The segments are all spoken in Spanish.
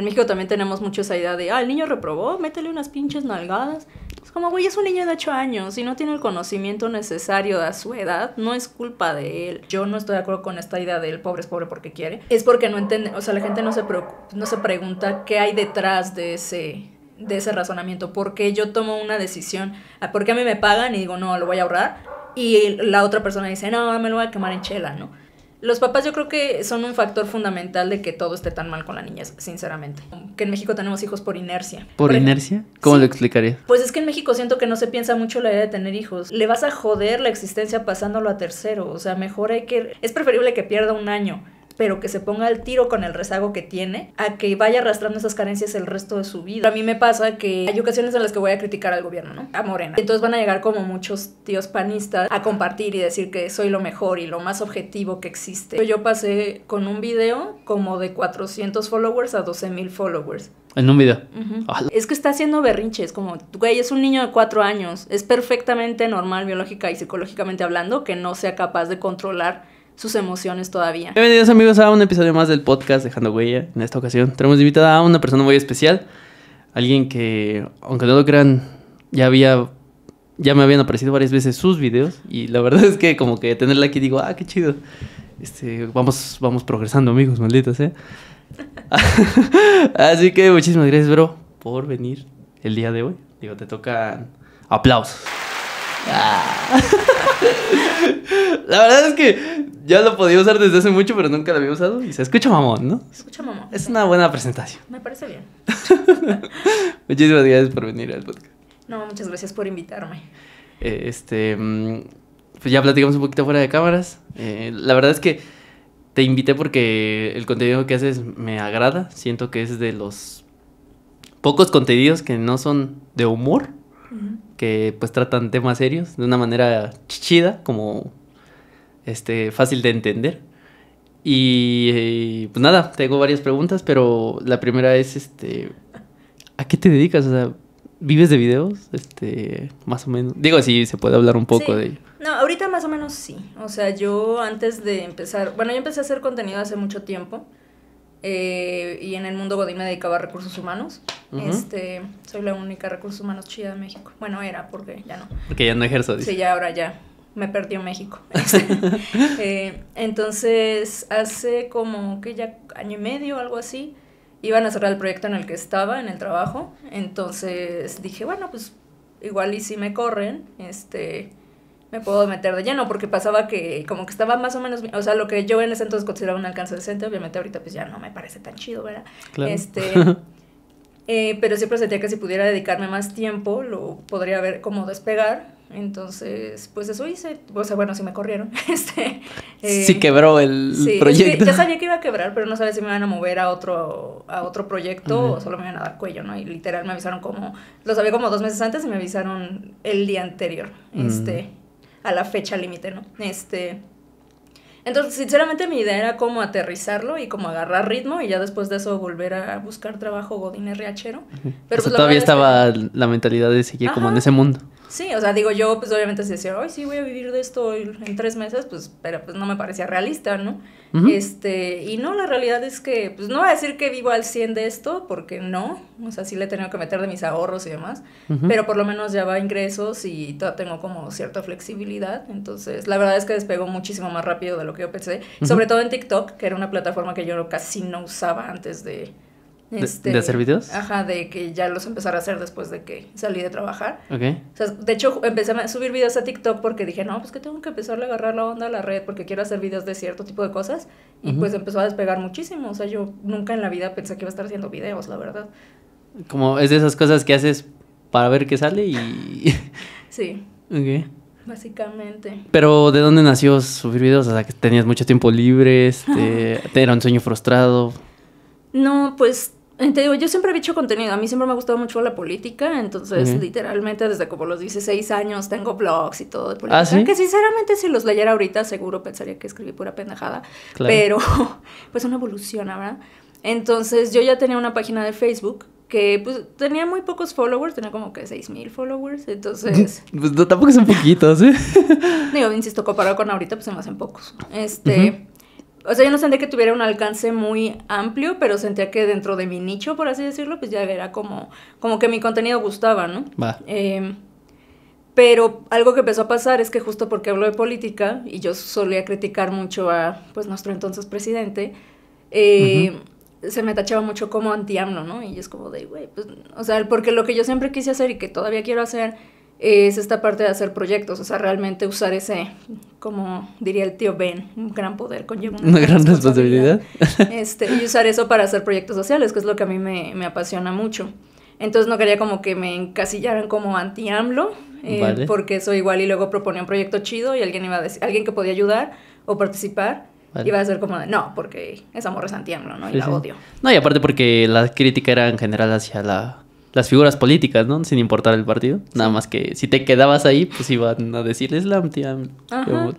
En México también tenemos mucho esa idea de, el niño reprobó, métele unas pinches nalgadas. Es como, güey, es un niño de 8 años y no tiene el conocimiento necesario a su edad, no es culpa de él. Yo no estoy de acuerdo con esta idea del pobre es pobre porque quiere. Es porque no entiende, o sea, la gente no se pregunta qué hay detrás de ese razonamiento. ¿Por qué yo tomo una decisión? ¿Por qué a mí me pagan y digo, no, lo voy a ahorrar? Y la otra persona dice, no, me lo voy a quemar en chela, ¿no? Los papás yo creo que son un factor fundamental de que todo esté tan mal con la niñez, sinceramente. Que en México tenemos hijos por inercia. ¿Por inercia? ¿Cómo sí. lo explicarías? Pues es que en México siento que no se piensa mucho la idea de tener hijos. Le vas a joder la existencia pasándolo a tercero. O sea, mejor es preferible que pierda un año, pero que se ponga al tiro con el rezago que tiene, a que vaya arrastrando esas carencias el resto de su vida. A mí me pasa que hay ocasiones en las que voy a criticar al gobierno, ¿no? A Morena. Entonces van a llegar como muchos tíos panistas a compartir y decir que soy lo mejor y lo más objetivo que existe. Yo pasé con un video como de 400 followers a 12,000 followers. En un video. Es que está haciendo berrinches, como, güey, es un niño de 4 años. Es perfectamente normal, biológica y psicológicamente hablando, que no sea capaz de controlar sus emociones todavía. Bienvenidos amigos a un episodio más del podcast Dejando Huella. En esta ocasión tenemos invitada a una persona muy especial. Alguien que, aunque no lo crean, ya me habían aparecido varias veces sus videos. Y la verdad es que como que tenerla aquí digo, qué chido. Vamos progresando amigos, malditos, Así que muchísimas gracias, bro, por venir el día de hoy. Digo, te tocan aplausos. La verdad es que ya lo podía usar desde hace mucho, pero nunca lo había usado. Y se escucha mamón, ¿no? Se escucha mamón. Es una buena presentación. Me parece bien. Muchísimas gracias por venir al podcast. No, muchas gracias por invitarme. Pues ya platicamos un poquito fuera de cámaras. La verdad es que te invité porque el contenido que haces me agrada. Siento que es de los pocos contenidos que no son de humor. Que pues tratan temas serios de una manera chida, como fácil de entender. Y pues nada, tengo varias preguntas, pero la primera es ¿a qué te dedicas? O sea, ¿vives de videos? Más o menos. Digo, si se puede hablar un poco de ello. No, ahorita más o menos sí. O sea, yo antes de empezar, yo empecé a hacer contenido hace mucho tiempo. Y en el mundo godín me dedicaba a recursos humanos. Soy la única recursos humanos chida de México. Bueno, era, porque ya no. Porque ya no ejerzo, dice. Sí, ya ahora ya me perdió México. Entonces, hace como que ya año y medio, algo así, iban a cerrar el proyecto en el que estaba, en el trabajo. Entonces dije, bueno, pues igual y si me corren, me puedo meter de lleno, porque pasaba que como que estaba más o menos, o sea, lo que yo en ese entonces consideraba un alcance decente, obviamente ahorita pues ya no me parece tan chido, ¿verdad? Claro. Pero siempre sentía que si pudiera dedicarme más tiempo, lo podría ver cómo despegar. Entonces, pues eso hice. O sea, bueno, sí me corrieron. Sí quebró el proyecto. Es que ya sabía que iba a quebrar, pero no sabía si me iban a mover a otro proyecto o solo me iban a dar cuello, ¿no? Y literal me avisaron lo sabía como 2 meses antes y me avisaron el día anterior, a la fecha límite, ¿no? Entonces, sinceramente, mi idea era como aterrizarlo y como agarrar ritmo y ya después de eso volver a buscar trabajo godín RHero. Pero o sea, pues, todavía estaba la mentalidad de seguir como en ese mundo. Sí, o sea, digo yo, pues obviamente si decía, sí, voy a vivir de esto en 3 meses, pues, pero pues no me parecía realista, ¿no? Y no, la realidad es que, pues no voy a decir que vivo al 100 de esto, porque no, o sea, sí le he tenido que meter de mis ahorros y demás, pero por lo menos ya va a ingresos y tengo como cierta flexibilidad, entonces la verdad es que despegó muchísimo más rápido de lo que yo pensé, sobre todo en TikTok, que era una plataforma que yo casi no usaba antes de hacer videos. Ajá, de que ya los empezara a hacer después de que salí de trabajar. Okay. O sea, de hecho, empecé a subir videos a TikTok porque dije, no, pues que tengo que empezar a agarrar la onda a la red porque quiero hacer videos de cierto tipo de cosas. Y pues empezó a despegar muchísimo. O sea, yo nunca en la vida pensé que iba a estar haciendo videos, la verdad. Como es de esas cosas que haces para ver qué sale y... Sí. Ok. Básicamente. Pero, ¿de dónde nació subir videos? O sea, que tenías mucho tiempo libre, era un sueño frustrado. No, pues... Te digo, yo siempre he hecho contenido, a mí siempre me ha gustado mucho la política, entonces literalmente desde como los 16 años tengo blogs y todo de política, ¿Sí? Que sinceramente si los leyera ahorita seguro pensaría que escribí pura pendejada, claro. Pero pues una evolución, ¿verdad? Entonces yo ya tenía una página de Facebook que pues tenía muy pocos followers, tenía como que 6,000 followers, entonces... Pues no, tampoco son poquitos, Digo, insisto, comparado con ahorita pues se me hacen pocos, O sea, yo no sentía que tuviera un alcance muy amplio, pero sentía que dentro de mi nicho, por así decirlo, pues ya era como que mi contenido gustaba, ¿no? Va. Pero algo que empezó a pasar es que justo porque hablo de política, y yo solía criticar mucho a, pues, nuestro entonces presidente, se me tachaba mucho como anti-AMLO, ¿no? Y es como de, güey, pues, o sea, porque lo que yo siempre quise hacer y que todavía quiero hacer es esta parte de hacer proyectos, o sea, realmente usar ese, como diría el tío Ben, un gran poder conlleva una gran responsabilidad. Y usar eso para hacer proyectos sociales, que es lo que a mí me apasiona mucho. Entonces no quería como que me encasillaran como anti-AMLO, Vale. porque eso igual y luego proponía un proyecto chido y alguien iba a decir, alguien que podía ayudar o participar, Vale. iba a ser como de, no, porque esa morra es anti-AMLO, ¿no? Y Sí, la sí. odio. No, y aparte porque la crítica era en general hacia las figuras políticas, ¿no? Sin importar el partido. Sí. Nada más que si te quedabas ahí, pues iban a decirles la anti-AMLO. Ajá.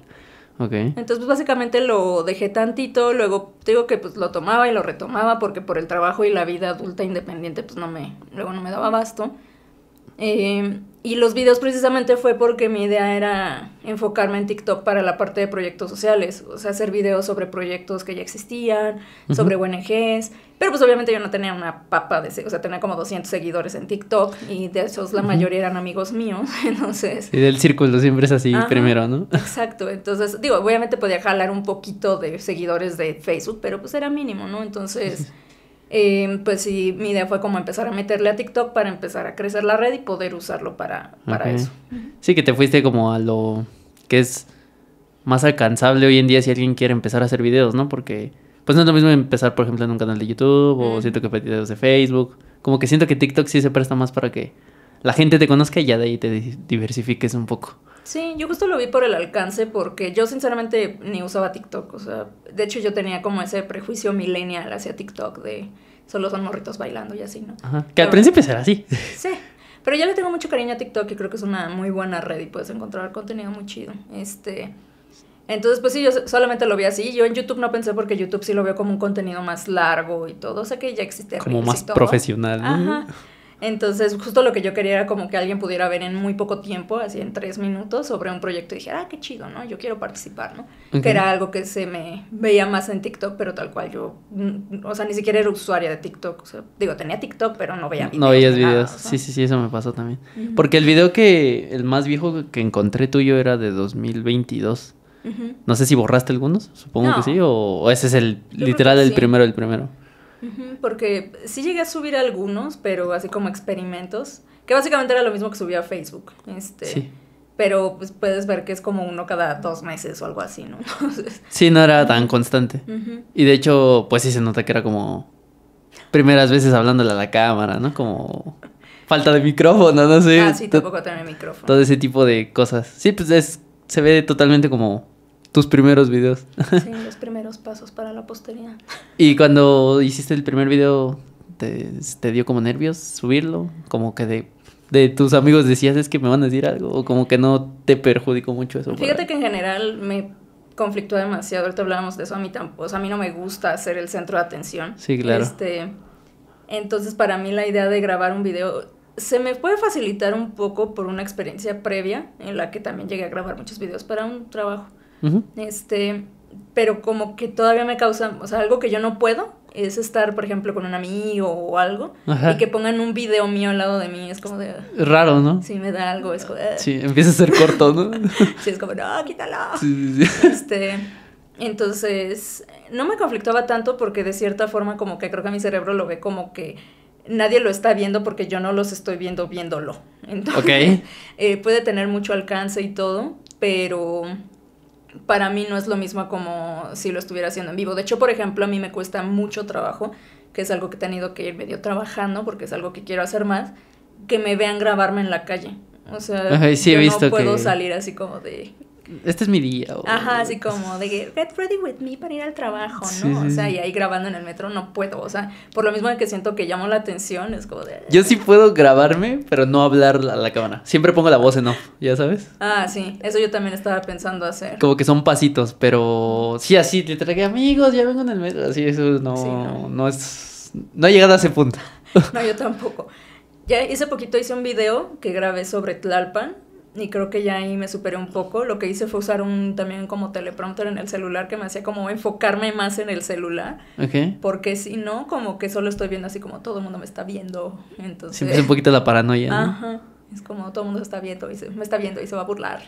Ok. Entonces, pues básicamente lo dejé tantito, luego te digo que pues lo tomaba y lo retomaba porque por el trabajo y la vida adulta independiente pues luego no me daba abasto. Y los videos precisamente fue porque mi idea era enfocarme en TikTok para la parte de proyectos sociales, o sea, hacer videos sobre proyectos que ya existían, sobre ONGs, pero pues obviamente yo no tenía una papa o sea, tenía como 200 seguidores en TikTok y de esos la mayoría eran amigos míos, entonces... Y del círculo siempre es así. Ajá. Primero, ¿no? Exacto, entonces, digo, obviamente podía jalar un poquito de seguidores de Facebook, pero pues era mínimo, ¿no? Entonces... pues sí, mi idea fue como empezar a meterle a TikTok para empezar a crecer la red y poder usarlo para eso. Sí, que te fuiste como a lo que es más alcanzable hoy en día si alguien quiere empezar a hacer videos, ¿no? Porque pues no es lo mismo empezar, por ejemplo, en un canal de YouTube o siento que videos de Facebook. Como que siento que TikTok sí se presta más para que la gente te conozca y ya de ahí te diversifiques un poco. Sí, yo justo lo vi por el alcance porque yo sinceramente ni usaba TikTok, o sea, de hecho yo tenía como ese prejuicio millennial hacia TikTok de solo son morritos bailando y así, ¿no? Ajá, que al principio era así. Sí, pero ya le tengo mucho cariño a TikTok y creo que es una muy buena red y puedes encontrar contenido muy chido, Entonces, pues sí, yo solamente lo vi así. Yo en YouTube no pensé porque YouTube sí lo veo como un contenido más largo y todo, o sea que ya existe como más profesional, ¿no? Ajá. Entonces, justo lo que yo quería era como que alguien pudiera ver en muy poco tiempo, así en 3 minutos, sobre un proyecto y dijera, qué chido, ¿no? Yo quiero participar, ¿no? Okay. Que era algo que se me veía más en TikTok, pero tal cual yo, o sea, ni siquiera era usuaria de TikTok, o sea, digo, tenía TikTok, pero no veía videos. No veías videos, nada, o sea. Sí, eso me pasó también. Porque el video el más viejo que encontré tuyo era de 2022. No sé si borraste algunos, supongo que sí, o ese es literal el primero. Porque sí llegué a subir algunos, pero así como experimentos, que básicamente era lo mismo que subía a Facebook, sí. Pero pues puedes ver que es como uno cada 2 meses o algo así, ¿no? Entonces... Sí, no era tan constante. Y de hecho, pues sí se nota que era como primeras veces hablándole a la cámara, ¿no? Como falta de micrófono, no sé. Ah, sí, tampoco tenía micrófono. Todo ese tipo de cosas. Sí, pues se ve totalmente como tus primeros videos. Sí, los primeros pasos para la posteridad. ¿Y cuando hiciste el primer video, te dio como nervios subirlo? Como que de tus amigos decías, es que me van a decir algo, o como que no te perjudicó mucho eso. Fíjate que en general me conflictó demasiado. Ahorita hablábamos de eso, a mí tampoco, o sea, a mí no me gusta ser el centro de atención. Sí, claro. Entonces para mí la idea de grabar un video se me puede facilitar un poco por una experiencia previa en la que también llegué a grabar muchos videos para un trabajo. Pero como que todavía me causa, o sea, algo que yo no puedo es estar, por ejemplo, con un amigo o algo. Ajá. Y que pongan un video mío al lado de mí, es como de... Raro, ¿no? Sí, me da algo, es como... Sí, empieza a ser corto, ¿no? Sí, es como, no, quítalo. Sí. Entonces, no me conflictaba tanto porque de cierta forma como que creo que mi cerebro lo ve como que nadie lo está viendo porque yo no los estoy viéndolo. Entonces, puede tener mucho alcance y todo, pero... para mí no es lo mismo como si lo estuviera haciendo en vivo. De hecho, por ejemplo, a mí me cuesta mucho trabajo, que es algo que he tenido que ir medio trabajando, porque es algo que quiero hacer más, que me vean grabarme en la calle. O sea, sí, yo no puedo salir así como de... este es mi día. Ajá, así como de get ready with me para ir al trabajo, ¿no? Sí. O sea, y ahí grabando en el metro no puedo, o sea, por lo mismo de que siento que llamo la atención, es como de... Yo sí puedo grabarme, pero no hablar a la cámara. Siempre pongo la voz en off, ¿ya sabes? Ah, sí, eso yo también estaba pensando hacer. Como que son pasitos, pero sí, así, te traje amigos, ya vengo en el metro, así, eso no es... No he llegado a ese punto. No, yo tampoco. Ya hace poquito hice un video que grabé sobre Tlalpan. y creo que ya ahí me superé un poco. Lo que hice fue usar también como teleprompter en el celular que me hacía como enfocarme más en el celular. Ok. Porque si no, como que solo estoy viendo así como todo el mundo me está viendo. Entonces... Siempre es un poquito la paranoia, ¿no? Ajá. Es como todo el mundo me está viendo y se va a burlar.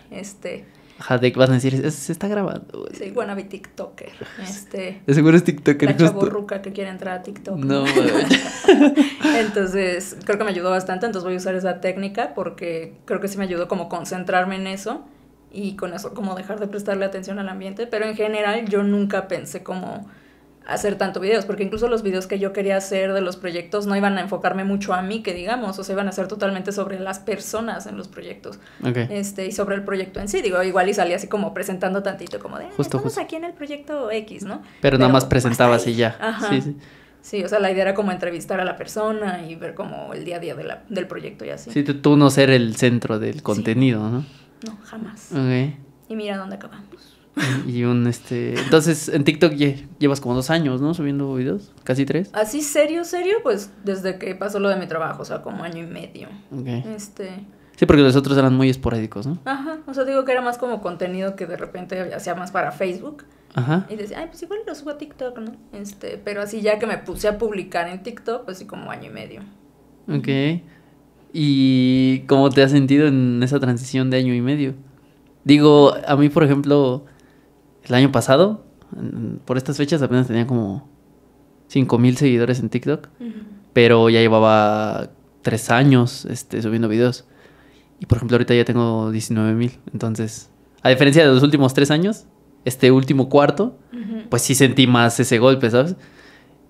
Ajá, de que van a decir, se está grabando. Sí, wannabe TikToker. De seguro es TikToker. La chavorruca que quiere entrar a TikTok. No, Entonces, creo que me ayudó bastante. Entonces voy a usar esa técnica porque creo que sí me ayudó como concentrarme en eso. Y con eso como dejar de prestarle atención al ambiente. Pero en general yo nunca pensé como hacer tanto videos, porque incluso los videos que yo quería hacer de los proyectos no iban a enfocarme mucho a mí, que digamos, o sea, iban a ser totalmente sobre las personas en los proyectos. Okay. Y sobre el proyecto en sí, digo, igual y salía así como presentando tantito, como de, justo aquí en el proyecto X, ¿no? Pero nada más presentabas y ya. Ajá. Sí. Sí, o sea, la idea era como entrevistar a la persona y ver como el día a día del proyecto y así. Sí, tú no ser el centro del contenido, sí. ¿No? No, jamás. Ok. Y mira dónde acabamos. Y entonces en TikTok llevas como 2 años, ¿no? Subiendo videos, casi 3. Así serio, pues desde que pasó lo de mi trabajo, o sea, como 1 año y medio. Okay. Sí, porque los otros eran muy esporádicos, ¿no? Ajá, o sea, digo que era más como contenido que de repente hacía más para Facebook. Ajá. Y decía, pues igual lo subo a TikTok, ¿no? Pero así ya que me puse a publicar en TikTok, pues sí, como 1 año y medio. Ok. ¿Y cómo te has sentido en esa transición de 1 año y medio? Digo, a mí, por ejemplo, el año pasado, por estas fechas apenas tenía como 5,000 seguidores en TikTok, pero ya llevaba 3 años subiendo videos. Y por ejemplo, ahorita ya tengo 19,000. Entonces, a diferencia de los últimos 3 años, este último cuarto, pues sí sentí más ese golpe, ¿sabes?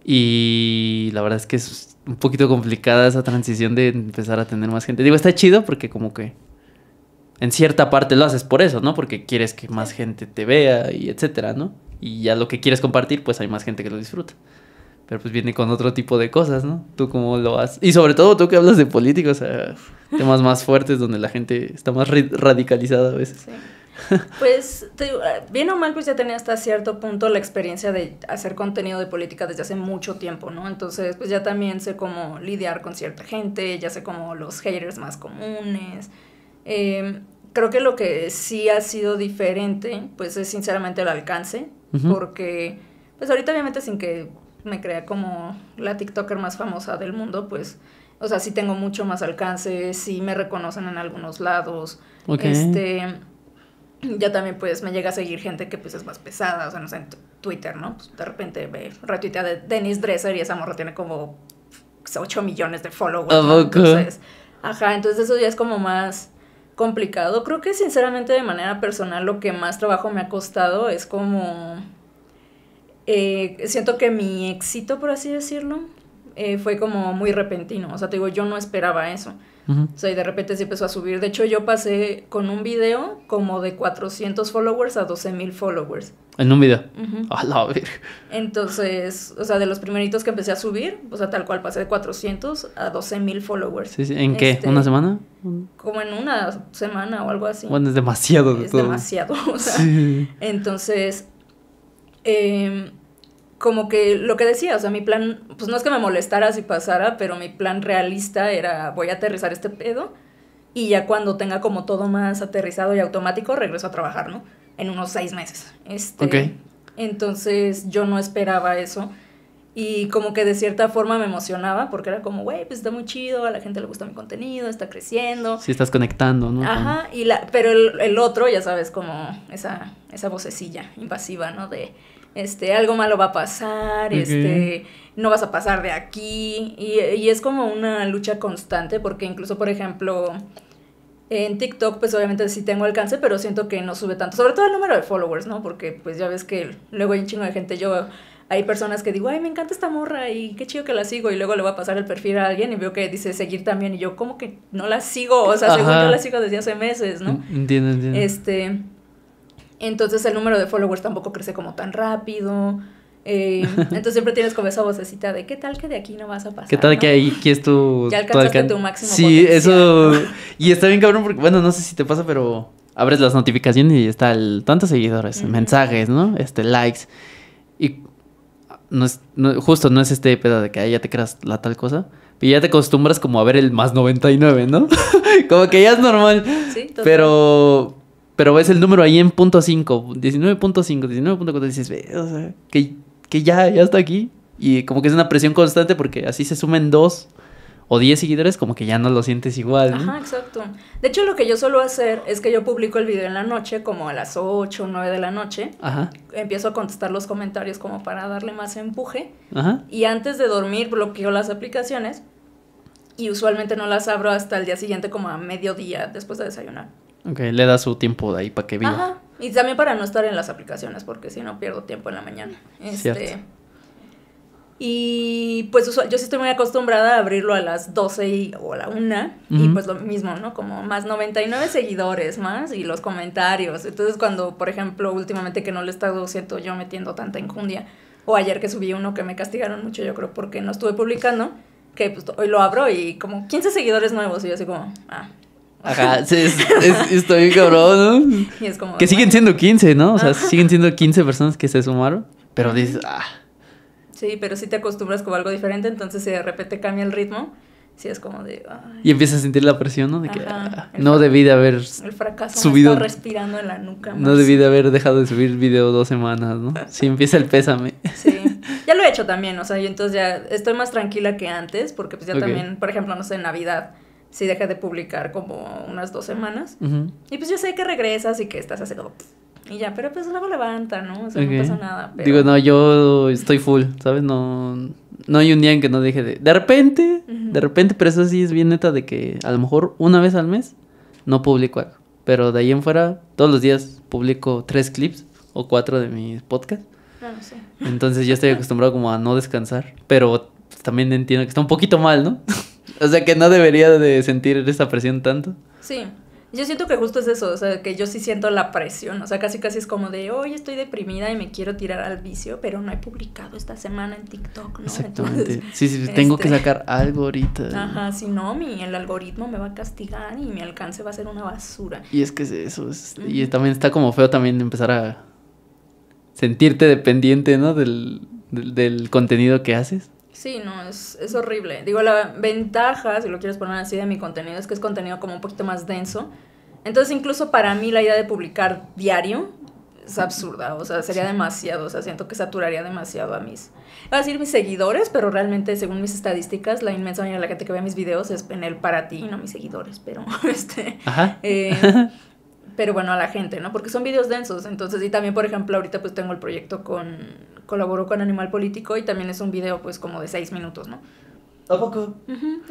Y la verdad es que es un poquito complicada esa transición de empezar a tener más gente. Digo, está chido porque como que en cierta parte lo haces por eso, ¿no? Porque quieres que más gente te vea y etcétera, ¿no? Y ya lo que quieres compartir, pues hay más gente que lo disfruta. Pero pues viene con otro tipo de cosas, ¿no? ¿Tú cómo lo haces? Y sobre todo tú que hablas de política, o sea, temas más fuertes donde la gente está más radicalizada a veces. Sí. Pues, bien o mal, pues ya tenía hasta cierto punto la experiencia de hacer contenido de política desde hace mucho tiempo, ¿no? Entonces, pues ya también sé cómo lidiar con cierta gente, ya sé cómo los haters más comunes. Creo que lo que sí ha sido diferente, pues es sinceramente el alcance, porque, pues ahorita obviamente sin que me crea como la TikToker más famosa del mundo, pues, o sea, sí tengo mucho más alcance, sí me reconocen en algunos lados. Okay. Ya también pues me llega a seguir gente que pues es más pesada, o sea, no sé, en Twitter, ¿no? Pues de repente retuitea de Dennis Dresser y esa morra tiene como 8 millones de followers, ¿no? Entonces, entonces eso ya es como más complicado. Creo que sinceramente de manera personal lo que más trabajo me ha costado es como... siento que mi éxito, por así decirlo, fue como muy repentino. O sea, te digo, yo no esperaba eso. O sea, y de repente se empezó a subir. De hecho, yo pasé con un video como de 400 followers a 12,000 followers. ¿En un video? A la verga. Entonces, o sea, de los primeritos que empecé a subir, o sea, tal cual pasé de 400 a 12,000 followers. Sí. ¿En qué? ¿Una semana? Como en una semana o algo así. Bueno, es demasiado de todo. Es demasiado, o sea. Sí. Entonces, como que lo que decía, o sea, mi plan, pues no es que me molestara si pasara, pero mi plan realista era, voy a aterrizar este pedo y ya cuando tenga como todo más aterrizado y automático, regreso a trabajar, ¿no? En unos 6 meses. Okay. Entonces yo no esperaba eso y como que de cierta forma me emocionaba porque era como, güey, pues está muy chido, a la gente le gusta mi contenido, está creciendo. Sí, estás conectando, ¿no? Ajá, pero el otro, ya sabes, como esa vocecilla invasiva, ¿no? De... algo malo va a pasar, no vas a pasar de aquí, y es como una lucha constante, porque incluso, por ejemplo, en TikTok, pues obviamente sí tengo alcance, pero siento que no sube tanto, sobre todo el número de followers, ¿no? Porque pues ya ves que luego hay un chingo de gente, hay personas que digo, ay, me encanta esta morra y qué chido que la sigo, y luego le voy a pasar el perfil a alguien y veo que dice seguir también, y yo como que no la sigo, o sea, según yo la sigo desde hace meses, ¿no? Entiendo. Entonces el número de followers tampoco crece como tan rápido. Entonces siempre tienes como esa vocecita de ¿qué tal que de aquí no vas a pasar? ¿Qué tal, ¿no? Que ahí es tu... Ya alcanzaste tu máximo sí, potencial, eso... ¿no? Y está bien cabrón porque, bueno, no sé si te pasa, pero abres las notificaciones y está tantos seguidores, mensajes, ¿no? Likes. Y justo no es este pedo de que ya te creas la tal cosa. Y ya te acostumbras como a ver el más 99, ¿no? Como que ya es normal. Sí, total. Pero ves el número ahí en punto 5, 19.5, 19.4, dices, ve, o sea, que ya está aquí. Y como que es una presión constante porque así se sumen 2 o 10 seguidores, como que ya no lo sientes igual, ¿no? Ajá, exacto. De hecho, lo que yo suelo hacer es que yo publico el video en la noche, como a las 8 o 9 de la noche. Ajá. Empiezo a contestar los comentarios como para darle más empuje. Ajá. Y antes de dormir bloqueo las aplicaciones y usualmente no las abro hasta el día siguiente como a mediodía después de desayunar. Ok, le da su tiempo de ahí para que viva. Ajá, y también para no estar en las aplicaciones porque si no pierdo tiempo en la mañana. Cierto. Y pues yo sí estoy muy acostumbrada a abrirlo a las 12 o a la 1 y pues lo mismo, ¿no? Como más 99 seguidores más y los comentarios. Entonces cuando, por ejemplo, últimamente que no le he estado, siento yo metiendo tanta enjundia, o ayer que subí uno que me castigaron mucho, yo creo porque no estuve publicando, que pues hoy lo abro y como 15 seguidores nuevos y yo así como, Ajá, sí, estoy cabrón, ¿no? Y es como, que siguen siendo 15, ¿no? O sea, siguen siendo 15 personas que se sumaron, pero dices, Sí, pero si te acostumbras como algo diferente, entonces si de repente cambia el ritmo, sí es como de... Ay. Y empiezas a sentir la presión, ¿no? De que no debí de haber el fracaso subido, me está respirando en la nuca. No debí de haber dejado de subir video 2 semanas, ¿no? Sí, empieza el pésame. Sí, ya lo he hecho también, o sea, y entonces ya estoy más tranquila que antes, porque pues ya también, por ejemplo, no sé, en Navidad, sí dejé de publicar como unas 2 semanas, y pues yo sé que regresas y que estás así como... Y ya, pero pues luego levanta, ¿no? O sea, no pasa nada. Pero... Digo, no, yo estoy full, ¿sabes? No hay un día en que no deje de... De repente, pero eso sí es bien neta de que a lo mejor una vez al mes no publico algo. Pero de ahí en fuera, todos los días publico 3 clips o 4 de mis podcasts. Sí. Entonces yo estoy acostumbrado como a no descansar. Pero también entiendo que está un poquito mal, ¿no? O sea, que no debería de sentir esa presión tanto. Sí. Yo siento que justo es eso, o sea, que yo sí siento la presión, o sea, casi es como de, hoy estoy deprimida y me quiero tirar al vicio, pero no he publicado esta semana en TikTok, ¿no? Exactamente. Entonces, sí, tengo que sacar algo ahorita. Ajá, si no, el algoritmo me va a castigar y mi alcance va a ser una basura. Y es que es eso, y también está como feo también empezar a sentirte dependiente, ¿no? Del contenido que haces. Sí, no, es horrible. Digo, la ventaja, si lo quieres poner así, de mi contenido es que es contenido como un poquito más denso. Entonces, incluso para mí la idea de publicar diario es absurda. O sea, sería demasiado. O sea, siento que saturaría demasiado a mis seguidores, pero realmente, según mis estadísticas, la inmensa mayoría de la gente que ve mis videos es en el para ti, no mis seguidores, pero Ajá. Pero bueno, a la gente, ¿no? Porque son videos densos, entonces, y también, por ejemplo, ahorita pues tengo el proyecto colaboro con Animal Político y también es un video pues como de 6 minutos, ¿no? ¿A poco?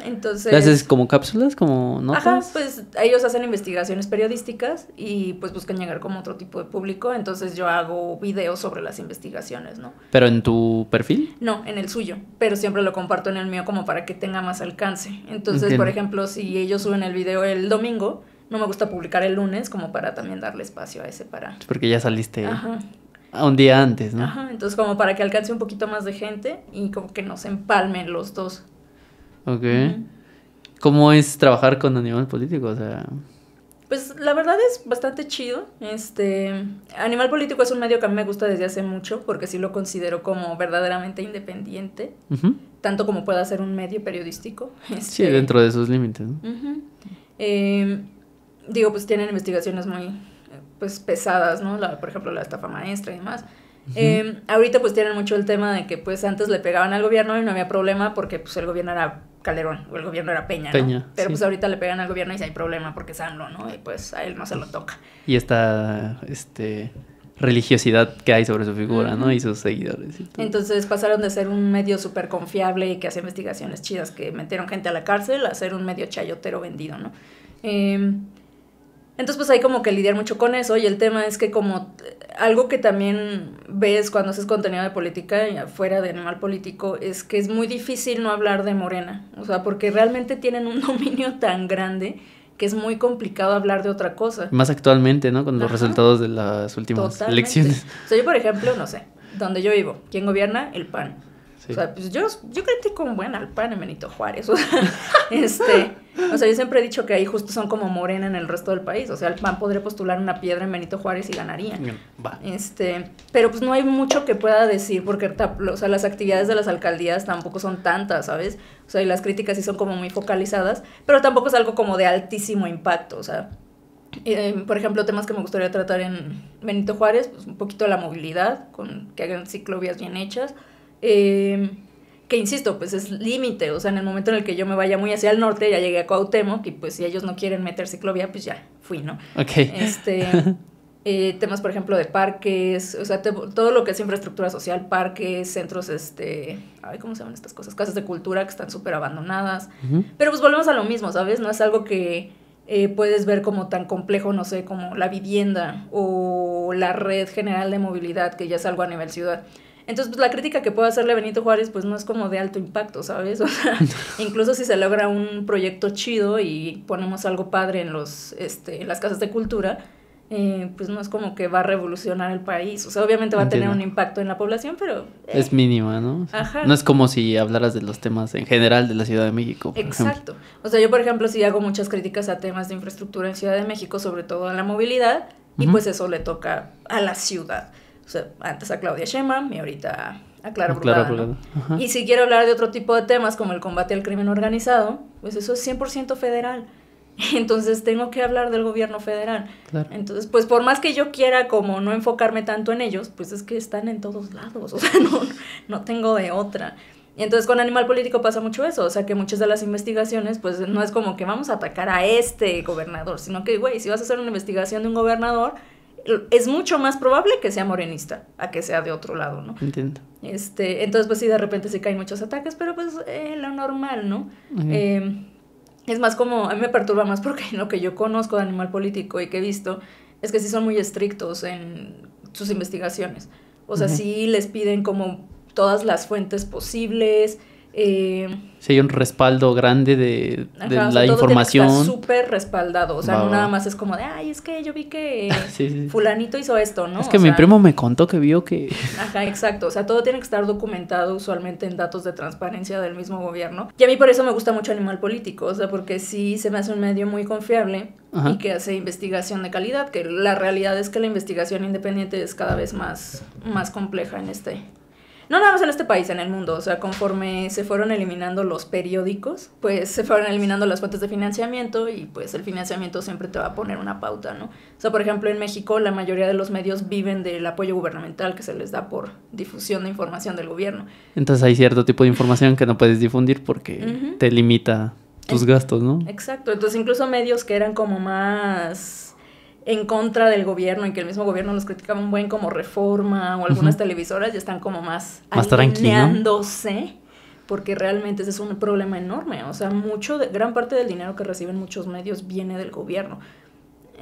Entonces... ¿Haces como cápsulas, como notas? Ajá, pues ellos hacen investigaciones periodísticas y pues buscan llegar como otro tipo de público, entonces yo hago videos sobre las investigaciones, ¿no? ¿Pero en tu perfil? No, en el suyo, pero siempre lo comparto en el mío como para que tenga más alcance. Entonces, por ejemplo, si ellos suben el video el domingo, no me gusta publicar el lunes como para también darle espacio a ese para... Porque ya saliste un día antes, ¿no? Ajá, entonces como para que alcance un poquito más de gente y como que nos empalmen los dos. Ok. ¿Cómo es trabajar con Animal Político? O sea... Pues la verdad es bastante chido. Animal Político es un medio que a mí me gusta desde hace mucho porque sí lo considero como verdaderamente independiente, tanto como pueda ser un medio periodístico. Sí, dentro de sus límites, ¿no? Digo, pues tienen investigaciones muy pues pesadas, ¿no? Por ejemplo, la estafa maestra y demás. Ahorita pues tienen mucho el tema de que pues antes le pegaban al gobierno y no había problema porque pues el gobierno era Calderón o el gobierno era Peña, ¿no? Pero pues ahorita le pegan al gobierno y sí hay problema porque es AMLO, ¿no? Y pues a él no se lo toca. Y esta religiosidad que hay sobre su figura, ¿no? Y sus seguidores. Y entonces pasaron de ser un medio súper confiable y que hacía investigaciones chidas que metieron gente a la cárcel a ser un medio chayotero vendido, ¿no? Entonces pues hay como que lidiar mucho con eso y el tema es que como algo que también ves cuando haces contenido de política y afuera de Animal Político es que es muy difícil no hablar de Morena, o sea, porque realmente tienen un dominio tan grande que es muy complicado hablar de otra cosa. Más actualmente, ¿no? Con los resultados de las últimas elecciones. O sea, yo por ejemplo, no sé, donde yo vivo, ¿quién gobierna? El PAN. Sí. O sea, pues yo critico un buen al PAN en Benito Juárez. O sea, o sea, yo siempre he dicho que ahí justo son como Morena en el resto del país. O sea, el PAN podría postular una piedra en Benito Juárez y ganaría. Va. Pero pues no hay mucho que pueda decir porque, o sea, las actividades de las alcaldías tampoco son tantas, ¿sabes? O sea, y las críticas sí son como muy focalizadas, pero tampoco es algo como de altísimo impacto, o sea... por ejemplo, temas que me gustaría tratar en Benito Juárez, pues un poquito la movilidad, que hagan ciclovías bien hechas, que insisto, pues es límite, o sea, en el momento en el que yo me vaya muy hacia el norte, ya llegué a Cuauhtémoc, y pues si ellos no quieren meter ciclovía, pues ya fui, ¿no? Ok. Temas, por ejemplo, de parques, o sea, todo lo que es infraestructura social, parques, centros, ay, ¿cómo se llaman estas cosas? Casas de cultura que están súper abandonadas, pero pues volvemos a lo mismo, ¿sabes? No es algo que... puedes ver como tan complejo, no sé, como la vivienda o la red general de movilidad, que ya es algo a nivel ciudad. Entonces, pues la crítica que puedo hacerle a Benito Juárez, pues no es como de alto impacto, ¿sabes? O sea, incluso si se logra un proyecto chido y ponemos algo padre en en las casas de cultura, pues no es como que va a revolucionar el país. O sea, obviamente va a tener un impacto en la población, pero... es mínima, ¿no? Ajá. No es como si hablaras de los temas en general de la Ciudad de México, por Exacto. ejemplo. O sea, yo, por ejemplo, sí hago muchas críticas a temas de infraestructura en Ciudad de México, sobre todo en la movilidad, y pues eso le toca a la ciudad. O sea, antes a Claudia Sheinbaum y ahorita a Clara Brugada, ¿no? Y si quiero hablar de otro tipo de temas como el combate al crimen organizado, pues eso es 100% federal. Entonces tengo que hablar del gobierno federal. Claro. Entonces, pues por más que yo quiera como no enfocarme tanto en ellos, pues es que están en todos lados. O sea, no tengo de otra. Y entonces con Animal Político pasa mucho eso, o sea que muchas de las investigaciones pues no es como que vamos a atacar a este gobernador, sino que, güey, si vas a hacer una investigación de un gobernador, es mucho más probable que sea morenista a que sea de otro lado, ¿no? Entiendo. Entonces pues sí, de repente sí caen muchos ataques, pero pues lo normal, ¿no? Es más como, a mí me perturba más porque lo que yo conozco de Animal Político y que he visto es que sí son muy estrictos en sus investigaciones, o sea, sí les piden como todas las fuentes posibles. Sí, hay un respaldo grande de Ajá, la información. Está súper respaldado, o sea, no nada más es como de, ay, es que yo vi que sí. Fulanito hizo esto, ¿no? Es que mi primo me contó que vio que... Ajá, exacto, o sea, todo tiene que estar documentado usualmente en datos de transparencia del mismo gobierno. Y a mí por eso me gusta mucho Animal Político, o sea, porque sí se me hace un medio muy confiable. Ajá. Y que hace investigación de calidad, que la realidad es que la investigación independiente es cada vez más compleja en no nada más en este país, en el mundo. O sea, conforme se fueron eliminando los periódicos, pues se fueron eliminando las fuentes de financiamiento y pues el financiamiento siempre te va a poner una pauta, ¿no? O sea, por ejemplo, en México la mayoría de los medios viven del apoyo gubernamental que se les da por difusión de información del gobierno. Entonces hay cierto tipo de información que no puedes difundir porque te limita tus gastos, ¿no? Exacto. Entonces incluso medios que eran como más en contra del gobierno y que el mismo gobierno los criticaba un buen, como Reforma o algunas televisoras, ya están como más alineándose, porque realmente ese es un problema enorme. O sea, gran parte del dinero que reciben muchos medios viene del gobierno.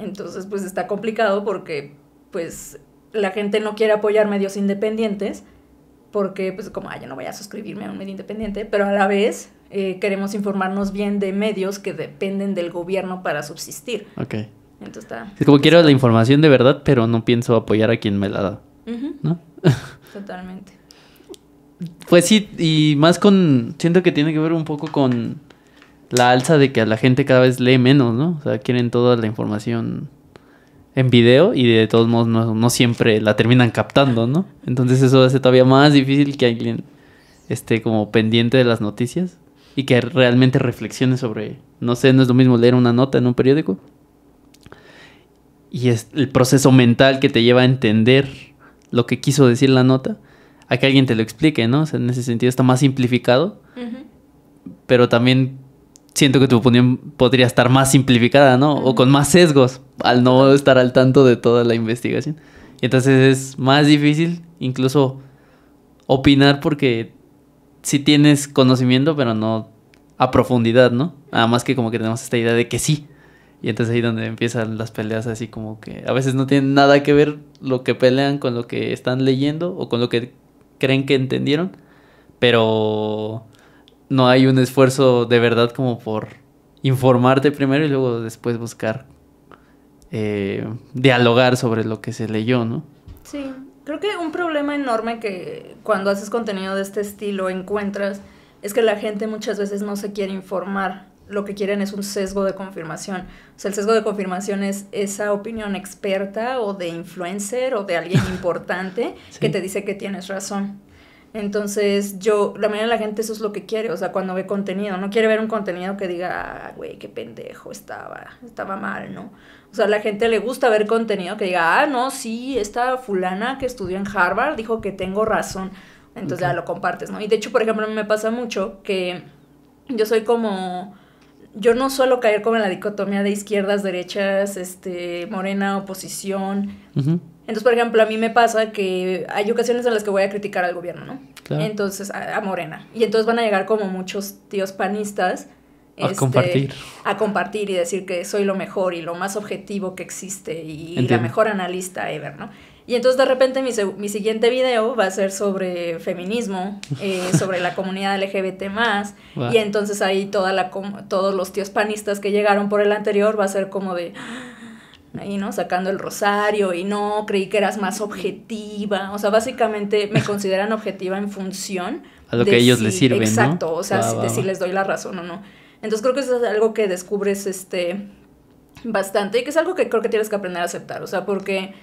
Entonces, pues está complicado porque pues la gente no quiere apoyar medios independientes porque pues como, yo no voy a suscribirme a un medio independiente, pero a la vez queremos informarnos bien de medios que dependen del gobierno para subsistir. Ok. Entonces es como quiero la información de verdad, pero no pienso apoyar a quien me la da, ¿no? Totalmente. Pues sí, y más siento que tiene que ver un poco con la alza de que a la gente cada vez lee menos, ¿no? O sea, quieren toda la información en video y de todos modos no siempre la terminan captando, ¿no? Entonces eso hace todavía más difícil que alguien esté como pendiente de las noticias y que realmente reflexione sobre, no sé, no es lo mismo leer una nota en un periódico y es el proceso mental que te lleva a entender lo que quiso decir la nota, a que alguien te lo explique, ¿no? O sea, en ese sentido está más simplificado, pero también siento que tu opinión podría estar más simplificada, ¿no? O con más sesgos, al no estar al tanto de toda la investigación. Y entonces es más difícil incluso opinar porque sí tienes conocimiento, pero no a profundidad, ¿no? Nada más que como que tenemos esta idea de que sí. Y entonces ahí donde empiezan las peleas así como que a veces no tienen nada que ver lo que pelean con lo que están leyendo o con lo que creen que entendieron, pero no hay un esfuerzo de verdad como por informarte primero y luego después buscar dialogar sobre lo que se leyó, ¿no? Sí, Creo que un problema enorme que cuando haces contenido de este estilo encuentras es que la gente muchas veces no se quiere informar. Lo que quieren es un sesgo de confirmación. O sea, el sesgo de confirmación es esa opinión experta o de influencer o de alguien importante sí. que te dice que tienes razón. Entonces, la mayoría de la gente eso es lo que quiere, o sea, cuando ve contenido, no quiere ver un contenido que diga, güey, qué pendejo, estaba mal, ¿no? O sea, a la gente le gusta ver contenido que diga, no, sí, esta fulana que estudió en Harvard dijo que tengo razón, entonces ya lo compartes, ¿no? Y de hecho, por ejemplo, a mí me pasa mucho que yo no suelo caer como en la dicotomía de izquierdas, derechas, morena, oposición. Uh-huh. Entonces, por ejemplo, a mí me pasa que hay ocasiones en las que voy a criticar al gobierno, ¿no? Claro. Entonces, a Morena. Y entonces van a llegar como muchos tíos panistas a compartir y decir que soy lo mejor y lo más objetivo que existe y la mejor analista ever, ¿no? Y entonces de repente mi siguiente video va a ser sobre feminismo, sobre la comunidad LGBT+, wow. Y entonces ahí todos los tíos panistas que llegaron por el anterior va a ser como de... ahí, ¿no? Sacando el rosario y no, creí que eras más objetiva. O sea, básicamente me consideran objetiva en función a lo que ellos les sirven, ¿no? Exacto, o sea, si les doy la razón o no. Entonces creo que eso es algo que descubres bastante y que es algo que creo que tienes que aprender a aceptar. O sea, porque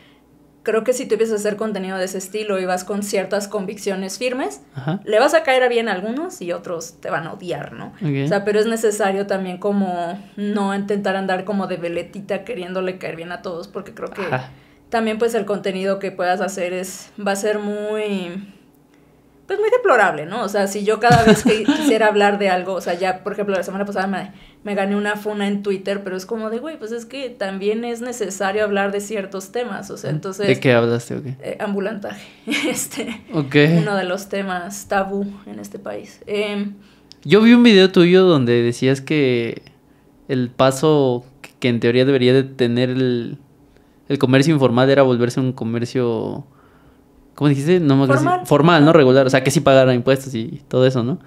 creo que si tú empiezas a hacer contenido de ese estilo y vas con ciertas convicciones firmes, ajá, le vas a caer a bien a algunos y otros te van a odiar, ¿no? Okay. O sea, pero es necesario también como no intentar andar como de veletita queriéndole caer bien a todos, porque creo que ajá, también pues el contenido que puedas hacer va a ser muy deplorable, ¿no? O sea, si yo cada vez que quisiera hablar de algo, o sea, ya, por ejemplo, la semana pasada me gané una funa en Twitter, pero es como de, güey, pues es que también es necesario hablar de ciertos temas, o sea, entonces... ¿De qué hablaste o qué? Ambulantaje, okay, uno de los temas tabú en este país. Yo vi un video tuyo donde decías que el paso que en teoría debería de tener el comercio informal era volverse un comercio... ¿Cómo dijiste? No me acuerdo. Formal, ¿no? Regular. O sea, que sí pagara impuestos y todo eso, ¿no?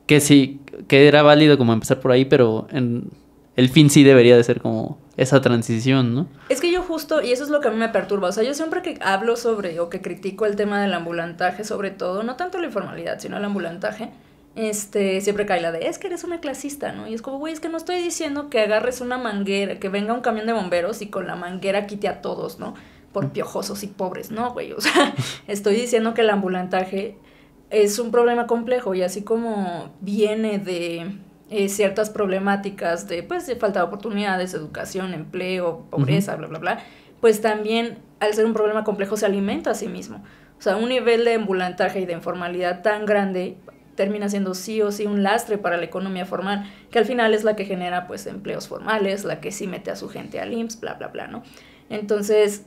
Que sí, que era válido como empezar por ahí, pero el fin sí debería de ser como esa transición, ¿no? Es que yo justo, y eso es lo que a mí me perturba, o sea, yo siempre que hablo sobre, o que critico el tema del ambulantaje, sobre todo, no tanto la informalidad, sino el ambulantaje, siempre cae la de, es que eres una clasista, ¿no? Y es como, güey, es que no estoy diciendo que agarres una manguera, que venga un camión de bomberos y con la manguera quite a todos, ¿no? Por piojosos y pobres, ¿no, güey? O sea, estoy diciendo que el ambulantaje es un problema complejo y así como viene de ciertas problemáticas de falta de oportunidades, educación, empleo, pobreza, bla, bla, bla, pues también al ser un problema complejo se alimenta a sí mismo. O sea, un nivel de ambulantaje y de informalidad tan grande termina siendo sí o sí un lastre para la economía formal, que al final es la que genera pues empleos formales, la que sí mete a su gente al IMSS, bla, bla, bla, ¿no? Entonces...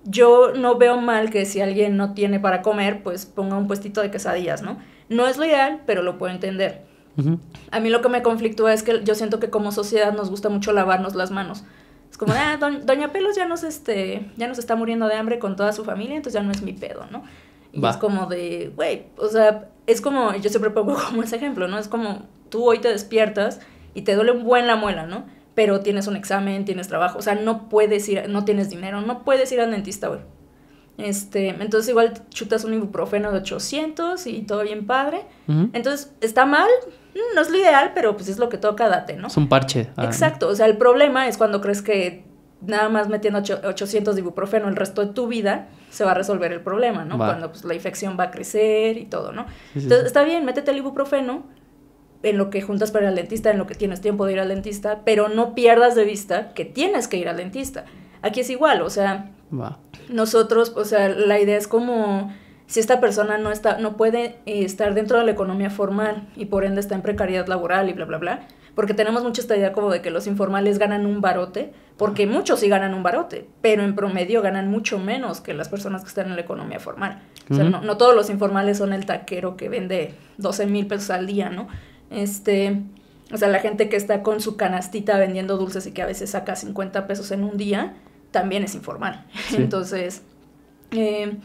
yo no veo mal que si alguien no tiene para comer, pues ponga un puestito de quesadillas, ¿no? No es lo ideal, pero lo puedo entender. Uh-huh. A mí lo que me conflictúa es que yo siento que como sociedad nos gusta mucho lavarnos las manos. Es como, doña Pelos ya nos está muriendo de hambre con toda su familia, entonces ya no es mi pedo, ¿no? Y es como de, güey, o sea, es como, yo siempre pongo como ese ejemplo, ¿no? Es como, tú hoy te despiertas y te duele un buen la muela, ¿no? Pero tienes un examen, tienes trabajo, o sea, no tienes dinero, no puedes ir al dentista, güey. Entonces igual chutas un ibuprofeno de 800 y todo bien padre. Uh-huh. Entonces, ¿está mal? No es lo ideal, pero pues es lo que toca, date, ¿no? Es un parche. Exacto, o sea, el problema es cuando crees que nada más metiendo 800 de ibuprofeno el resto de tu vida se va a resolver el problema, ¿no? Cuando pues la infección va a crecer y todo, ¿no? Sí, entonces, está bien, métete el ibuprofeno en lo que juntas para ir al dentista, en lo que tienes tiempo de ir al dentista, pero no pierdas de vista que tienes que ir al dentista. Aquí es igual, o sea, nosotros, o sea, la idea es como si esta persona no puede estar dentro de la economía formal y por ende está en precariedad laboral y bla, bla, bla, porque tenemos mucha esta idea como de que los informales ganan un barote, porque muchos sí ganan un barote, pero en promedio ganan mucho menos que las personas que están en la economía formal. O sea, no todos los informales son el taquero que vende 12,000 pesos al día, ¿no? O sea, la gente que está con su canastita vendiendo dulces y que a veces saca 50 pesos en un día, también es informal. Sí. Entonces, ese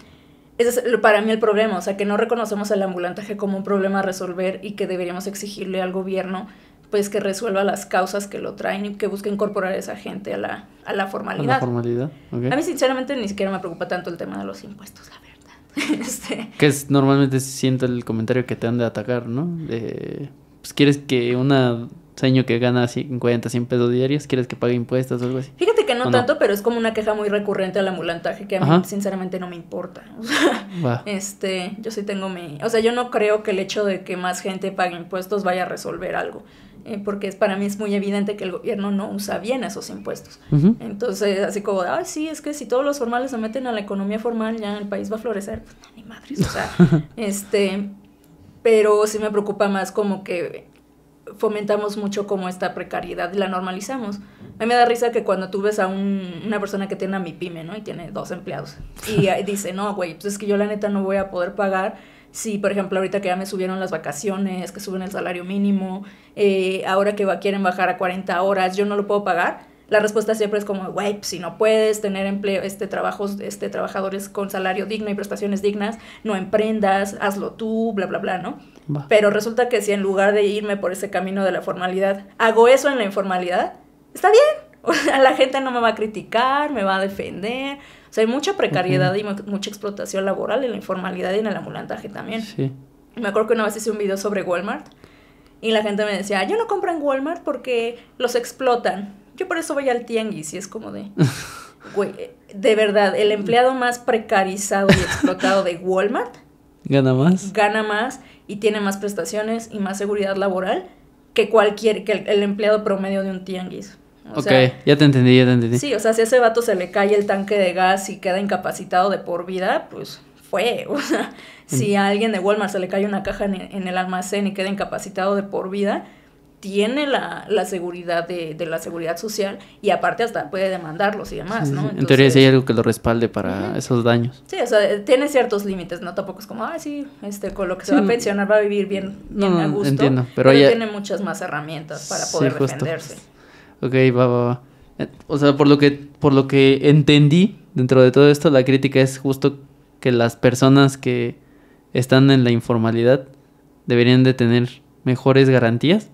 es para mí el problema, o sea, que no reconocemos el ambulantaje como un problema a resolver y que deberíamos exigirle al gobierno pues que resuelva las causas que lo traen y que busque incorporar a esa gente a la formalidad. A la formalidad, okay. A mí sinceramente ni siquiera me preocupa tanto el tema de los impuestos, la verdad. Que es normalmente siento el comentario que te han de atacar, ¿no? Pues quieres que una seño que gana 50, 100 pesos diarios, quieres que pague impuestos o algo así. Fíjate que no tanto, pero es como una queja muy recurrente al ambulantaje que a mí sinceramente no me importa. O sea, yo sí tengo o sea, yo no creo que el hecho de que más gente pague impuestos vaya a resolver algo. Porque para mí es muy evidente que el gobierno no usa bien esos impuestos. Entonces, así como, ay, sí, es que si todos los formales se meten a la economía formal, ya el país va a florecer. Pues, no, ni madres, o sea, pero sí me preocupa más como que fomentamos mucho como esta precariedad y la normalizamos. A mí me da risa que cuando tú ves a una persona que tiene una MIPYME, ¿no? Y tiene 2 empleados. Y dice, no, güey, pues es que yo la neta no voy a poder pagar. Sí, por ejemplo, ahorita que ya me subieron las vacaciones, que suben el salario mínimo, ahora que quieren bajar a 40 horas, yo no lo puedo pagar. La respuesta siempre es como, güey, pues si no puedes tener empleo, trabajadores con salario digno y prestaciones dignas, no emprendas, hazlo tú, bla, bla, bla, ¿no? Va. Pero resulta que si en lugar de irme por ese camino de la formalidad, hago eso en la informalidad, está bien. O sea, la gente no me va a criticar, me va a defender. O sea, hay mucha precariedad y mucha explotación laboral en la informalidad y en el ambulantaje también. Sí. Me acuerdo que una vez hice un video sobre Walmart y la gente me decía, yo no compro en Walmart porque los explotan. Yo por eso voy al tianguis y es como de... Güey, de verdad, el empleado más precarizado y explotado de Walmart... ¿Gana más? Gana más y tiene más prestaciones y más seguridad laboral que el empleado promedio de un tianguis. O sea, ya te entendí. Sí, o sea, si a ese vato se le cae el tanque de gas y queda incapacitado de por vida, pues fue. O sea, si a alguien de Walmart se le cae una caja en el almacén y queda incapacitado de por vida, tiene la seguridad de la seguridad social y aparte hasta puede demandarlos y demás, ¿no? Entonces, en teoría sí hay algo que lo respalde para esos daños. Sí, o sea, tiene ciertos límites, ¿no? Tampoco es como, sí, con lo que se va a pensionar va a vivir bien a gusto. Entiendo, pero tiene muchas más herramientas para poder defenderse. Ok, va. O sea, por lo que entendí dentro de todo esto, la crítica es justo que las personas que están en la informalidad deberían de tener mejores garantías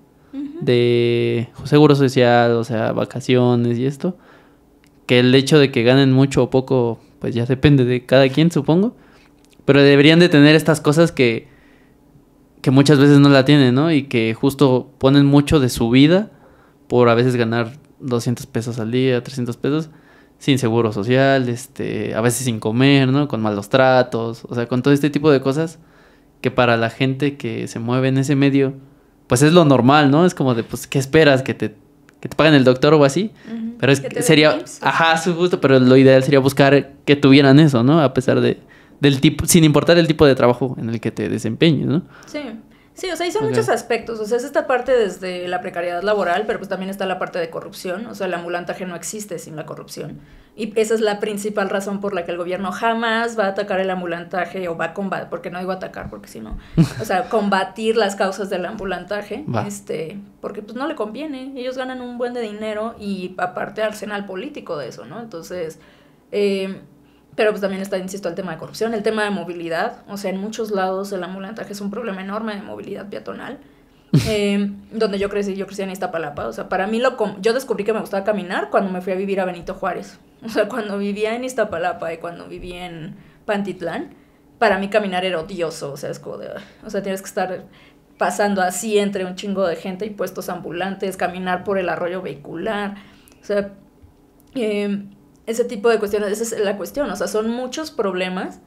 de seguro social, o sea, vacaciones y esto, que el hecho de que ganen mucho o poco, pues ya depende de cada quien, supongo, pero deberían de tener estas cosas que muchas veces no la tienen, ¿no? Y que justo ponen mucho de su vida por a veces ganar 200 pesos al día, 300 pesos, sin seguro social, a veces sin comer, ¿no? Con malos tratos, o sea, con todo este tipo de cosas que para la gente que se mueve en ese medio, pues es lo normal, ¿no? Es como de, pues, ¿qué esperas? Que te paguen el doctor o así. Pero sería, su gusto, pero lo ideal sería buscar que tuvieran eso, ¿no? A pesar del tipo, sin importar el tipo de trabajo en el que te desempeñes, ¿no? Sí, o sea, hay muchos aspectos, o sea, es esta parte desde la precariedad laboral, pero pues también está la parte de corrupción, o sea, el ambulantaje no existe sin la corrupción, y esa es la principal razón por la que el gobierno jamás va a atacar el ambulantaje, o va a combatir, porque no digo atacar, porque si no, o sea, combatir las causas del ambulantaje, porque pues no le conviene, ellos ganan un buen de dinero, y aparte arsenal político de eso, ¿no? Entonces, pero pues también está, insisto, el tema de corrupción, el tema de movilidad. O sea, en muchos lados el ambulantaje es un problema enorme de movilidad peatonal. Donde yo crecí en Iztapalapa. O sea, para mí yo descubrí que me gustaba caminar cuando me fui a vivir a Benito Juárez. O sea, cuando vivía en Iztapalapa y cuando vivía en Pantitlán, para mí caminar era odioso. O sea, es como o sea, tienes que estar pasando así entre un chingo de gente y puestos ambulantes, caminar por el arroyo vehicular. O sea, ese tipo de cuestiones, esa es la cuestión, o sea, son muchos problemas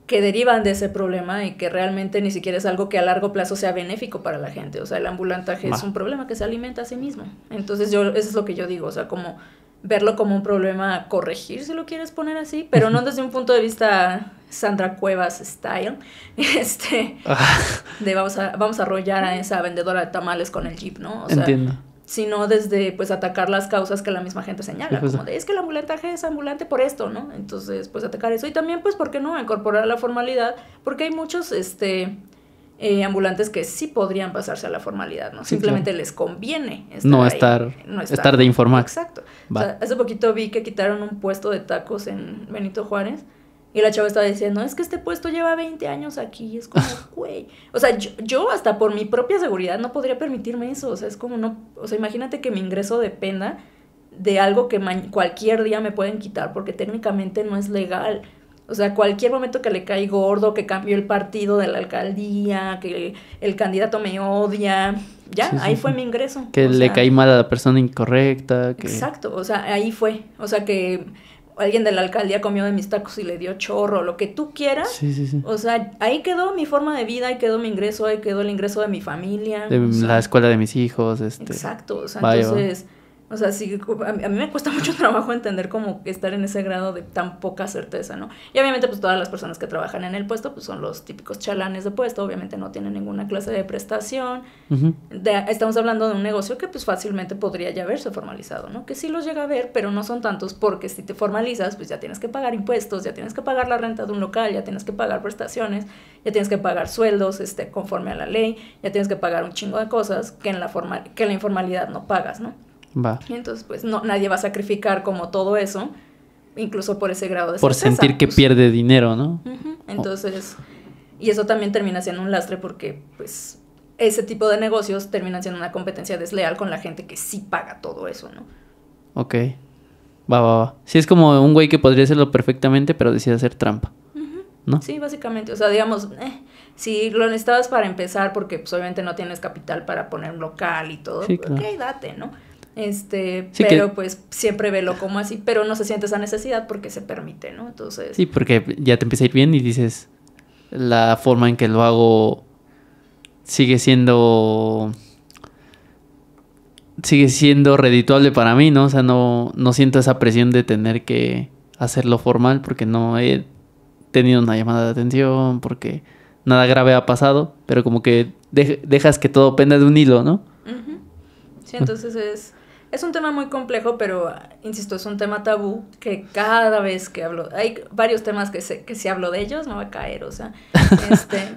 que derivan de ese problema y que realmente ni siquiera es algo que a largo plazo sea benéfico para la gente, o sea, el ambulantaje es un problema que se alimenta a sí mismo, entonces eso es lo que yo digo, o sea, como verlo como un problema a corregir, si lo quieres poner así, pero no desde un punto de vista Sandra Cuevas style, de vamos a arrollar a esa vendedora de tamales con el jeep, ¿no? O sea, entiendo. Sino desde, pues, atacar las causas que la misma gente señala, como de, es que el ambulantaje es ambulante por esto, ¿no? Entonces, pues, atacar eso. Y también, pues, ¿por qué no? Incorporar la formalidad, porque hay muchos, ambulantes que sí podrían pasarse a la formalidad, ¿no? Sí, simplemente les conviene estar de informal. Exacto. O sea, hace poquito vi que quitaron un puesto de tacos en Benito Juárez Y la chava estaba diciendo, es que este puesto lleva 20 años aquí. Y es como, güey. O sea, yo hasta por mi propia seguridad no podría permitirme eso. O sea, es como no. O sea, imagínate que mi ingreso dependa de algo que cualquier día me pueden quitar, porque técnicamente no es legal. O sea, cualquier momento que le cae gordo, que cambió el partido de la alcaldía, que el candidato me odia, ya, sí, ahí fue mi ingreso. Que le caí mal a la persona incorrecta. Que... Exacto, o sea, ahí fue. O sea, que alguien de la alcaldía comió de mis tacos y le dio chorro, lo que tú quieras. Sí. O sea, ahí quedó mi forma de vida, ahí quedó mi ingreso, ahí quedó el ingreso de mi familia. De la escuela de mis hijos. Exacto, o sea, entonces... O sea, sí, a mí me cuesta mucho trabajo entender cómo estar en ese grado de tan poca certeza, ¿no? Y obviamente pues todas las personas que trabajan en el puesto pues son los típicos chalanes de puesto, obviamente no tienen ninguna clase de prestación. Estamos hablando de un negocio que pues fácilmente podría ya haberse formalizado, ¿no? Que sí los llega a ver, pero no son tantos porque si te formalizas pues ya tienes que pagar impuestos, ya tienes que pagar la renta de un local, ya tienes que pagar prestaciones, ya tienes que pagar sueldos conforme a la ley, ya tienes que pagar un chingo de cosas que en la informalidad no pagas, ¿no? Va. Y entonces, pues, nadie va a sacrificar como todo eso, incluso por ese grado de por certeza. Sentir que pierde dinero, ¿no? Entonces, y eso también termina siendo un lastre porque, pues, ese tipo de negocios terminan siendo una competencia desleal con la gente que sí paga todo eso, ¿no? Ok. Va. Sí, es como un güey que podría hacerlo perfectamente, pero decide hacer trampa, ¿no? Sí, básicamente. O sea, digamos, si lo necesitabas para empezar porque, pues, obviamente no tienes capital para poner un local y todo, sí, claro. Ok, date, ¿no? Sí, pero pues siempre velo como así, pero no se siente esa necesidad porque se permite, ¿no? Entonces... Sí, porque ya te empieza a ir bien y dices, la forma en que lo hago sigue siendo redituable para mí, ¿no? O sea, no siento esa presión de tener que hacerlo formal porque no he tenido una llamada de atención, porque nada grave ha pasado, pero como que dejas que todo penda de un hilo, ¿no? Sí, entonces es un tema muy complejo, pero insisto, es un tema tabú que cada vez que hablo, hay varios temas que si hablo de ellos me va a caer, o sea,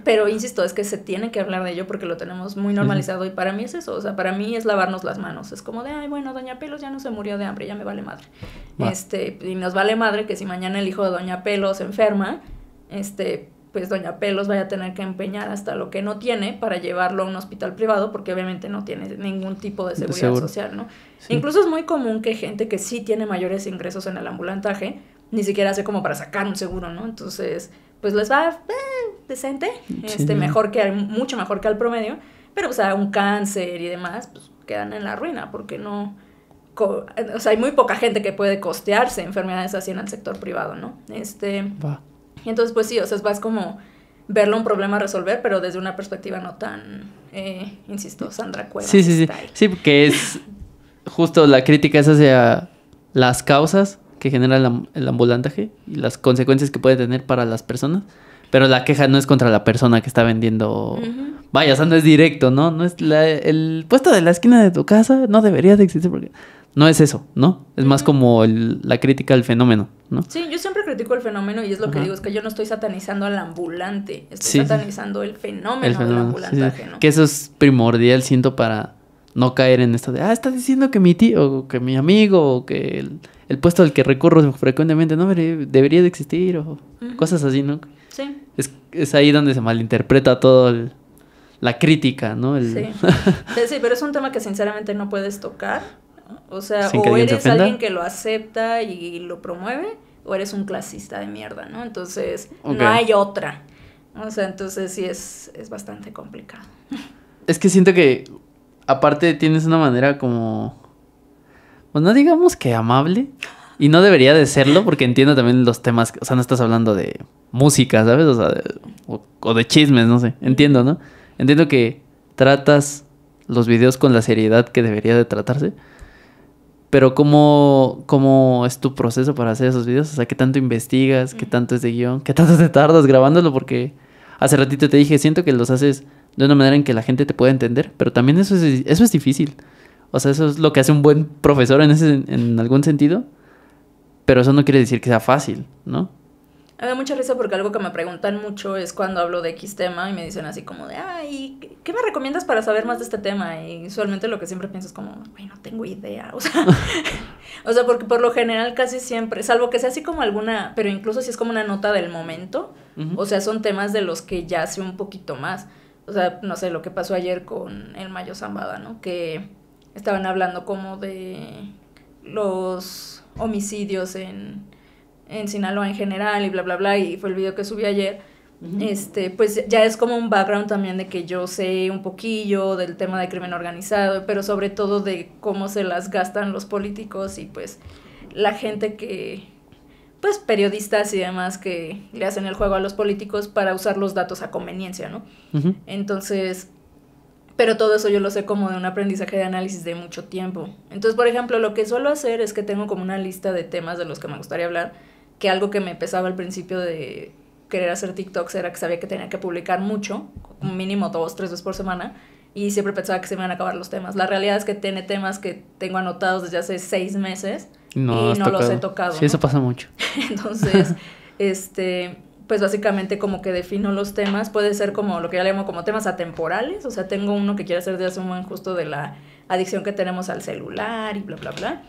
pero insisto, es que se tiene que hablar de ello porque lo tenemos muy normalizado y para mí es eso, o sea, para mí es lavarnos las manos, es como de, ay, bueno, Doña Pelos ya no se murió de hambre, ya me vale madre, y nos vale madre que si mañana el hijo de Doña Pelos se enferma, pues Doña Pelos vaya a tener que empeñar hasta lo que no tiene para llevarlo a un hospital privado porque obviamente no tiene ningún tipo de seguridad social, ¿no? Sí. Incluso es muy común que gente que sí tiene mayores ingresos en el ambulantaje ni siquiera hace como para sacar un seguro, ¿no? Entonces, pues les va decente, mucho mejor que al promedio, pero o sea, un cáncer y demás, pues quedan en la ruina porque no... O sea, hay muy poca gente que puede costearse enfermedades así en el sector privado, ¿no? Y entonces, pues sí, o sea, vas como verlo un problema a resolver, pero desde una perspectiva no tan, insisto, Sandra Cuevas. Sí, porque es justo la crítica es hacia las causas que genera el ambulantaje y las consecuencias que puede tener para las personas, pero la queja no es contra la persona que está vendiendo. Vaya, o sea, no es directo, ¿no? No es el puesto de la esquina de tu casa no debería de existir porque... No es eso, ¿no? Es más como la crítica al fenómeno, ¿no? Sí, yo siempre critico el fenómeno y es lo que digo, es que yo no estoy satanizando al ambulante, estoy satanizando el fenómeno del ambulantaje, ¿no? Que eso es primordial, siento, para no caer en esto de, está diciendo que mi tío, o que mi amigo, o que el puesto al que recurro frecuentemente no debería de existir, o cosas así, ¿no? Sí. Es ahí donde se malinterpreta todo la crítica, ¿no? Sí, pero es un tema que sinceramente no puedes tocar. O sea, o eres alguien que lo acepta y lo promueve, o eres un clasista de mierda, ¿no? Entonces, no hay otra. O sea, entonces sí es bastante complicado. Es que siento que, aparte, tienes una manera como... Pues no digamos que amable, y no debería de serlo, porque entiendo también los temas... O sea, no estás hablando de música, ¿sabes? O sea, o de chismes, no sé. Entiendo, ¿no? Entiendo que tratas los videos con la seriedad que debería de tratarse. Pero ¿cómo es tu proceso para hacer esos videos? O sea, ¿qué tanto investigas? ¿Qué tanto es de guión? ¿Qué tanto te tardas grabándolo? Porque hace ratito te dije, siento que los haces de una manera en que la gente te pueda entender. Pero también eso es difícil. O sea, eso es lo que hace un buen profesor en algún sentido. Pero eso no quiere decir que sea fácil, ¿no? Me da mucha risa porque algo que me preguntan mucho es cuando hablo de X tema y me dicen así como de, ay, ¿qué me recomiendas para saber más de este tema? Y usualmente lo que siempre pienso es como, güey, no tengo idea, o sea, porque por lo general casi siempre, salvo que sea así como alguna, pero incluso si es como una nota del momento, o sea, son temas de los que ya sé un poquito más. O sea, no sé, lo que pasó ayer con el Mayo Zambada, ¿no? Que estaban hablando como de los homicidios en Sinaloa en general y bla, bla, bla, y fue el video que subí ayer. Pues ya es como un background también de que yo sé un poquillo del tema de crimen organizado, pero sobre todo de cómo se las gastan los políticos y pues la gente que, pues periodistas y demás que le hacen el juego a los políticos para usar los datos a conveniencia, ¿no? Entonces, pero todo eso yo lo sé como de un aprendizaje de análisis de mucho tiempo. Entonces, por ejemplo, lo que suelo hacer es que tengo como una lista de temas de los que me gustaría hablar, que algo que me empezaba al principio de querer hacer TikToks era que sabía que tenía que publicar mucho, un mínimo 2, 3 veces por semana, y siempre pensaba que se me iban a acabar los temas. La realidad es que tiene temas que tengo anotados desde hace 6 meses y no los he tocado. Sí, ¿no? Eso pasa mucho. Entonces, pues básicamente como que defino los temas, puede ser como lo que yo llamo como temas atemporales, o sea, tengo uno que quiero hacer de hace un buen justo de la adicción que tenemos al celular y bla, bla, bla.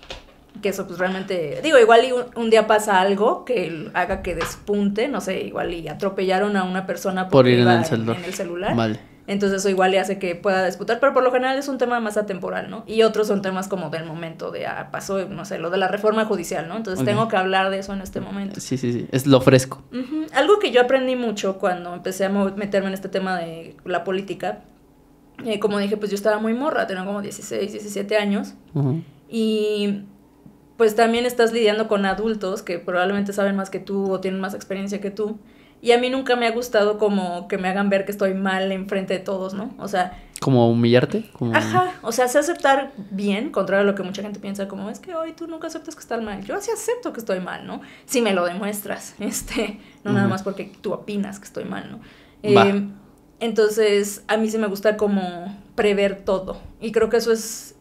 Que eso pues realmente, digo, igual y un día pasa algo que haga que despunte, no sé, igual y atropellaron a una persona por ir iba en el celular. Vale. Entonces eso igual le hace que pueda despuntar, pero por lo general es un tema más atemporal, ¿no? Y otros son temas como del momento, de pasó, no sé, lo de la reforma judicial, ¿no? Entonces tengo que hablar de eso en este momento. Sí, es lo fresco. Algo que yo aprendí mucho cuando empecé a meterme en este tema de la política, como dije, pues yo estaba muy morra, tenía como 16, 17 años, y pues también estás lidiando con adultos que probablemente saben más que tú o tienen más experiencia que tú. Y a mí nunca me ha gustado como que me hagan ver que estoy mal enfrente de todos, ¿no? O sea... ¿Como humillarte? Ajá, o sea, sé aceptar bien, contrario a lo que mucha gente piensa, como es que hoy tú nunca aceptas que estás mal. Yo sí acepto que estoy mal, ¿no? Si me lo demuestras, no nada más porque tú opinas que estoy mal, ¿no? Entonces, a mí sí me gusta como prever todo. Y creo que eso es...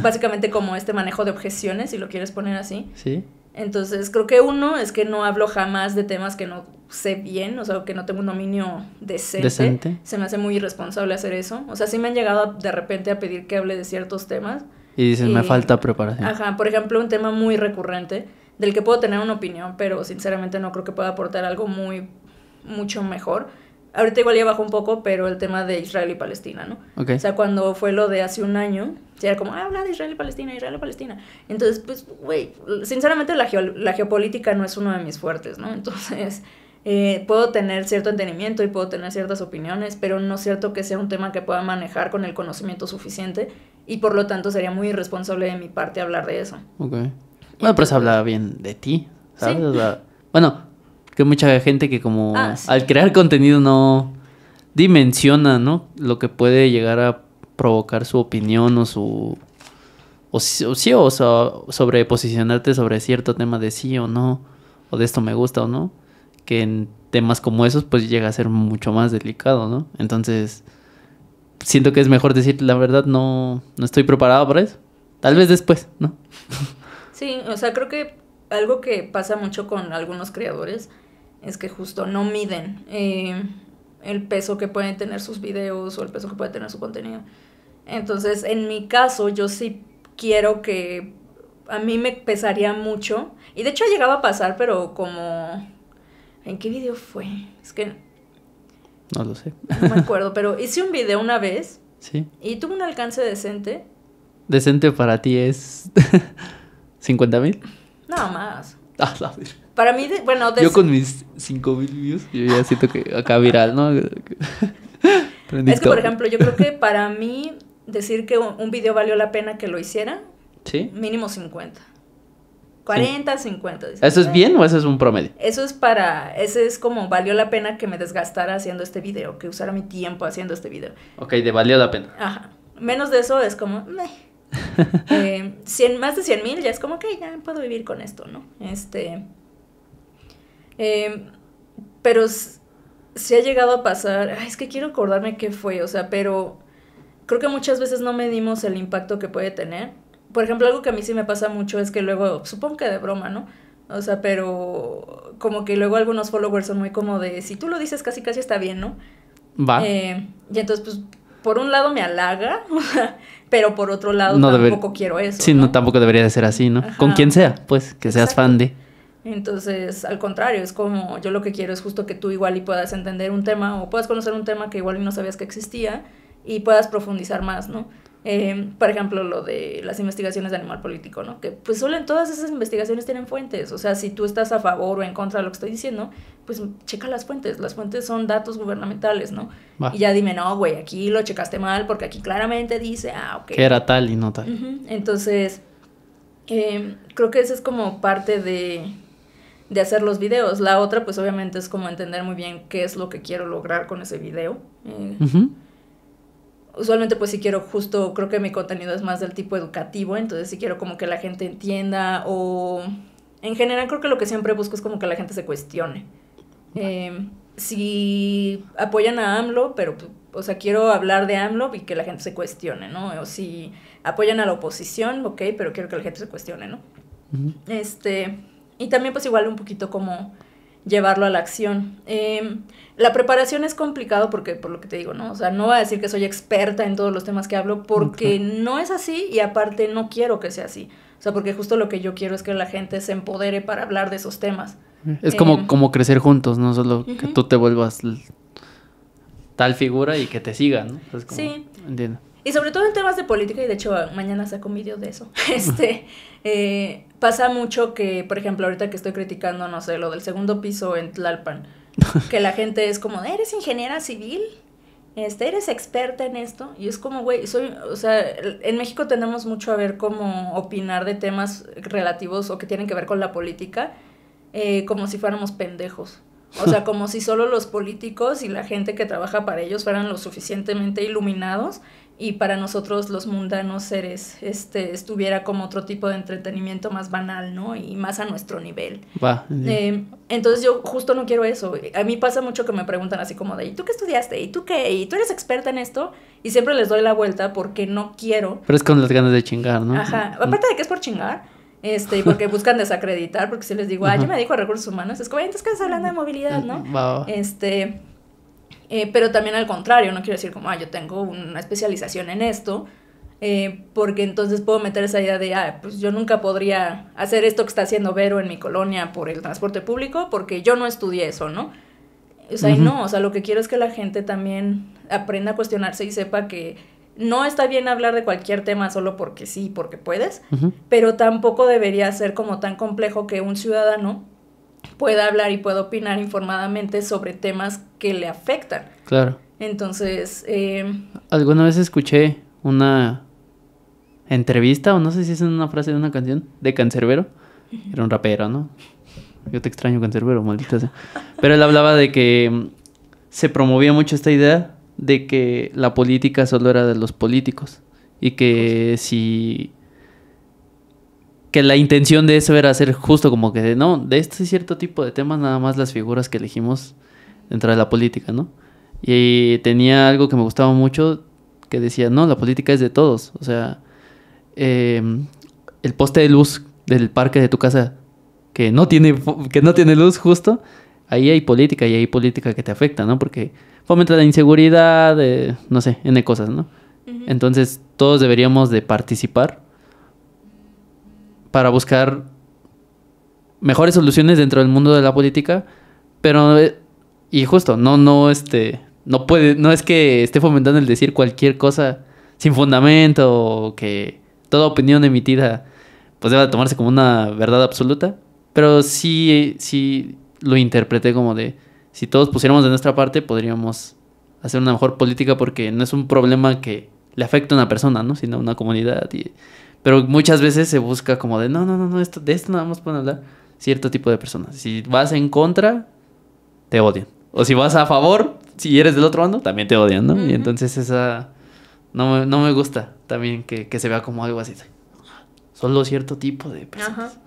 básicamente como este manejo de objeciones, si lo quieres poner así. Sí. Entonces, creo que uno es que no hablo jamás de temas que no sé bien, o sea, que no tengo un dominio decente. Se me hace muy irresponsable hacer eso. O sea, sí me han llegado de repente a pedir que hable de ciertos temas. Y dices, me falta preparación. Ajá, por ejemplo, un tema muy recurrente del que puedo tener una opinión, pero sinceramente no creo que pueda aportar algo mucho mejor. Ahorita igual ya bajó un poco, pero el tema de Israel y Palestina, ¿no? Okay. O sea, cuando fue lo de hace un año, era como, habla de Israel y Palestina, Israel y Palestina. Entonces, pues, güey, sinceramente la geopolítica no es uno de mis fuertes, ¿no? Entonces, puedo tener cierto entendimiento y puedo tener ciertas opiniones, pero no es cierto que sea un tema que pueda manejar con el conocimiento suficiente y por lo tanto sería muy irresponsable de mi parte hablar de eso. Ok. Bueno, pero se habla bien de ti, ¿sabes? ¿Sí? O sea, bueno... Que mucha gente que como al crear contenido no dimensiona, ¿no? Lo que puede llegar a provocar su opinión o su... O sobre posicionarte sobre cierto tema de sí o no, o de esto me gusta o no, que en temas como esos pues llega a ser mucho más delicado, ¿no? Entonces siento que es mejor decir la verdad, no estoy preparado para eso. Tal vez después, ¿no? Sí, o sea, creo que algo que pasa mucho con algunos creadores es que justo no miden el peso que pueden tener sus videos o el peso que puede tener su contenido. Entonces, en mi caso, yo sí quiero que a mí me pesaría mucho. Y de hecho ha llegado a pasar, pero como... ¿En qué video fue? Es que... No lo sé. No me acuerdo, pero hice un video una vez. Sí. Y tuvo un alcance decente. ¿Decente para ti es 50,000? Nada más. Ah, la verdad. Para mí, yo con mis 5,000 views, yo ya siento que acá viral, ¿no? Es que, por ejemplo, yo creo que para mí decir que un video valió la pena que lo hiciera, ¿sí? Mínimo 50. 40, sí. 50. ¿Eso es bien o eso es un promedio? Ese es como valió la pena que me desgastara haciendo este video, que usara mi tiempo haciendo este video. Ok, de valió la pena. Ajá. Menos de eso es como... más de 100,000 ya es como que ya puedo vivir con esto, ¿no? Pero sí ha llegado a pasar, es que quiero acordarme qué fue, o sea, pero creo que muchas veces no medimos el impacto que puede tener. Por ejemplo, algo que a mí sí me pasa mucho es que luego, supongo que de broma, ¿no? O sea, pero como que luego algunos followers son muy como de, si tú lo dices casi casi está bien, ¿no? Va. Y entonces, pues, por un lado me halaga, pero por otro lado No tampoco quiero eso, Sí, ¿no? no, tampoco debería de ser así, ¿no? Ajá. Con quien sea, pues, que seas Exacto. fan de. Entonces, al contrario, es como, yo lo que quiero es justo que tú igual y puedas entender un tema o puedas conocer un tema que igual y no sabías que existía y puedas profundizar más, ¿no? Por ejemplo, lo de las investigaciones de animal político, ¿no? Que pues todas esas investigaciones tienen fuentes, o sea, si tú estás a favor o en contra de lo que estoy diciendo, pues checa las fuentes son datos gubernamentales, ¿no? Va. Y ya dime, no, güey, aquí lo checaste mal porque aquí claramente dice, ok. Que era tal y no tal. Entonces, creo que eso es como parte de hacer los videos. La otra, pues obviamente es como entender muy bien qué es lo que quiero lograr con ese video. Usualmente pues sí quiero justo, creo que mi contenido es más del tipo educativo, entonces sí quiero como que la gente entienda o en general creo que lo que siempre busco es como que la gente se cuestione. Si apoyan a AMLO, pero o sea, quiero hablar de AMLO y que la gente se cuestione, ¿no? O si apoyan a la oposición, ok, pero quiero que la gente se cuestione, ¿no? Y también pues igual un poquito como llevarlo a la acción. La preparación es complicado porque, por lo que te digo, ¿no? O sea, no voy a decir que soy experta en todos los temas que hablo porque no es así y aparte no quiero que sea así. O sea, porque justo lo que yo quiero es que la gente se empodere para hablar de esos temas. Es como crecer juntos, no solo que tú te vuelvas tal figura y que te sigan, ¿no? Entonces, sí. Entiendo. Y sobre todo en temas de política, y de hecho mañana saco un video de eso. Pasa mucho que, por ejemplo, ahorita que estoy criticando, no sé, lo del segundo piso en Tlalpan, que la gente es como, ¿eres ingeniera civil? ¿Eres experta en esto? Y es como, güey, o sea, en México tenemos mucho a ver cómo opinar de temas relativos o que tienen que ver con la política, como si fuéramos pendejos. O sea, como si solo los políticos y la gente que trabaja para ellos fueran lo suficientemente iluminados y para nosotros los mundanos seres estuviera como otro tipo de entretenimiento más banal, ¿no? Y más a nuestro nivel. Va. Entonces yo justo no quiero eso. A mí pasa mucho que me preguntan así como de, ¿y tú qué estudiaste? ¿Y tú qué? ¿Y tú eres experta en esto? Y siempre les doy la vuelta porque no quiero. Pero es con las ganas de chingar, ¿no? Ajá. Aparte de que es por chingar. Porque buscan desacreditar, porque si les digo, yo me dedico a recursos humanos, es como, entonces que estás hablando de movilidad, ¿no? Va. Pero también al contrario, no quiero decir como, yo tengo una especialización en esto, porque entonces puedo meter esa idea de, pues yo nunca podría hacer esto que está haciendo Vero en mi colonia por el transporte público, porque yo no estudié eso, ¿no? O sea, y no, o sea, lo que quiero es que la gente también aprenda a cuestionarse y sepa que no está bien hablar de cualquier tema solo porque sí, porque puedes, pero tampoco debería ser como tan complejo que un ciudadano pueda hablar y pueda opinar informadamente sobre temas que le afectan. Claro. Entonces, alguna vez escuché una entrevista, o no sé si es una frase de una canción, de Canserbero. Era un rapero, ¿no? Yo te extraño, Canserbero, maldita sea. Pero él hablaba de que se promovía mucho esta idea de que la política solo era de los políticos y que que la intención de eso era hacer justo como que de este cierto tipo de temas nada más las figuras que elegimos dentro de la política, ¿no? Y tenía algo que me gustaba mucho que decía, no, la política es de todos, o sea, el poste de luz del parque de tu casa que no tiene luz justo, ahí hay política y hay política que te afecta, ¿no? Porque fomenta la inseguridad, no sé, N cosas, ¿no? Entonces todos deberíamos de participar para buscar mejores soluciones dentro del mundo de la política, pero y justo, no es que esté fomentando el decir cualquier cosa sin fundamento o que toda opinión emitida pues deba tomarse como una verdad absoluta, pero sí lo interpreté como de si todos pusiéramos de nuestra parte podríamos hacer una mejor política porque no es un problema que le afecte a una persona, ¿no? Sino a una comunidad. Pero muchas veces se busca como de no, de esto nada más pueden hablar cierto tipo de personas. Si vas en contra, te odian. O si vas a favor, si eres del otro bando, también te odian, ¿no? Y entonces no me gusta también que se vea como algo así. Solo cierto tipo de personas.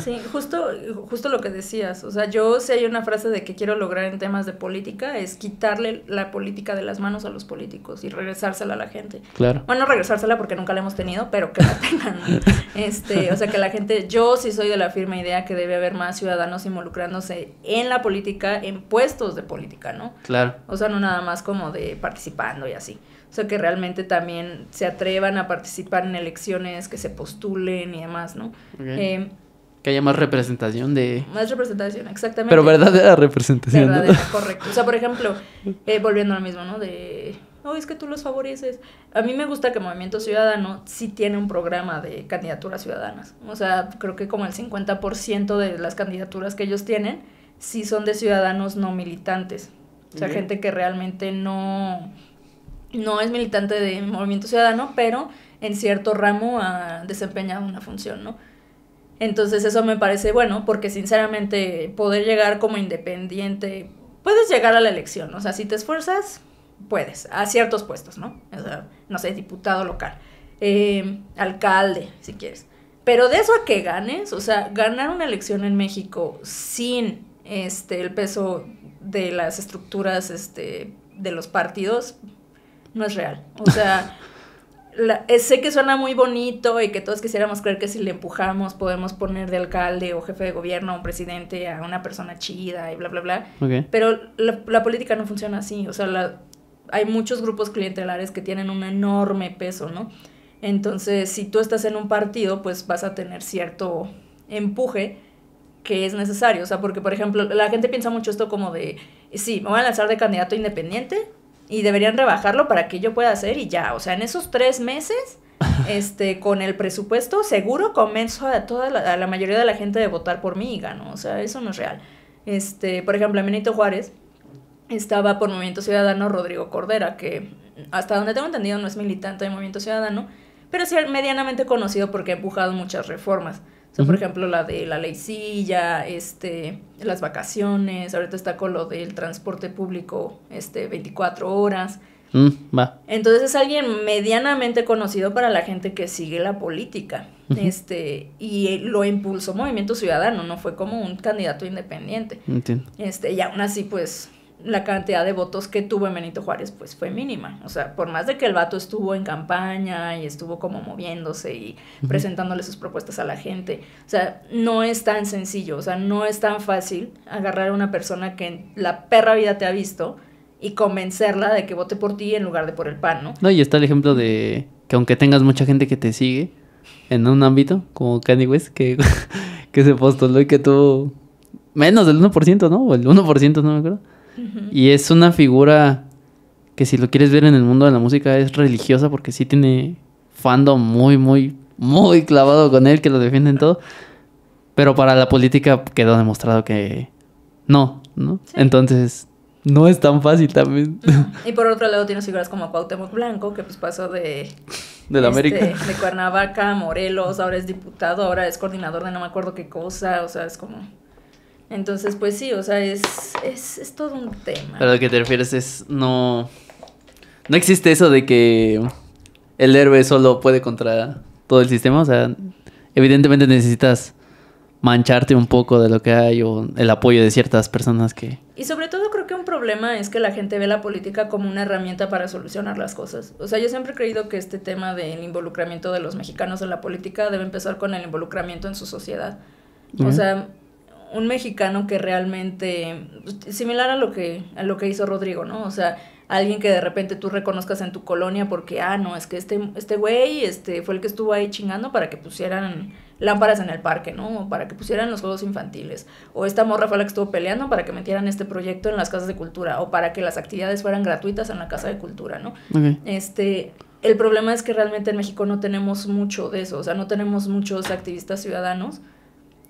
Sí, justo lo que decías. O sea, yo si hay una frase de que quiero lograr en temas de política es quitarle la política de las manos a los políticos y regresársela a la gente. Claro. Bueno, no regresársela porque nunca la hemos tenido, pero que la tengan. O sea, que la gente, yo sí soy de la firme idea que debe haber más ciudadanos involucrándose en la política, en puestos de política, ¿no? Claro. O sea, no nada más como de participando y así. O sea, que realmente también se atrevan a participar en elecciones, que se postulen y demás, ¿no? Okay. Que haya más representación de... Más representación, exactamente. Pero verdadera representación, verdadera, ¿no? correcto. O sea, por ejemplo, volviendo al mismo, ¿no? Es que tú los favoreces. A mí me gusta que Movimiento Ciudadano sí tiene un programa de candidaturas ciudadanas. O sea, creo que como el 50% de las candidaturas que ellos tienen sí son de ciudadanos no militantes. O sea, gente que realmente no es militante de Movimiento Ciudadano, pero en cierto ramo ha desempeñado una función, ¿no? Entonces eso me parece bueno, porque sinceramente poder llegar como independiente, puedes llegar a la elección, o sea, si te esfuerzas, puedes, a ciertos puestos, ¿no? O sea, no sé, diputado local, alcalde, si quieres. Pero de eso a que ganes, o sea, ganar una elección en México sin el peso de las estructuras de los partidos, no es real. O sea... sé que suena muy bonito y que todos quisiéramos creer que si le empujamos podemos poner de alcalde o jefe de gobierno o presidente a una persona chida y bla, bla, bla. Okay. Pero la política no funciona así. O sea, hay muchos grupos clientelares que tienen un enorme peso, ¿no? Entonces, si tú estás en un partido, pues vas a tener cierto empuje que es necesario. O sea, porque, por ejemplo, la gente piensa mucho esto como de, sí, me voy a lanzar de candidato independiente y deberían rebajarlo para que yo pueda hacer y ya, o sea, en esos 3 meses, con el presupuesto, seguro convenzo a la mayoría de la gente de votar por mí y gano, o sea, eso no es real. Por ejemplo, en Benito Juárez estaba por Movimiento Ciudadano Rodrigo Cordera, que hasta donde tengo entendido no es militante de Movimiento Ciudadano, pero sí medianamente conocido porque ha empujado muchas reformas. O sea, por ejemplo, la de la ley silla, las vacaciones, ahorita está con lo del transporte público, 24 horas. Va. Entonces es alguien medianamente conocido para la gente que sigue la política. Y lo impulsó Movimiento Ciudadano, no fue como un candidato independiente. Entiendo. Y aún así, pues, la cantidad de votos que tuvo en Benito Juárez, pues, fue mínima. O sea, por más de que el vato estuvo en campaña y estuvo como moviéndose y presentándole sus propuestas a la gente, o sea, no es tan sencillo, o sea, no es tan fácil agarrar a una persona que en la perra vida te ha visto y convencerla de que vote por ti en lugar de por el PAN, ¿no? No, y está el ejemplo de que aunque tengas mucha gente que te sigue en un ámbito, como Kanye West, que se postuló y que tuvo menos del 1%, ¿no? O el 1%, no me acuerdo. Y es una figura que si lo quieres ver en el mundo de la música es religiosa porque sí tiene fandom muy, muy, muy clavado con él, que lo defienden todo. Pero para la política quedó demostrado que no, ¿no? Sí. Entonces, no es tan fácil también. No. Y por otro lado tienes figuras como Cuauhtémoc Blanco, que pues pasó de la América, de Cuernavaca, Morelos, ahora es diputado, ahora es coordinador de no me acuerdo qué cosa, o sea, es como... Entonces, pues sí, o sea, es todo un tema. Pero a lo que te refieres es, no existe eso de que el héroe solo puede contra todo el sistema, o sea, evidentemente necesitas mancharte un poco de lo que hay o el apoyo de ciertas personas que... Y sobre todo creo que un problema es que la gente ve la política como una herramienta para solucionar las cosas. O sea, yo siempre he creído que este tema del involucramiento de los mexicanos en la política debe empezar con el involucramiento en su sociedad. O sea... un mexicano que realmente, similar a lo que hizo Rodrigo, ¿no? O sea, alguien que de repente tú reconozcas en tu colonia porque, no, es que este güey fue el que estuvo ahí chingando para que pusieran lámparas en el parque, ¿no? O para que pusieran los juegos infantiles. O esta morra fue la que estuvo peleando para que metieran este proyecto en las casas de cultura. O para que las actividades fueran gratuitas en la casa de cultura, ¿no? Okay. El problema es que realmente en México no tenemos mucho de eso. O sea, no tenemos muchos activistas ciudadanos.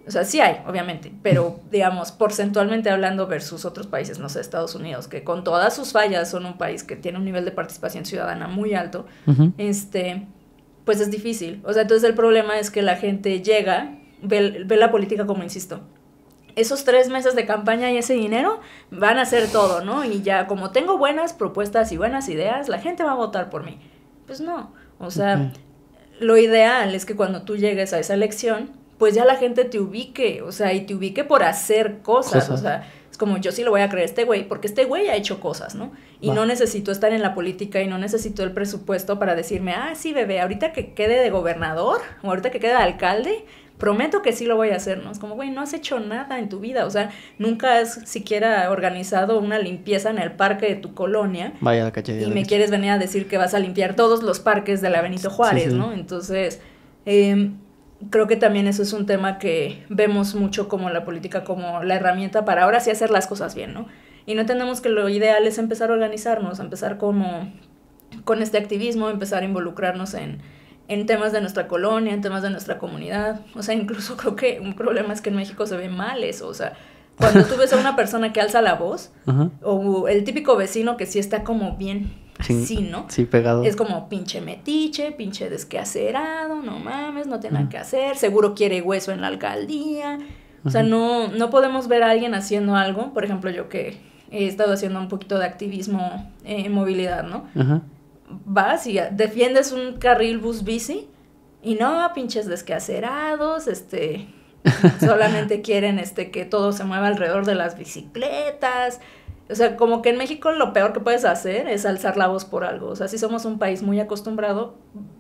O sea, sí hay, obviamente, pero, digamos, porcentualmente hablando versus otros países, no sé, Estados Unidos, que con todas sus fallas son un país que tiene un nivel de participación ciudadana muy alto, pues es difícil. O sea, entonces el problema es que la gente llega, ve la política como, insisto, esos 3 meses de campaña y ese dinero van a hacer todo, ¿no? Y ya, como tengo buenas propuestas y buenas ideas, la gente va a votar por mí. Pues no, o sea, lo ideal es que cuando tú llegues a esa elección... pues ya la gente te ubique, o sea, y te ubique por hacer cosas. O sea, es como yo sí lo voy a creer a este güey, porque este güey ha hecho cosas, ¿no? Y no necesito estar en la política y no necesito el presupuesto para decirme, sí, bebé, ahorita que quede de gobernador o ahorita que quede de alcalde, prometo que sí lo voy a hacer, ¿no? Es como, güey, no has hecho nada en tu vida, o sea, nunca has siquiera organizado una limpieza en el parque de tu colonia. Vaya la caché. Y me quieres venir a decir que vas a limpiar todos los parques de la Benito Juárez, ¿no? Entonces, creo que también eso es un tema que vemos mucho como la política, como la herramienta para ahora sí hacer las cosas bien, ¿no? Y no entendemos que lo ideal es empezar a organizarnos, empezar como con este activismo, empezar a involucrarnos en temas de nuestra colonia, en temas de nuestra comunidad. O sea, incluso creo que un problema es que en México se ve mal eso. O sea, cuando tú ves a una persona que alza la voz, o el típico vecino que sí está como bien así, ¿no? Sí, pegado. Es como pinche metiche, pinche desquacerado, no mames, no tiene nada que hacer, seguro quiere hueso en la alcaldía. O sea, no podemos ver a alguien haciendo algo. Por ejemplo, yo que he estado haciendo un poquito de activismo en movilidad, ¿no? Vas y defiendes un carril bus bici y no, pinches desquacerados, solamente quieren que todo se mueva alrededor de las bicicletas. O sea, como que en México lo peor que puedes hacer es alzar la voz por algo. O sea, sí somos un país muy acostumbrado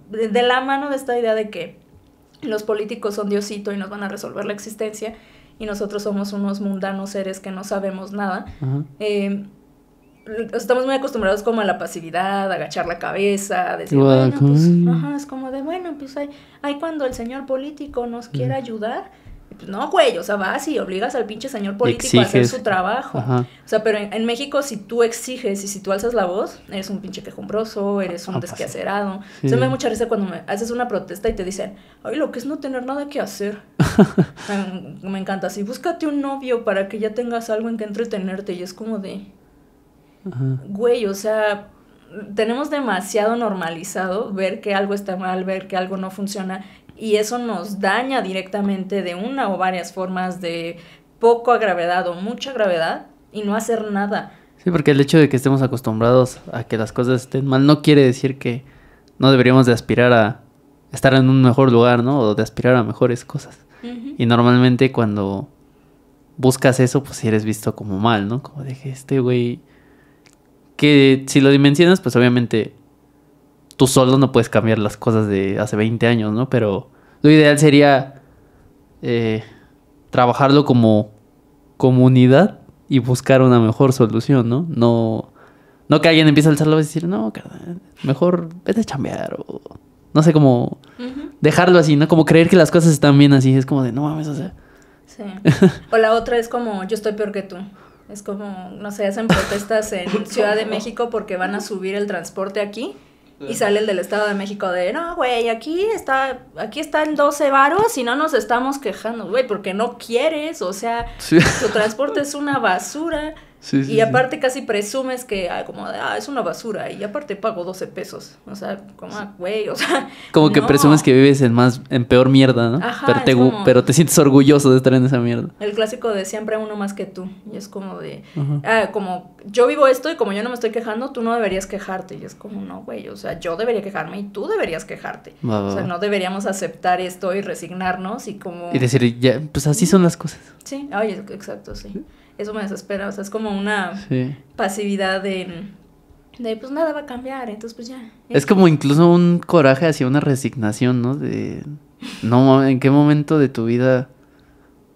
de la mano de esta idea de que los políticos son Diosito y nos van a resolver la existencia y nosotros somos unos mundanos seres que no sabemos nada. Estamos muy acostumbrados como a la pasividad, a agachar la cabeza, a decir, bueno, pues, es como de, bueno, pues hay cuando el señor político nos quiere ayudar, pues no, güey, o sea, vas y obligas al pinche señor político a hacer su trabajo. O sea, pero en México si tú exiges y si tú alzas la voz, eres un pinche quejumbroso, eres un desquacerado. Sí. O sea, me da mucha risa cuando haces una protesta y te dicen, ay, lo que es no tener nada que hacer. Me encanta así, búscate un novio para que ya tengas algo en que entretenerte, y es como de... Güey, o sea, tenemos demasiado normalizado ver que algo está mal, ver que algo no funciona, y eso nos daña directamente de una o varias formas, de poca gravedad o mucha gravedad, y no hacer nada. Sí, porque el hecho de que estemos acostumbrados a que las cosas estén mal no quiere decir que no deberíamos de aspirar a estar en un mejor lugar, ¿no? O de aspirar a mejores cosas. Y normalmente cuando buscas eso, pues si eres visto como mal, ¿no? Como de que este güey... Que si lo dimensionas, pues obviamente tú solo no puedes cambiar las cosas de hace 20 años, ¿no? Pero lo ideal sería trabajarlo como comunidad y buscar una mejor solución, ¿no? No que alguien empiece a alzar la voz y decir, no, carnal, mejor vete a chambear, o no sé, como dejarlo así, ¿no? Como creer que las cosas están bien así, es como de, no mames, o sea. Sí. O la otra es como, yo estoy peor que tú. Es como, no sé, hacen protestas en Ciudad de México porque van a subir el transporte aquí. Y sale el del Estado de México de, no, güey, aquí están 12 varos y no nos estamos quejando, güey, porque no quieres, o sea, tu transporte es una basura. Y aparte casi presumes que, como de, es una basura, y aparte pago 12 pesos. O sea, como, güey, o sea, como que presumes que vives en peor mierda, ¿no? Ajá, pero te sientes orgulloso de estar en esa mierda. El clásico de siempre uno más que tú. Y es como de, como yo vivo esto y como yo no me estoy quejando, tú no deberías quejarte. Y es como, no, güey, o sea, yo debería quejarme y tú deberías quejarte. O sea, no deberíamos aceptar esto y resignarnos y como... Y decir, ya, pues así son las cosas. Sí, exacto, sí. Eso me desespera, o sea, es como una pasividad de pues nada va a cambiar, entonces pues ya. Es como incluso un coraje hacia una resignación, ¿no? No, ¿en qué momento de tu vida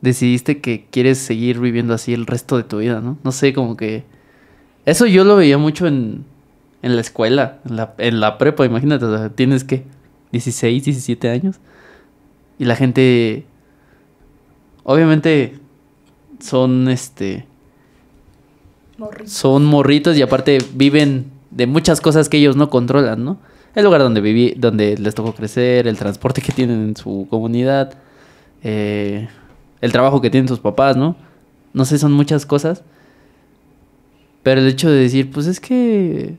decidiste que quieres seguir viviendo así el resto de tu vida, no? No sé, como que... Eso yo lo veía mucho en la escuela, en la prepa, imagínate, o sea, tienes, ¿qué? 16, 17 años. Y la gente... Obviamente... Son son morritos y aparte viven de muchas cosas que ellos no controlan, ¿no? El lugar donde les tocó crecer, el transporte que tienen en su comunidad, el trabajo que tienen sus papás, ¿no? No sé, son muchas cosas. Pero el hecho de decir, pues es que...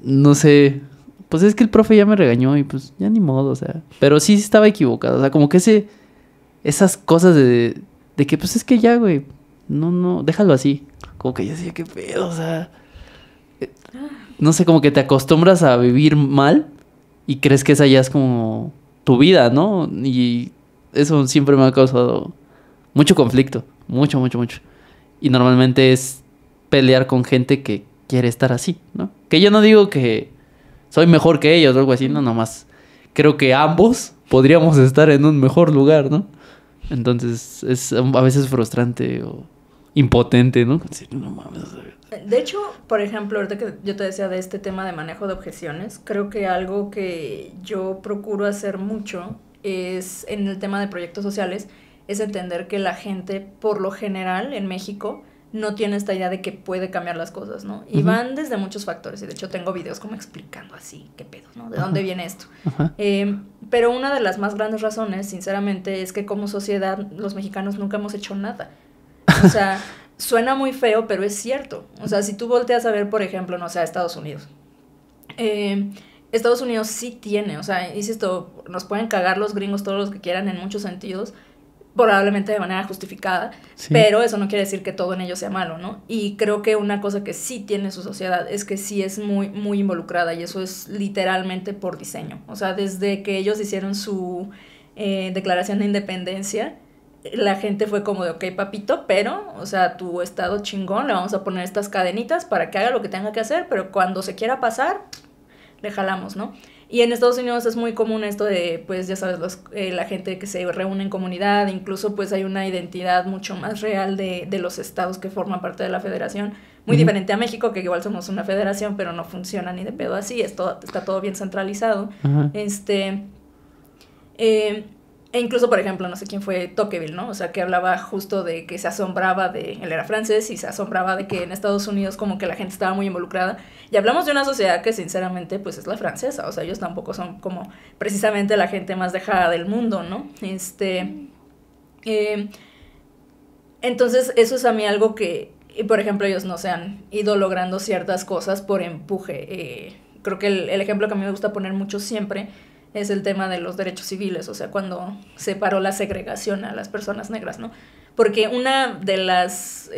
No sé... Pues es que el profe ya me regañó y pues ya ni modo, o sea... Pero sí estaba equivocado, o sea, como que esas cosas de que pues es que ya, güey, no, déjalo así. Como que yo decía, qué pedo, o sea... No sé, como que te acostumbras a vivir mal y crees que esa ya es como tu vida, ¿no? Y eso siempre me ha causado mucho conflicto, mucho. Y normalmente es pelear con gente que quiere estar así, ¿no? Que yo no digo que soy mejor que ellos o algo así, no, nomás creo que ambos podríamos estar en un mejor lugar, ¿no? Entonces es a veces frustrante o impotente, ¿no? Sí, no mames. De hecho, por ejemplo, ahorita que yo te decía de este tema de manejo de objeciones, creo que algo que yo procuro hacer mucho es en el tema de proyectos sociales, es entender que la gente, por lo general, en México, no tiene esta idea de que puede cambiar las cosas, ¿no? Y van desde muchos factores, y de hecho tengo videos como explicando así, qué pedo, ¿no? ¿De dónde viene esto? Pero una de las más grandes razones, sinceramente, es que como sociedad los mexicanos nunca hemos hecho nada. O sea, suena muy feo, pero es cierto. O sea, si tú volteas a ver, por ejemplo, no sé, a Estados Unidos. Estados Unidos sí tiene, o sea, insisto, nos pueden cagar los gringos todos los que quieran en muchos sentidos, probablemente de manera justificada, sí. Pero eso no quiere decir que todo en ellos sea malo, ¿no? Y creo que una cosa que sí tiene su sociedad es que sí es muy involucrada, y eso es literalmente por diseño. O sea, desde que ellos hicieron su declaración de independencia, la gente fue como de, ok, papito, pero, o sea, tu estado chingón, le vamos a poner estas cadenitas para que haga lo que tenga que hacer, pero cuando se quiera pasar, le jalamos, ¿no? Y en Estados Unidos es muy común esto de, pues, ya sabes, la gente que se reúne en comunidad, incluso, pues, hay una identidad mucho más real de los estados que forman parte de la federación, muy diferente a México, que igual somos una federación, pero no funciona ni de pedo así, está todo bien centralizado. E incluso, por ejemplo, no sé quién fue Tocqueville, ¿no? O sea, que hablaba justo de que se asombraba él era francés y se asombraba de que en Estados Unidos como que la gente estaba muy involucrada. Y hablamos de una sociedad que sinceramente pues es la francesa, o sea, ellos tampoco son como precisamente la gente más dejada del mundo, ¿no? Entonces eso es a mí algo que, por ejemplo, ellos no se han ido logrando ciertas cosas por empuje. Creo que el ejemplo que a mí me gusta poner mucho siempre es el tema de los derechos civiles, o sea, cuando se paró la segregación a las personas negras, ¿no? Porque una de las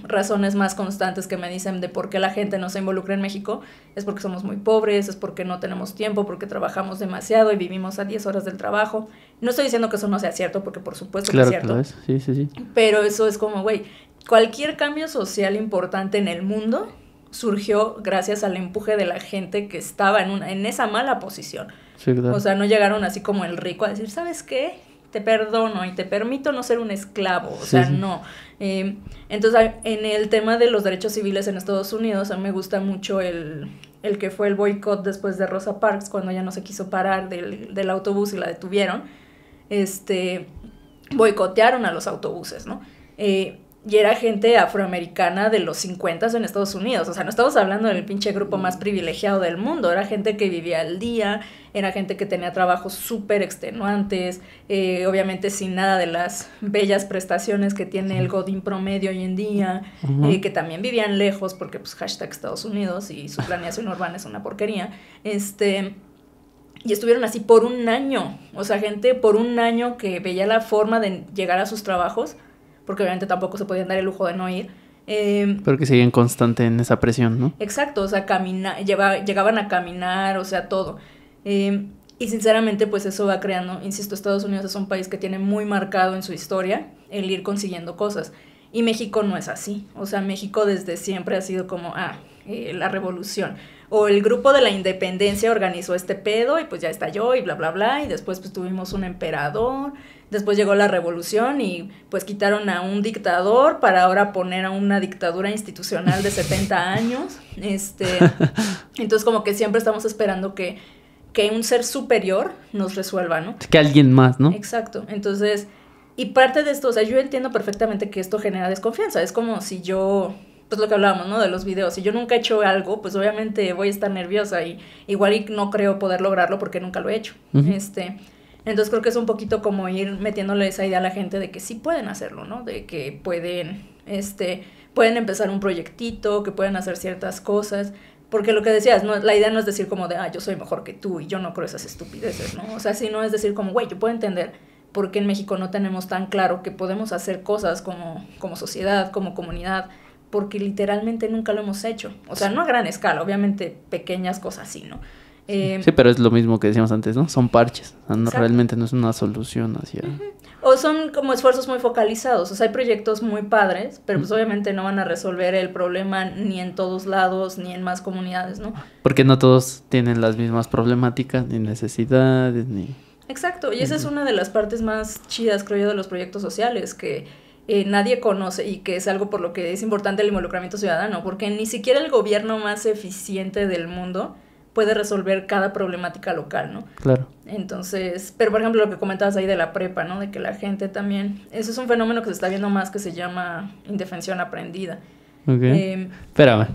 razones más constantes que me dicen de por qué la gente no se involucra en México es porque somos muy pobres, es porque no tenemos tiempo, porque trabajamos demasiado y vivimos a 10 horas del trabajo. No estoy diciendo que eso no sea cierto, porque por supuesto claro, que es cierto. Claro, sí. Pero eso es como, güey, cualquier cambio social importante en el mundo surgió gracias al empuje de la gente que estaba en esa mala posición. Sí, claro. O sea, no llegaron así como el rico a decir, ¿sabes qué? Te perdono y te permito no ser un esclavo. O sea, no. Entonces, en el tema de los derechos civiles en Estados Unidos, a mí me gusta mucho el que fue el boicot después de Rosa Parks, cuando ella no se quiso parar del autobús y la detuvieron. Boicotearon a los autobuses, ¿no? Y era gente afroamericana de los 50 en Estados Unidos. O sea, no estamos hablando del pinche grupo más privilegiado del mundo. Era gente que vivía al día, era gente que tenía trabajos súper extenuantes, obviamente sin nada de las bellas prestaciones que tiene el godín promedio hoy en día, que también vivían lejos porque, pues, hashtag Estados Unidos y su planeación urbana es una porquería. Y estuvieron así por un año. O sea, gente por un año que veía la forma de llegar a sus trabajos, porque obviamente tampoco se podían dar el lujo de no ir. Pero que siguen constante en esa presión, ¿no? Exacto, o sea, llegaban a caminar, o sea, todo. Y sinceramente, pues eso va creando, insisto, Estados Unidos es un país que tiene muy marcado en su historia el ir consiguiendo cosas. Y México no es así. O sea, México desde siempre ha sido como, la revolución. O el grupo de la independencia organizó este pedo y pues ya estalló y bla, bla, bla. Y después pues tuvimos un emperador. Después llegó la revolución y pues quitaron a un dictador para ahora poner a una dictadura institucional de 70 años. Entonces como que siempre estamos esperando que un ser superior nos resuelva, ¿no? Que alguien más, ¿no? Exacto. Entonces, y parte de esto, o sea, yo entiendo perfectamente que esto genera desconfianza. Es como si yo, pues lo que hablábamos, ¿no? De los videos. Si yo nunca he hecho algo, pues obviamente voy a estar nerviosa y igual y no creo poder lograrlo porque nunca lo he hecho. Entonces creo que es un poquito como ir metiéndole esa idea a la gente de que sí pueden hacerlo, ¿no? De que pueden empezar un proyectito, que pueden hacer ciertas cosas. Porque lo que decías, no, la idea no es decir como de, yo soy mejor que tú y yo no creo esas estupideces, ¿no? O sea, sino es decir como, güey, yo puedo entender por qué en México no tenemos tan claro que podemos hacer cosas como sociedad, como comunidad, porque literalmente nunca lo hemos hecho. O sea, no a gran escala, obviamente pequeñas cosas sí, ¿no? Sí, pero es lo mismo que decíamos antes, ¿no? Son parches, o sea, Exacto. realmente no es una solución hacia... O son como esfuerzos muy focalizados, o sea, hay proyectos muy padres, pero pues obviamente no van a resolver el problema ni en todos lados, ni en más comunidades, ¿no? Porque no todos tienen las mismas problemáticas, ni necesidades, ni... Exacto, y esa es una de las partes más chidas, creo yo, de los proyectos sociales, que nadie conoce y que es algo por lo que es importante el involucramiento ciudadano, porque ni siquiera el gobierno más eficiente del mundo puede resolver cada problemática local, ¿no? Claro. Entonces, pero por ejemplo lo que comentabas ahí de la prepa, ¿no? De que la gente también, eso es un fenómeno que se está viendo más que se llama indefensión aprendida. Ok. Espérame.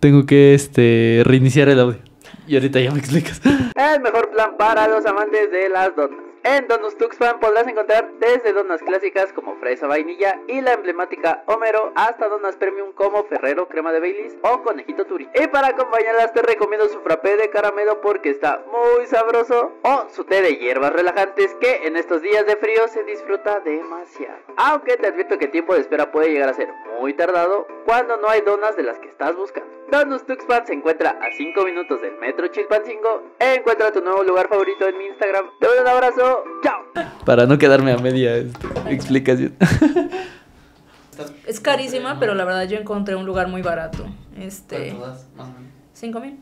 Tengo que reiniciar el audio. Y ahorita ya me explicas. El mejor plan para los amantes de las donas. En Donuts Tuxpan podrás encontrar desde donas clásicas como fresa vainilla y la emblemática Homero hasta donas premium como Ferrero crema de Baileys o conejito turi. Y para acompañarlas te recomiendo su frappé de caramelo porque está muy sabroso, o su té de hierbas relajantes que en estos días de frío se disfruta demasiado. Aunque te advierto que el tiempo de espera puede llegar a ser muy tardado cuando no hay donas de las que estás buscando. Donuts Tuxpan se encuentra a 5 minutos del metro Chilpancingo. Encuentra tu nuevo lugar favorito en mi Instagram. Te doy un abrazo. ¡Chao! Para no quedarme a media explicación. Es carísima, pero la verdad yo encontré un lugar muy barato. ¿Cuánto das, más o menos? 5,000.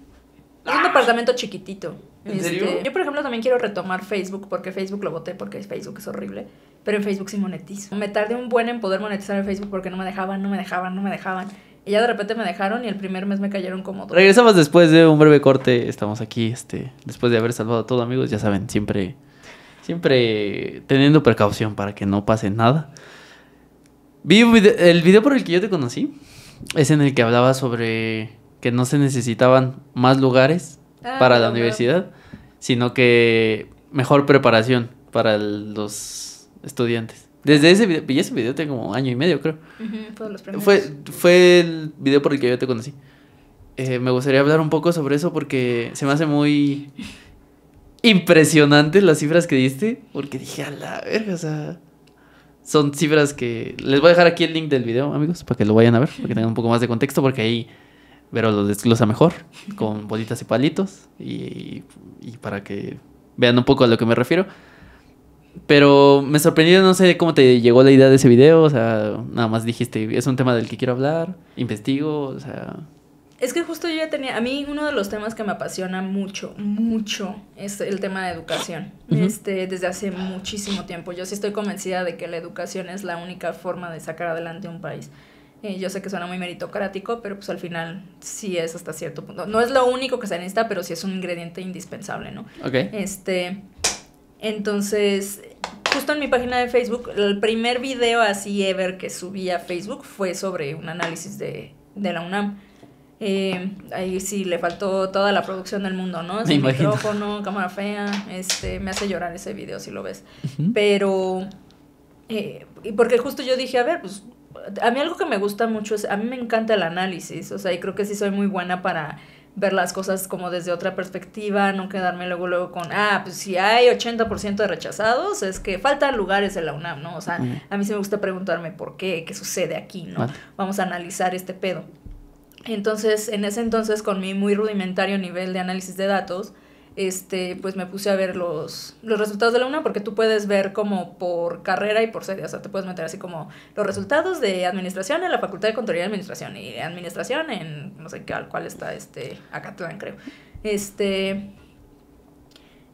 Es un departamento chiquitito. ¿En serio? Yo, por ejemplo, también quiero retomar Facebook, porque Facebook lo boté porque Facebook es horrible. Pero en Facebook sí monetizo. Me tardé un buen en poder monetizar en Facebook porque no me dejaban. Y ya de repente me dejaron y el primer mes me cayeron como 2. Regresamos después de un breve corte. Estamos aquí, después de haber salvado a todo, amigos. Ya saben, siempre teniendo precaución para que no pase nada. Vi el video por el que yo te conocí. Es en el que hablaba sobre que no se necesitaban más lugares para la universidad, sino que mejor preparación para los estudiantes. Desde ese video, y ese video tengo como 1 año y medio, creo. Fue los primeros. Fue el video por el que yo te conocí. Me gustaría hablar un poco sobre eso porque se me hace muy impresionante las cifras que diste. Porque dije, a la verga, o sea, son cifras que... Les voy a dejar aquí el link del video, amigos, para que lo vayan a ver, para que tengan un poco más de contexto, porque ahí Vero lo desglosa mejor, con bolitas y palitos, y para que vean un poco a lo que me refiero. Pero me sorprendió, no sé cómo te llegó la idea de ese video, o sea, nada más dijiste, es un tema del que quiero hablar, investigo, o sea... Es que justo yo ya tenía, a mí uno de los temas que me apasiona mucho es el tema de educación. Desde hace muchísimo tiempo. Yo sí estoy convencida de que la educación es la única forma de sacar adelante un país. Yo sé que suena muy meritocrático, pero pues al final sí es hasta cierto punto. No es lo único que se necesita, pero sí es un ingrediente indispensable, ¿no? Ok. Entonces, justo en mi página de Facebook, el primer video así ever que subí a Facebook fue sobre un análisis de la UNAM. Ahí sí le faltó toda la producción del mundo, ¿no? Sin micrófono, cámara fea, me hace llorar ese video si lo ves. Pero, porque justo yo dije, a ver, pues, a mí algo que me gusta mucho es, a mí me encanta el análisis, o sea, y creo que sí soy muy buena para ver las cosas como desde otra perspectiva, no quedarme luego con, pues si hay 80% de rechazados, es que faltan lugares en la UNAM, ¿no? O sea, a mí sí me gusta preguntarme por qué sucede aquí, ¿no? Vamos a analizar este pedo. Entonces, en ese entonces, con mi muy rudimentario nivel de análisis de datos, pues me puse a ver los resultados de la UNAM, porque tú puedes ver como por carrera y por sede, o sea, te puedes meter así como los resultados de administración en la Facultad de Contaduría y Administración, y administración en, no sé cuál está, Acatlán, creo.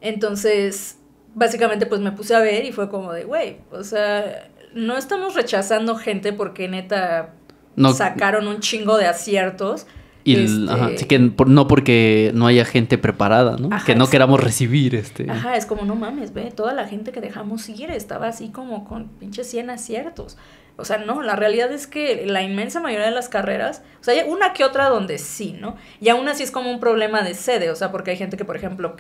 Entonces, básicamente, pues me puse a ver y fue como de, güey, o sea, no estamos rechazando gente porque neta... No, sacaron un chingo de aciertos. Y sí que no porque no haya gente preparada, ¿no? Que no queramos recibir Ajá, es como, no mames, ve, toda la gente que dejamos ir estaba así como con pinches 100 aciertos. O sea, no, la realidad es que la inmensa mayoría de las carreras, o sea, hay una que otra donde sí, ¿no? Y aún así es como un problema de sede, o sea, porque hay gente que, por ejemplo,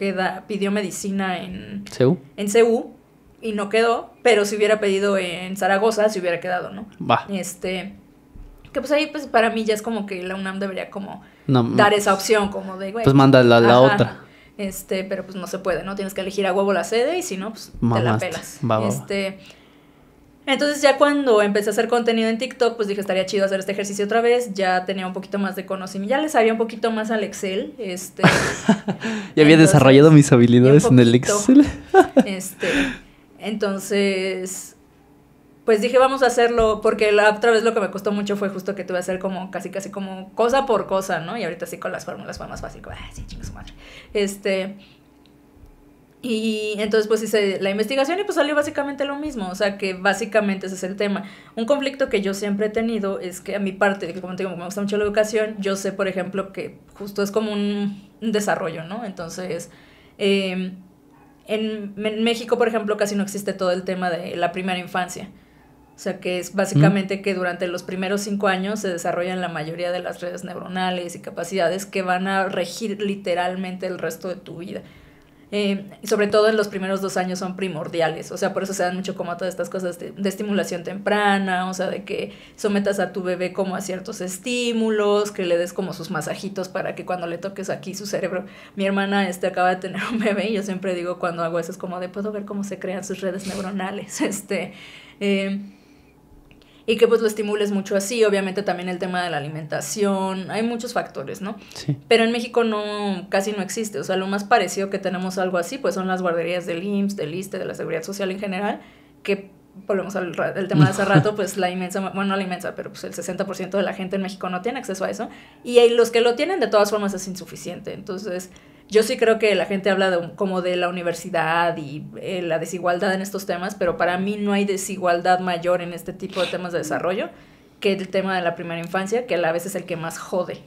pidió medicina en CU y no quedó, pero si hubiera pedido en Zaragoza, se hubiera quedado, ¿no? Va. Que pues ahí pues para mí ya es como que la UNAM debería como dar esa opción como de, güey, pues mándala a la otra. Pero pues no se puede, ¿no? Tienes que elegir a huevo la sede y si no, pues te la pelas. Entonces ya cuando empecé a hacer contenido en TikTok, pues dije, estaría chido hacer este ejercicio otra vez. Ya tenía un poquito más de conocimiento, ya le sabía un poquito más al Excel. Ya había desarrollado mis habilidades en el Excel. Entonces, pues dije, vamos a hacerlo, porque la otra vez lo que me costó mucho fue justo que tuve que hacer como casi como cosa por cosa, ¿no? Y ahorita sí con las fórmulas fue más fácil, como, sí, chinga su madre. Y entonces pues hice la investigación y pues salió básicamente lo mismo, o sea que básicamente ese es el tema. Un conflicto que yo siempre he tenido es que a mi parte, que como te digo, me gusta mucho la educación, yo sé por ejemplo que justo es como un desarrollo, ¿no? Entonces, en México por ejemplo casi no existe todo el tema de la primera infancia. O sea que es básicamente que durante los primeros 5 años se desarrollan la mayoría de las redes neuronales y capacidades que van a regir literalmente el resto de tu vida. Sobre todo en los primeros 2 años son primordiales, o sea, por eso se dan mucho como todas estas cosas de estimulación temprana, o sea, de que sometas a tu bebé como a ciertos estímulos, que le des como sus masajitos para que cuando le toques aquí su cerebro. Mi hermana acaba de tener un bebé y yo siempre digo cuando hago eso es como de puedo ver cómo se crean sus redes neuronales, y que pues lo estimules mucho así, obviamente también el tema de la alimentación, hay muchos factores, ¿no? Sí. Pero en México casi no existe, o sea, lo más parecido que tenemos algo así, pues son las guarderías del IMSS, del ISSSTE, de la Seguridad Social en general, que volvemos al tema de hace rato, pues no la inmensa, pero pues el 60% de la gente en México no tiene acceso a eso, y los que lo tienen de todas formas es insuficiente, entonces yo sí creo que la gente habla como de la universidad y la desigualdad en estos temas, pero para mí no hay desigualdad mayor en este tipo de temas de desarrollo que el tema de la primera infancia, que a la vez es el que más jode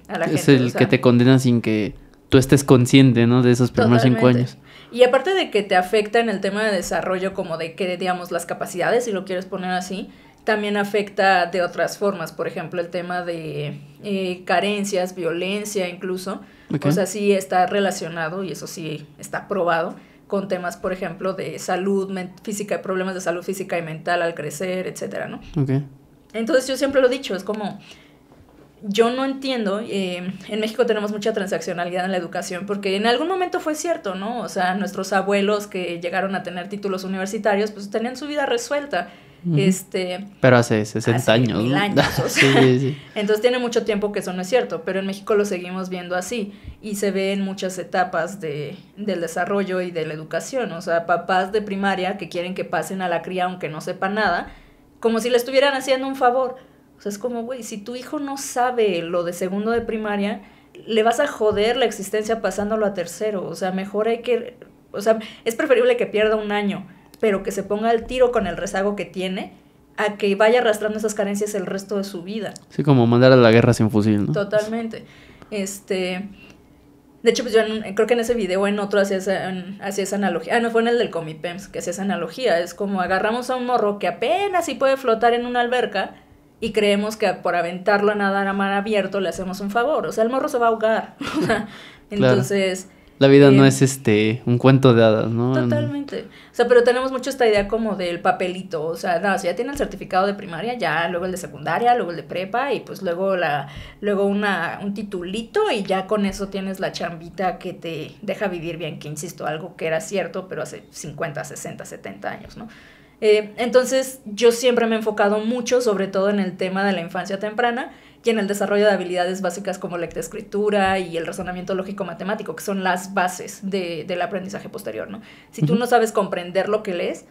a la gente. Es el que te condena sin que tú estés consciente, ¿no? De esos primeros 5 años. Y aparte de que te afecta en el tema de desarrollo, como de que, digamos, las capacidades, si lo quieres poner así, también afecta de otras formas. Por ejemplo, el tema de carencias, violencia incluso. Okay. O sea, sí está relacionado, y eso sí está probado, con temas, por ejemplo, de salud física, problemas de salud física y mental al crecer, etcétera, ¿no? Okay. Entonces yo siempre lo he dicho, es como... Yo no entiendo, en México tenemos mucha transaccionalidad en la educación porque en algún momento fue cierto, ¿no? O sea, nuestros abuelos que llegaron a tener títulos universitarios, pues tenían su vida resuelta. Pero hace 60 años, 1000 años, o sea, sí. Entonces tiene mucho tiempo que eso no es cierto, pero en México lo seguimos viendo así y se ve en muchas etapas del desarrollo y de la educación, o sea, papás de primaria que quieren que pasen a la cría aunque no sepan nada, como si le estuvieran haciendo un favor. O sea, es como, güey, si tu hijo no sabe lo de segundo de primaria, le vas a joder la existencia pasándolo a tercero. O sea, mejor es preferible que pierda 1 año, pero que se ponga al tiro con el rezago que tiene, a que vaya arrastrando esas carencias el resto de su vida. Sí, como mandar a la guerra sin fusil, ¿no? Totalmente. De hecho, pues yo creo que en ese video o en otro hacía esa analogía. No, fue en el del Comipems que hacía esa analogía. Es como agarramos a un morro que apenas sí puede flotar en una alberca y creemos que por aventarlo a nadar a mar abierto le hacemos un favor. O sea, el morro se va a ahogar. Entonces... Claro. La vida no es un cuento de hadas, ¿no? Totalmente. O sea, pero tenemos mucho esta idea como del papelito. O sea, no, si ya tiene el certificado de primaria, ya, luego el de secundaria, luego el de prepa, y pues luego un titulito, y ya con eso tienes la chambita que te deja vivir bien, que insisto, algo que era cierto, pero hace 50, 60, 70 años, ¿no? Entonces yo siempre me he enfocado mucho, sobre todo en el tema de la infancia temprana y en el desarrollo de habilidades básicas como lectoescritura y el razonamiento lógico-matemático, que son las bases del aprendizaje posterior, ¿no? Si tú no sabes comprender lo que lees,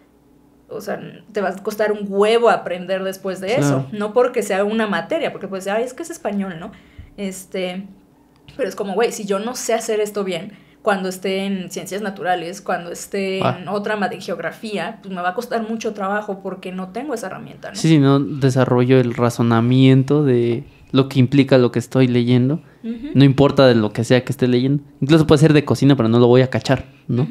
o sea, te va a costar un huevo aprender después de eso, no porque sea una materia, porque puedes decir, es que es español, ¿no? Pero es como, güey, si yo no sé hacer esto bien, cuando esté en ciencias naturales, cuando esté en otra en geografía, pues me va a costar mucho trabajo porque no tengo esa herramienta, ¿no? Sí, no desarrollo el razonamiento de lo que implica lo que estoy leyendo. No importa de lo que sea que esté leyendo. Incluso puede ser de cocina, pero no lo voy a cachar, ¿no?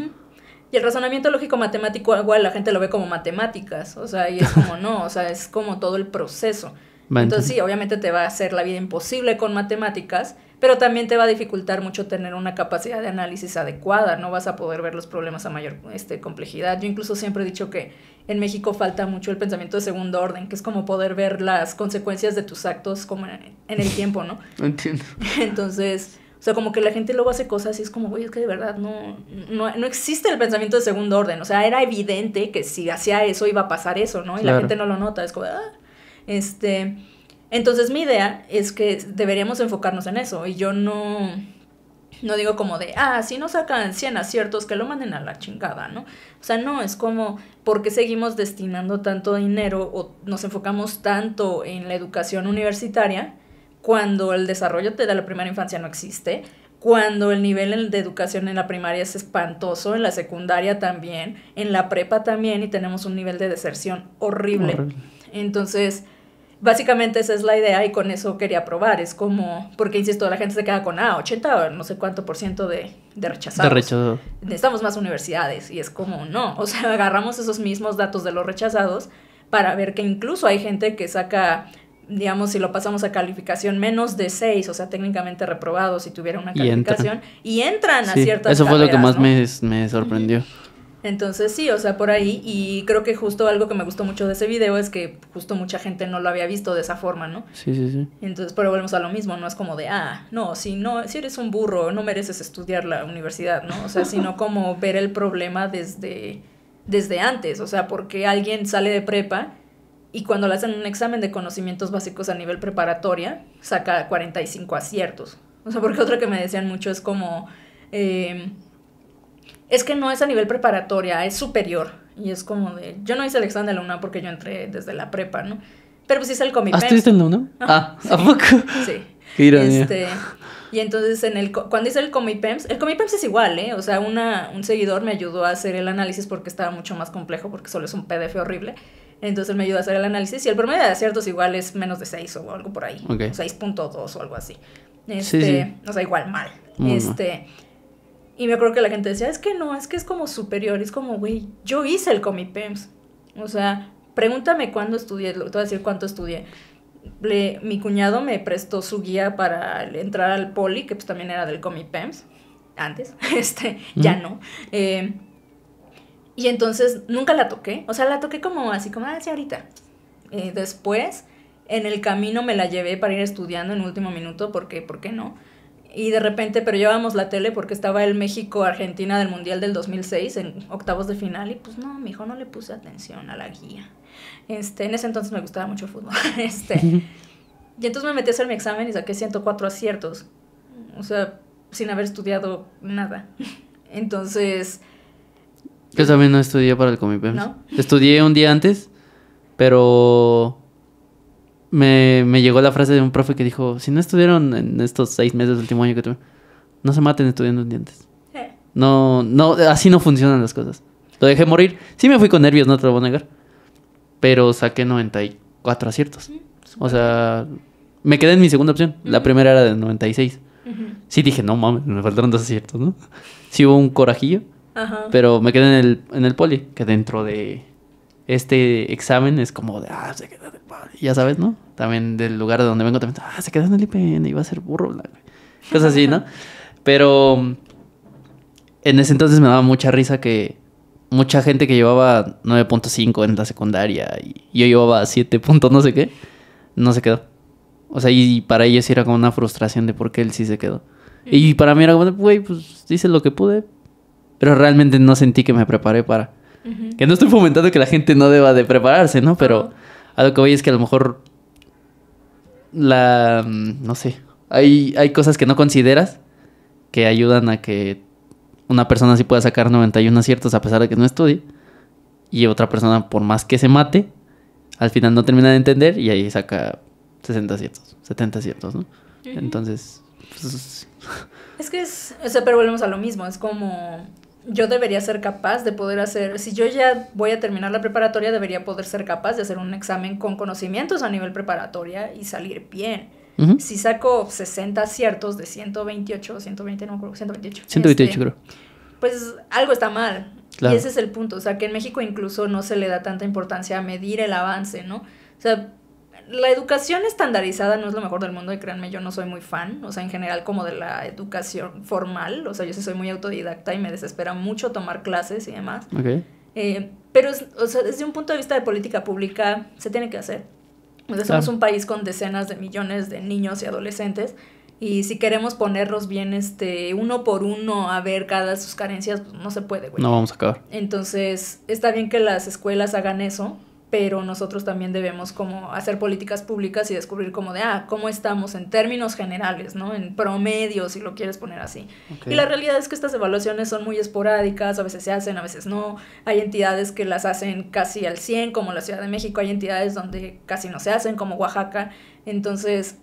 Y el razonamiento lógico-matemático, igual la gente lo ve como matemáticas, o sea, y es como no, o sea, es como todo el proceso. Entonces sí, obviamente te va a hacer la vida imposible con matemáticas, pero también te va a dificultar mucho tener una capacidad de análisis adecuada, no vas a poder ver los problemas a mayor complejidad. Yo incluso siempre he dicho que en México falta mucho el pensamiento de segundo orden, que es como poder ver las consecuencias de tus actos como en el tiempo, ¿no? Entiendo. Entonces, O sea, como que la gente luego hace cosas y es como, güey, es que de verdad no existe el pensamiento de segundo orden. O sea, era evidente que si hacía eso iba a pasar eso, ¿no? Y la gente no lo nota, es como, Entonces mi idea es que deberíamos enfocarnos en eso. Y yo no digo como de, si no sacan 100 aciertos, que lo manden a la chingada, ¿no? O sea, no, es como, ¿por qué seguimos destinando tanto dinero o nos enfocamos tanto en la educación universitaria cuando el desarrollo de la primera infancia no existe? Cuando el nivel de educación en la primaria es espantoso, en la secundaria también, en la prepa también, y tenemos un nivel de deserción horrible. Entonces, básicamente esa es la idea y con eso quería probar. Es como, porque insisto, la gente se queda con 80 o no sé cuánto por ciento de rechazados. De rechazo. Necesitamos más universidades y es como, no, o sea, agarramos esos mismos datos de los rechazados para ver que incluso hay gente que saca, digamos, si lo pasamos a calificación menos de 6, o sea, técnicamente reprobados si tuviera una calificación, y entran a ciertas eso fue carreras, lo que más ¿no? me sorprendió. Entonces sí, o sea, por ahí, y creo que justo algo que me gustó mucho de ese video es que justo mucha gente no lo había visto de esa forma, ¿no? Sí. Entonces, pero volvemos a lo mismo, no es como de, no, si eres un burro, no mereces estudiar la universidad, ¿no? O sea, sino como ver el problema desde antes, o sea, porque alguien sale de prepa y cuando le hacen un examen de conocimientos básicos a nivel preparatoria, saca 45 aciertos. O sea, porque otra que me decían mucho es como... es que no es a nivel preparatoria, es superior. Y es como de... Yo no hice el examen de la UNAM porque yo entré desde la prepa, ¿no? Pero pues hice el Comipems. ¿Estuviste en la UNAM? Sí. ¿A poco? Sí. Qué ironía. Y entonces cuando hice el Comipems es igual, ¿eh? O sea, un seguidor me ayudó a hacer el análisis porque estaba mucho más complejo, porque solo es un PDF horrible. Entonces me ayudó a hacer el análisis y el promedio de aciertos igual es menos de 6 o algo por ahí. Okay. 6.2 o algo así. Sí. O sea, igual mal. Muy mal. Y me acuerdo que la gente decía, es que es como superior. Es como, güey, yo hice el Comipems. O sea, pregúntame cuándo estudié, te voy a decir cuánto estudié. Mi cuñado me prestó su guía para entrar al poli, que pues también era del Comipems, antes, ya no. Y entonces nunca la toqué, o sea, la toqué como así, como, sí, ahorita. Después, en el camino me la llevé para ir estudiando en último minuto, porque, ¿por qué no? Y de repente, pero llevábamos la tele porque estaba el México-Argentina del Mundial del 2006 en octavos de final y pues no, mijo, no le puse atención a la guía. En ese entonces me gustaba mucho el fútbol. Y entonces me metí a hacer mi examen y saqué 104 aciertos. O sea, sin haber estudiado nada. Entonces... Yo también no estudié para el Comipems. ¿No? Estudié un día antes, pero... Me llegó la frase de un profe que dijo, si no estudiaron en estos 6 meses del último año que tuve, no se maten estudiando un día antes. No, así no funcionan las cosas. Lo dejé morir. Sí me fui con nervios, no te lo voy a negar. Pero saqué 94 aciertos. O sea, me quedé en mi segunda opción. La primera era de 96. Sí dije, no mames, me faltaron 2 aciertos, ¿no? Sí hubo un corajillo. Ajá. Pero me quedé en el poli, que dentro de este examen es como de, se quedó en el poli. Ya sabes, ¿no? También del lugar de donde vengo también, se quedó en el IPN, iba a ser burro. Cosas así, ¿no? Pero en ese entonces me daba mucha risa que mucha gente que llevaba 9.5 en la secundaria y yo llevaba 7. No sé qué, no se quedó. O sea, y para ellos sí era como una frustración de por qué él sí se quedó. Y para mí era como, güey, pues hice lo que pude, pero realmente no sentí que me preparé para... Que no estoy fomentando que la gente no deba de prepararse, ¿no? Pero a lo que voy es que a lo mejor no sé, hay cosas que no consideras que ayudan a que una persona sí pueda sacar 91 aciertos a pesar de que no estudie, y otra persona, por más que se mate, al final no termina de entender y ahí saca 60 aciertos, 70 aciertos, ¿no? Entonces, pues... Es que pero volvemos a lo mismo, es como... Yo debería ser capaz de poder hacer... Si yo ya voy a terminar la preparatoria, debería poder ser capaz de hacer un examen con conocimientos a nivel preparatoria y salir bien. Si saco 60 aciertos de 128 o 120, no me acuerdo, 128. 128 creo. Pues algo está mal. Claro. Y ese es el punto. O sea, que en México incluso no se le da tanta importancia a medir el avance, ¿no? O sea, la educación estandarizada no es lo mejor del mundo y créanme, yo no soy muy fan, o sea, en general como de la educación formal, o sea, yo sí soy muy autodidacta y me desespera mucho tomar clases y demás. Okay. Pero, o sea, desde un punto de vista de política pública se tiene que hacer. O sea, somos un país con decenas de millones de niños y adolescentes Y si queremos ponernos bien uno por uno a ver cada sus carencias, pues no se puede, güey. No vamos a acabar. Entonces, está bien que las escuelas hagan eso, pero nosotros también debemos como hacer políticas públicas y descubrir como de, cómo estamos en términos generales, ¿no? En promedio, si lo quieres poner así. Okay. Y la realidad es que estas evaluaciones son muy esporádicas, a veces se hacen, a veces no. Hay entidades que las hacen casi al 100, como la Ciudad de México. Hay entidades donde casi no se hacen, como Oaxaca. Entonces,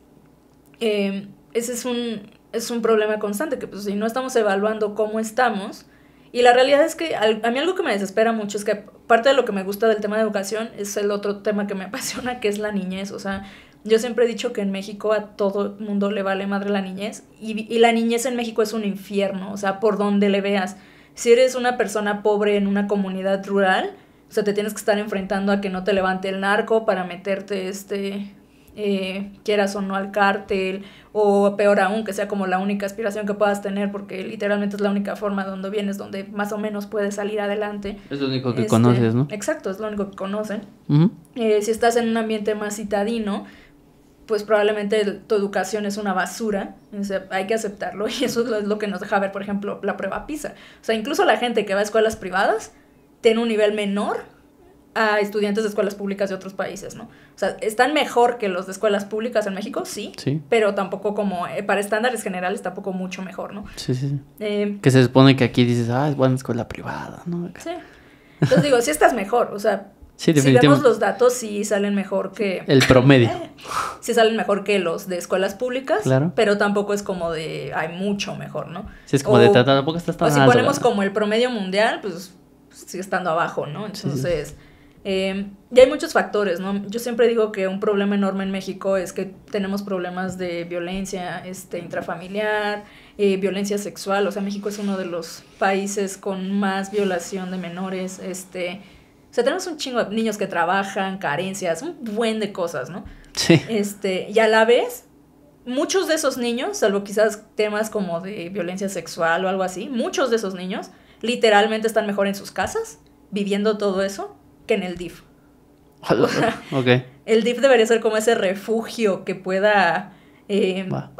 ese es un problema constante, que pues si no estamos evaluando cómo estamos. Y la realidad es que a mí algo que me desespera mucho es que parte de lo que me gusta del tema de educación es el otro tema que me apasiona, que es la niñez. O sea, yo siempre he dicho que en México a todo el mundo le vale madre la niñez, y la niñez en México es un infierno, o sea, por donde le veas. Si eres una persona pobre en una comunidad rural, o sea, te tienes que estar enfrentando a que no te levante el narco para meterte quieras o no al cártel, o peor aún, que sea como la única aspiración que puedas tener, porque literalmente es la única forma de donde vienes, donde más o menos puedes salir adelante. Es lo único que conoces, ¿no? Exacto, es lo único que conocen. Uh-huh. Si estás en un ambiente más citadino, pues probablemente tu educación es una basura, o sea, hay que aceptarlo, y eso es lo que nos deja ver, por ejemplo, la prueba PISA. O sea, incluso la gente que va a escuelas privadas tiene un nivel menor a estudiantes de escuelas públicas de otros países, ¿no? O sea, ¿están mejor que los de escuelas públicas en México? Sí. Pero tampoco como, para estándares generales, tampoco mucho mejor, ¿no? Sí. Que se supone que aquí dices, es buena escuela privada, ¿no? Sí. Entonces digo, sí estás mejor, o sea, sí, si vemos los datos, sí salen mejor que... El promedio. Sí salen mejor que los de escuelas públicas, claro. Pero tampoco es como de, mucho mejor, ¿no? Sí, es como de tampoco estás tan alto. O si ponemos como el promedio mundial, pues sigue estando abajo, ¿no? Entonces... Sí. Y hay muchos factores, ¿no? Yo siempre digo que un problema enorme en México es que tenemos problemas de violencia intrafamiliar, violencia sexual. O sea, México es uno de los países con más violación de menores. O sea, tenemos un chingo de niños que trabajan, carencias, un buen de cosas, ¿no? Sí. Y a la vez, muchos de esos niños, salvo quizás temas como de violencia sexual o algo así, muchos de esos niños literalmente están mejor en sus casas, viviendo todo eso, que en el DIF. O sea, okay. El DIF debería ser como ese refugio que pueda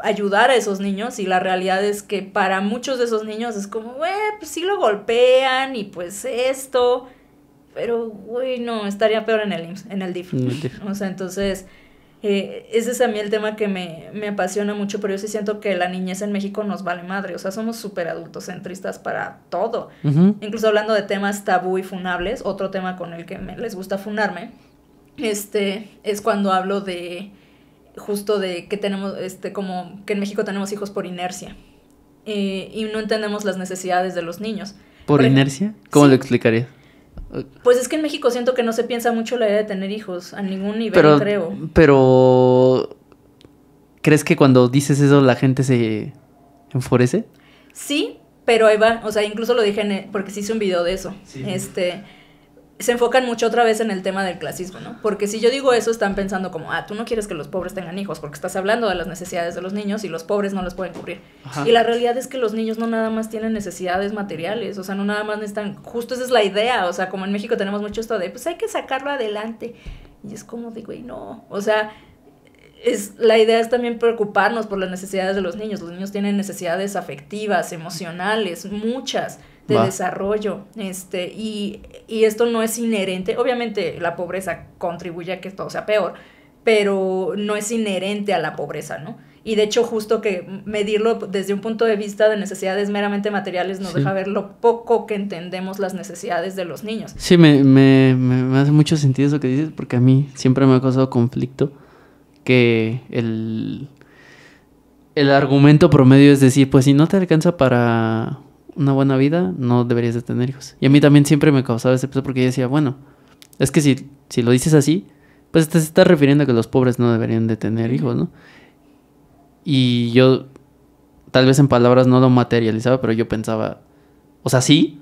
ayudar a esos niños, y la realidad es que para muchos de esos niños es como, pues sí lo golpean y pues esto, pero no, estaría peor en el DIF. O sea, entonces ese es a mí el tema que me apasiona mucho, pero yo sí siento que la niñez en México nos vale madre. O sea, somos súper adultocentristas para todo. Uh-huh. Incluso hablando de temas tabú y funables, otro tema con el que les gusta funarme, es cuando hablo de justo de que tenemos, como que en México tenemos hijos por inercia, y no entendemos las necesidades de los niños. ¿Por inercia? ¿Cómo sí. lo explicarías? Pues es que en México siento que no se piensa mucho la idea de tener hijos, a ningún nivel, creo. Pero, ¿crees que cuando dices eso la gente se enfurece? Sí, pero ahí va, o sea, incluso lo dije porque sí hice un video de eso. Sí. Se enfocan mucho otra vez en el tema del clasismo, ¿no? Porque si yo digo eso, están pensando como, tú no quieres que los pobres tengan hijos, porque estás hablando de las necesidades de los niños y los pobres no los pueden cubrir. Ajá. Y la realidad es que los niños no nada más tienen necesidades materiales, o sea, no nada más necesitan, justo esa es la idea, o sea, como en México tenemos mucho esto de, pues hay que sacarlo adelante. Y es como de, güey, no, o sea, la idea es también preocuparnos por las necesidades de los niños. Los niños tienen necesidades afectivas, emocionales, muchas, de desarrollo, y esto no es inherente. Obviamente la pobreza contribuye a que todo sea peor, pero no es inherente a la pobreza, ¿no? Y de hecho justo que medirlo desde un punto de vista de necesidades meramente materiales nos deja ver lo poco que entendemos las necesidades de los niños. Sí, me hace mucho sentido eso que dices, porque a mí siempre me ha causado conflicto que el argumento promedio es decir, pues si no te alcanza para una buena vida, no deberías de tener hijos. Y a mí también siempre me causaba ese peso, porque yo decía, bueno, es que si lo dices así, pues te estás refiriendo a que los pobres no deberían de tener hijos, ¿no? Y yo, tal vez en palabras no lo materializaba, pero yo pensaba, o sea, sí,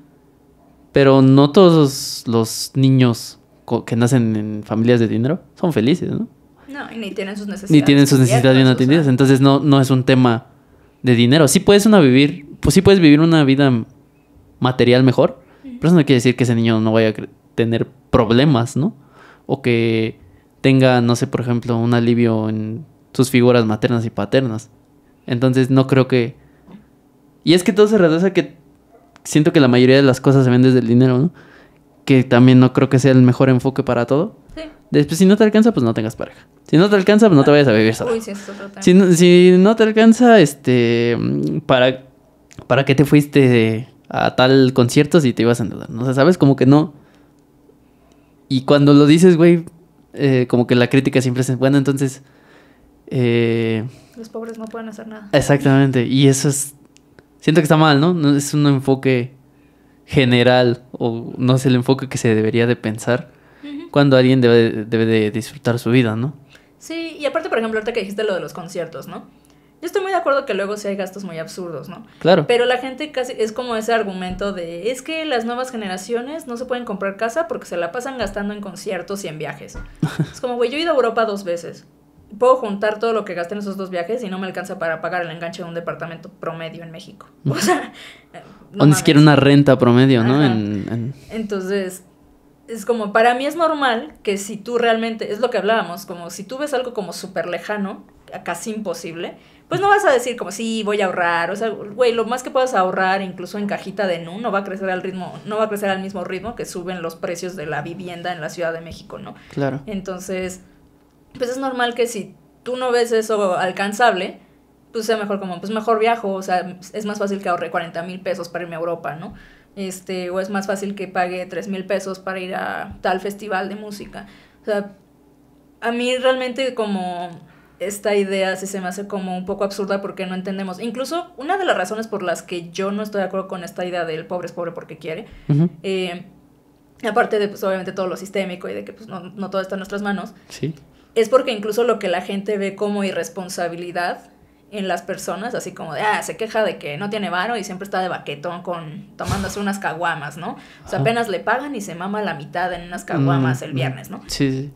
pero no todos los niños que nacen en familias de dinero son felices, ¿no? No, y ni tienen sus necesidades. Ni tienen sus necesidades bien atendidas. Entonces no es un tema de dinero. Sí puedes vivir una vida material mejor, pero eso no quiere decir que ese niño no vaya a tener problemas, ¿no? O que tenga, no sé, por ejemplo, un alivio en sus figuras maternas y paternas. Entonces no creo que... Y es que todo se reduce a que siento que la mayoría de las cosas se ven desde el dinero, ¿no? Que también no creo que sea el mejor enfoque para todo. Sí. Después, si no te alcanza, pues no tengas pareja. Si no te alcanza, pues no te vayas a vivir sola. Uy, sí, es otro tema. Si no te alcanza, ¿para qué te fuiste a tal concierto si te ibas a endeudar? ¿No? O sea, ¿sabes? Como que no. Y cuando lo dices, güey, como que la crítica siempre es, bueno, entonces... Los pobres no pueden hacer nada. Exactamente. Y eso es... Siento que está mal, ¿no? No es un enfoque general o no es el enfoque que se debería de pensar cuando alguien debe de disfrutar su vida, ¿no? Sí, y aparte, por ejemplo, ahorita que dijiste lo de los conciertos, ¿no? Yo estoy muy de acuerdo que luego sí hay gastos muy absurdos, ¿no? Claro. Pero la gente casi es como ese argumento de, es que las nuevas generaciones no se pueden comprar casa porque se la pasan gastando en conciertos y en viajes. Es como, güey, yo he ido a Europa 2 veces. Puedo juntar todo lo que gasté en esos 2 viajes y no me alcanza para pagar el enganche de un departamento promedio en México. O sea... No, o ni siquiera una renta promedio, ¿no? Entonces... Es como, para mí es normal que si tú realmente, es lo que hablábamos, como si tú ves algo como súper lejano, casi imposible, pues no vas a decir como, sí, voy a ahorrar, o sea, güey, lo más que puedas ahorrar, incluso en cajita de no va a crecer no va a crecer al mismo ritmo que suben los precios de la vivienda en la Ciudad de México, ¿no? Claro. Entonces, pues es normal que si tú no ves eso alcanzable, pues sea mejor como, pues mejor viajo, o sea, es más fácil que ahorre 40,000 pesos para irme a Europa, ¿no? O es más fácil que pague 3,000 pesos para ir a tal festival de música. O sea, a mí realmente como esta idea sí se me hace como un poco absurda porque no entendemos. Incluso una de las razones por las que yo no estoy de acuerdo con esta idea del pobre es pobre porque quiere, aparte de pues obviamente todo lo sistémico y de que pues no todo está en nuestras manos, sí, es porque incluso lo que la gente ve como irresponsabilidad en las personas, así como de, se queja de que no tiene varo y siempre está de baquetón tomándose unas caguamas, ¿no? O sea, apenas le pagan y se mama la mitad en unas caguamas el viernes, ¿no? Sí.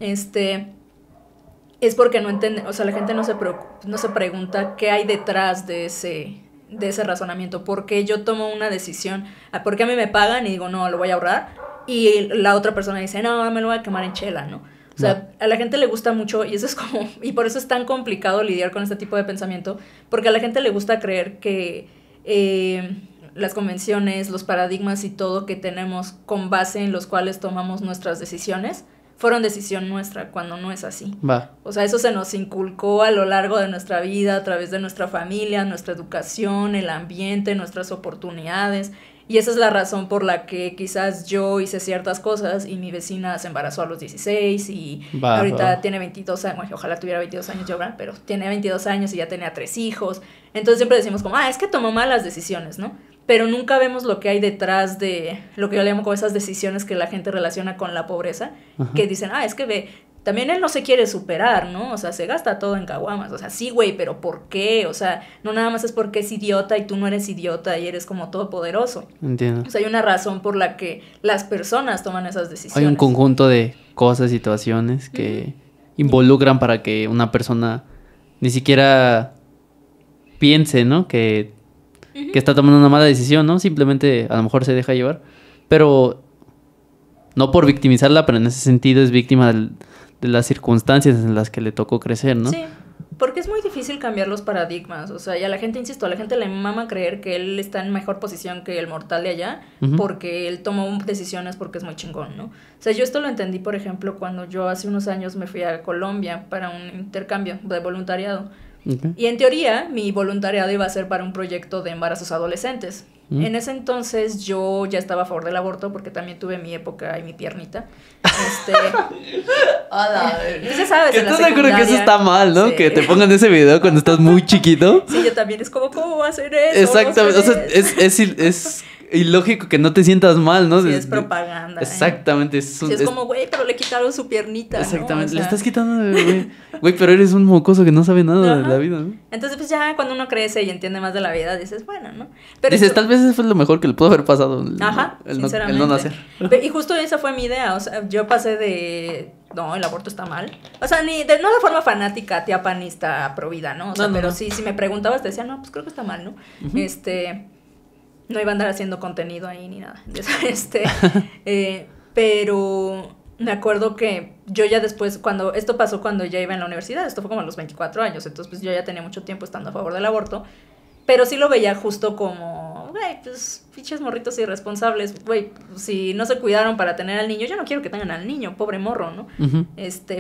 Es porque no entiende, o sea, la gente no se pregunta qué hay detrás de ese razonamiento, por qué yo tomo una decisión, por qué a mí me pagan y digo, no, lo voy a ahorrar, y la otra persona dice, no, me lo voy a quemar en chela, ¿no? O sea, a la gente le gusta mucho y eso es como... Y por eso es tan complicado lidiar con este tipo de pensamiento, porque a la gente le gusta creer que las convenciones, los paradigmas y todo que tenemos con base en los cuales tomamos nuestras decisiones fueron decisión nuestra, cuando no es así. O sea, eso se nos inculcó a lo largo de nuestra vida, a través de nuestra familia, nuestra educación, el ambiente, nuestras oportunidades... Y esa es la razón por la que quizás yo hice ciertas cosas y mi vecina se embarazó a los 16 y ahorita tiene 22 años, bueno, ojalá tuviera 22 años yo, ¿verdad? Pero tiene 22 años y ya tenía 3 hijos. Entonces siempre decimos como, es que tomó malas decisiones, ¿no? Pero nunca vemos lo que hay detrás de lo que yo le llamo como esas decisiones que la gente relaciona con la pobreza, que dicen, es que ve... También él no se quiere superar, ¿no? O sea, se gasta todo en caguamas. O sea, sí, güey, pero ¿por qué? O sea, no nada más es porque es idiota y tú no eres idiota y eres como todopoderoso. Entiendo. O sea, hay una razón por la que las personas toman esas decisiones. Hay un conjunto de cosas, situaciones que involucran para que una persona ni siquiera piense, ¿no? Que está tomando una mala decisión, ¿no? Simplemente a lo mejor se deja llevar. Pero no por victimizarla, pero en ese sentido es víctima de las circunstancias en las que le tocó crecer, ¿no? Sí, porque es muy difícil cambiar los paradigmas, o sea, y a la gente, insisto, a la gente le mama creer que él está en mejor posición que el mortal de allá, porque él tomó decisiones porque es muy chingón, ¿no? O sea, yo esto lo entendí, por ejemplo, cuando yo hace unos años me fui a Colombia para un intercambio de voluntariado, y en teoría mi voluntariado iba a ser para un proyecto de embarazos adolescentes. En ese entonces yo ya estaba a favor del aborto porque también tuve mi época y mi piernita. Entonces, ¿sabes? ¿Estás de acuerdo que eso está mal, no? Sí. Que te pongan ese video cuando estás muy chiquito. Sí, yo también. Es como, ¿cómo va a hacer eso? Exactamente. O sea, es ilógico que no te sientas mal, ¿no? Sí, es propaganda. Exactamente. Sí, es como, güey, pero le quitaron su piernita. Exactamente. ¿No? O sea... Le estás quitando, güey, pero eres un mocoso que no sabe nada de la vida, ¿no? Entonces, pues ya cuando uno crece y entiende más de la vida, dices, bueno, ¿no? Pero dices, tal vez eso fue lo mejor que le pudo haber pasado. Sinceramente. El no nacer. Y justo esa fue mi idea. O sea, yo pasé de... No, el aborto está mal. O sea, no de forma fanática, tía panista, pro vida, ¿no? O sea, pero sí, si me preguntabas, te decía, no, pues creo que está mal, ¿no? No iba a andar haciendo contenido ahí ni nada. Pero me acuerdo que yo ya después, cuando esto pasó cuando ya iba en la universidad, esto fue como a los 24 años, entonces pues yo ya tenía mucho tiempo estando a favor del aborto, pero sí lo veía justo como, güey, pues pinches morritos irresponsables, güey, si no se cuidaron para tener al niño, yo no quiero que tengan al niño, pobre morro, ¿no? Ujú.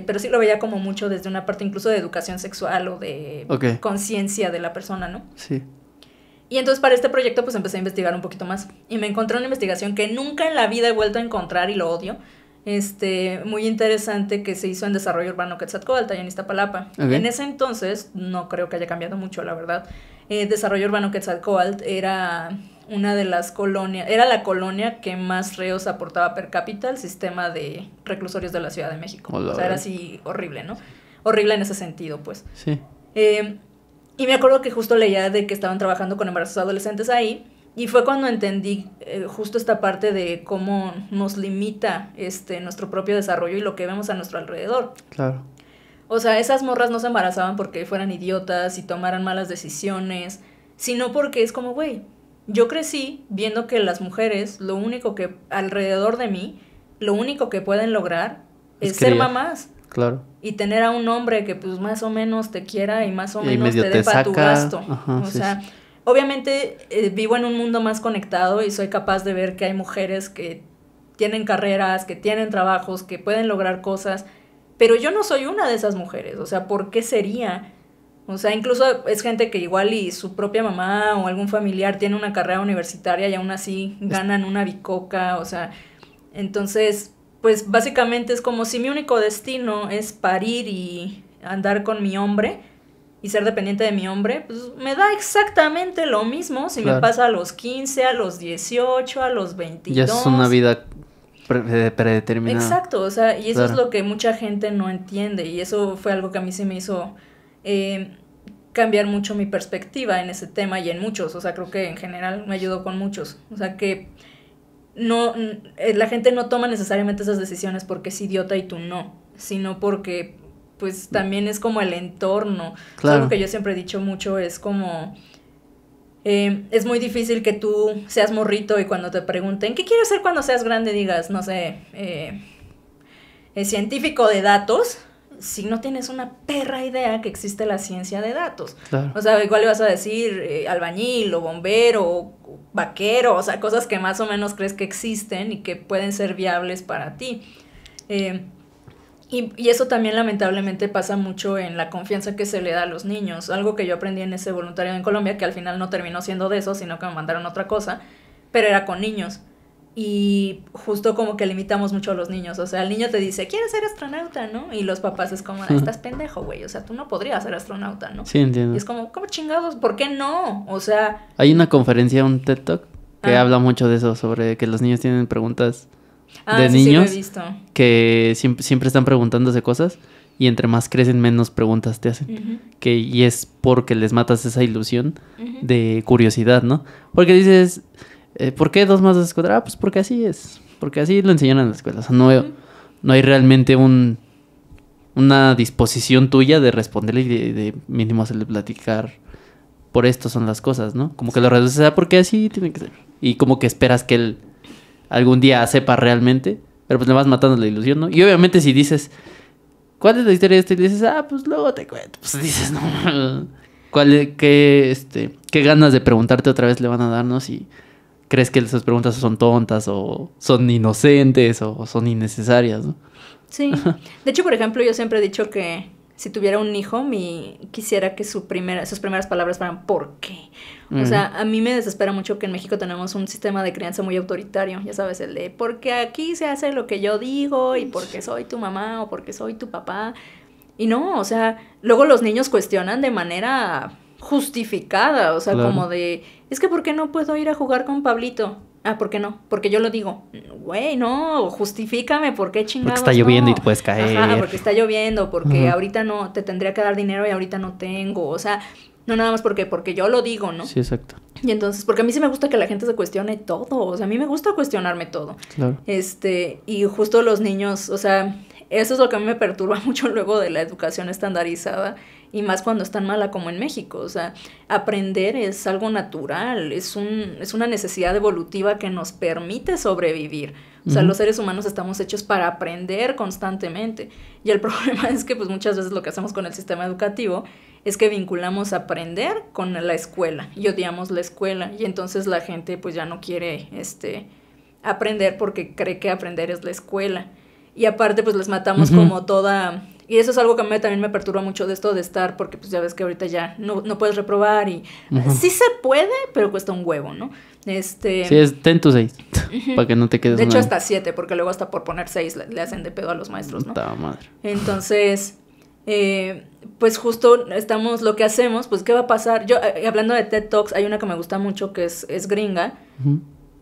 Pero sí lo veía como mucho desde una parte incluso de educación sexual o de Ok. conciencia de la persona, ¿no? Sí. Y entonces para este proyecto pues empecé a investigar un poquito más. Y me encontré una investigación que nunca en la vida he vuelto a encontrar y lo odio. Muy interesante que se hizo en Desarrollo Urbano Quetzalcóatl, allá en Iztapalapa. Ok. En ese entonces, no creo que haya cambiado mucho, la verdad. Desarrollo Urbano Quetzalcóatl era una de las colonias, era la colonia que más reos aportaba per cápita al sistema de reclusorios de la Ciudad de México. Hola, o sea, era así horrible, ¿no? Horrible en ese sentido, pues. Sí. Y me acuerdo que justo leía de que estaban trabajando con embarazos adolescentes ahí, y fue cuando entendí justo esta parte de cómo nos limita nuestro propio desarrollo y lo que vemos a nuestro alrededor. Claro. O sea, esas morras no se embarazaban porque fueran idiotas y tomaran malas decisiones, sino porque es como, güey, yo crecí viendo que las mujeres, lo único que alrededor de mí, lo único que pueden lograr es ser criar. mamás. Claro. Y tener a un hombre que pues más o menos te quiera y más o Y menos medio te dé te para tu saca. gasto. Ajá, o sí, sea, obviamente vivo en un mundo más conectado y soy capaz de ver que hay mujeres que tienen carreras, que tienen trabajos, que pueden lograr cosas, pero yo no soy una de esas mujeres. O sea, ¿por qué sería? O sea, incluso es gente que igual y su propia mamá o algún familiar tiene una carrera universitaria y aún así ganan una bicoca. O sea, entonces, pues básicamente es como si mi único destino es parir y andar con mi hombre y ser dependiente de mi hombre, pues me da exactamente lo mismo si Claro. me pasa a los 15, a los 18, a los 22. Ya es una vida predeterminada. Exacto, o sea, y eso Claro. es lo que mucha gente no entiende, y eso fue algo que a mí se me hizo cambiar mucho mi perspectiva en ese tema y en muchos. O sea, creo que en general me ayudó con muchos. O sea, que no, la gente no toma necesariamente esas decisiones porque es idiota y tú no, sino porque pues también es como el entorno. Claro. O sea, algo que yo siempre he dicho mucho es como es muy difícil que tú seas morrito y cuando te pregunten ¿qué quieres ser cuando seas grande? Digas, no sé, científico de datos, si no tienes una perra idea que existe la ciencia de datos. Claro. O sea, igual le vas a decir albañil o bombero o vaquero, o sea, cosas que más o menos crees que existen y que pueden ser viables para ti. Y eso también lamentablemente pasa mucho en la confianza que se le da a los niños. Algo que yo aprendí en ese voluntariado en Colombia, que al final no terminó siendo de eso, sino que me mandaron otra cosa, pero era con niños. Y justo como que limitamos mucho a los niños. O sea, el niño te dice, ¿quieres ser astronauta, no? Y los papás es como, estás pendejo, güey. O sea, tú no podrías ser astronauta, ¿no? Sí, entiendo. Y es como, ¿cómo chingados? ¿Por qué no? O sea... Hay una conferencia, un TED Talk, que habla mucho de eso, sobre que los niños tienen preguntas de sí, niños sí, lo he visto. que siempre están preguntándose cosas y entre más crecen menos preguntas te hacen. Uh-huh. Y es porque les matas esa ilusión Uh-huh. de curiosidad, ¿no? Porque dices, ¿por qué 2 más 2 es 4? Ah, pues porque así es. Porque así lo enseñan en la escuela. O sea, no hay realmente una disposición tuya de responderle y de mínimo hacerle platicar. Por esto son las cosas, ¿no? Como que lo reduces a porque así tiene que ser. Y como que esperas que él algún día sepa realmente. Pero pues le vas matando la ilusión, ¿no? Y obviamente si dices, ¿cuál es la historia de esto? Y dices, pues luego te cuento. Pues dices, no. ¿Qué ganas de preguntarte otra vez le van a dar, no? Si crees que esas preguntas son tontas o son inocentes o son innecesarias, ¿no? Sí. De hecho, por ejemplo, yo siempre he dicho que si tuviera un hijo, quisiera que sus primeras palabras fueran ¿por qué? O sea, a mí me desespera mucho que en México tenemos un sistema de crianza muy autoritario, ya sabes, el de porque aquí se hace lo que yo digo y porque soy tu mamá o porque soy tu papá. Y no, o sea, luego los niños cuestionan de manera justificada, o sea, claro. Como de, es que ¿por qué no puedo ir a jugar con Pablito? ¿Por qué no? Porque yo lo digo. Güey, no, justifícame, ¿por qué chingados? Porque está lloviendo no? Y te puedes caer. Ajá, porque está lloviendo, porque ahorita no, te tendría que dar dinero y ahorita no tengo, o sea, no nada más porque yo lo digo, ¿no? Sí, exacto. Y entonces, porque a mí sí me gusta que la gente se cuestione todo, o sea, a mí me gusta cuestionarme todo. Claro. Y justo los niños, o sea, eso es lo que a mí me perturba mucho luego de la educación estandarizada, y más cuando es tan mala como en México. O sea, aprender es algo natural, es una necesidad evolutiva que nos permite sobrevivir. O sea, los seres humanos estamos hechos para aprender constantemente. Y el problema es que pues muchas veces lo que hacemos con el sistema educativo es que vinculamos aprender con la escuela y odiamos la escuela. Y entonces la gente pues ya no quiere aprender porque cree que aprender es la escuela. Y aparte pues les matamos como toda... Y eso es algo que a mí también me perturba mucho de esto de estar, porque pues ya ves que ahorita ya no puedes reprobar y sí se puede, pero cuesta un huevo, ¿no? Sí, es 10 to 6, para que no te quedes. De hecho hasta 7, porque luego hasta por poner 6 le hacen de pedo a los maestros, ¿no? Puta madre. Entonces, pues justo lo que hacemos, pues ¿qué va a pasar? Yo, hablando de TED Talks, hay una que me gusta mucho que es gringa,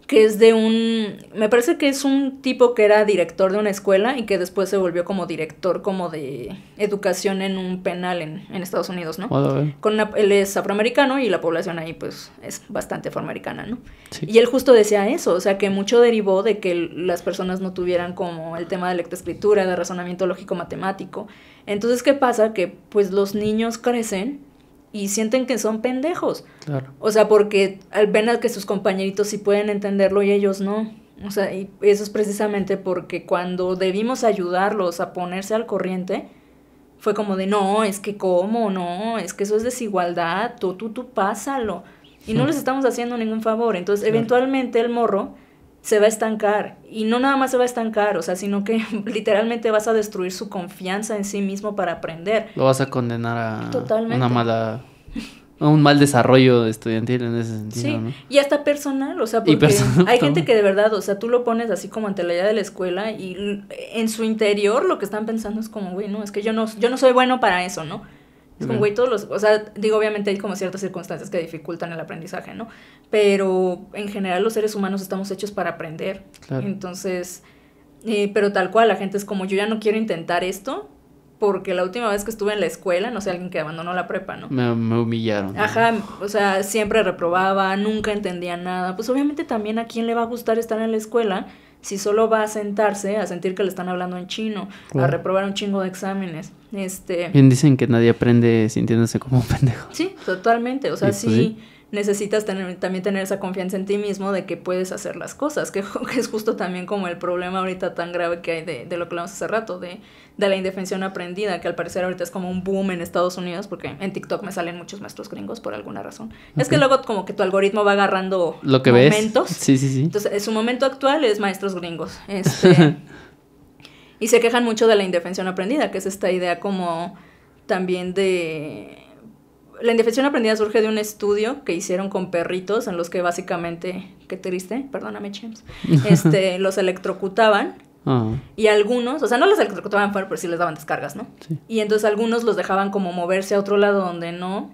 que es me parece que es un tipo que era director de una escuela y que después se volvió como director como de educación en un penal en Estados Unidos, ¿no? Él es afroamericano y la población ahí pues es bastante afroamericana, ¿no? Sí. Y él justo decía eso, o sea que mucho derivó de que las personas no tuvieran como el tema de lectoescritura, de razonamiento lógico-matemático. Entonces, ¿qué pasa? Que pues los niños crecen y sienten que son pendejos. Claro. O sea, porque ven a que sus compañeritos sí pueden entenderlo y ellos no. O sea, y eso es precisamente porque cuando debimos ayudarlos a ponerse al corriente, fue como de, no, es que cómo, no, es que eso es desigualdad, tú pásalo. Y no les estamos haciendo ningún favor. Entonces, eventualmente el morro se va a estancar. Y no nada más se va a estancar, o sea, sino que literalmente vas a destruir su confianza en sí mismo para aprender. Lo vas a condenar a un mal desarrollo estudiantil en ese sentido, sí, ¿no? Y hasta personal, o sea, porque hay gente que de verdad, o sea, tú lo pones así como ante la idea de la escuela y en su interior lo que están pensando es como, güey, no, es que yo no soy bueno para eso, ¿no? Es como, güey, o sea, digo, obviamente hay como ciertas circunstancias que dificultan el aprendizaje, ¿no? Pero en general los seres humanos estamos hechos para aprender. Claro. Entonces, pero tal cual, la gente es como, yo ya no quiero intentar esto porque la última vez que estuve en la escuela, no sé, alguien que abandonó la prepa, ¿no? Me humillaron. Ajá, o sea, siempre reprobaba, nunca entendía nada. Pues obviamente también a quién le va a gustar estar en la escuela si solo va a sentarse, a sentir que le están hablando en chino, a reprobar un chingo de exámenes. Bien dicen que nadie aprende sintiéndose como un pendejo. Sí, totalmente. O sea, sí necesitas también tener esa confianza en ti mismo de que puedes hacer las cosas, que es justo también como el problema ahorita tan grave que hay de lo que hablamos hace rato, de la indefensión aprendida, que al parecer ahorita es como un boom en Estados Unidos, porque en TikTok me salen muchos maestros gringos por alguna razón. Okay. Es que luego como que tu algoritmo va agarrando lo que momentos. ¿Ves? Sí. Entonces, su momento actual es maestros gringos. Y se quejan mucho de la indefensión aprendida, que es esta idea como también de... La indefensión aprendida surge de un estudio que hicieron con perritos en los que básicamente, qué triste, perdóname, Chems, los electrocutaban. Y algunos, o sea, no los electrocutaban fuera, pero sí les daban descargas, ¿no? Sí. Y entonces algunos los dejaban como moverse a otro lado donde no,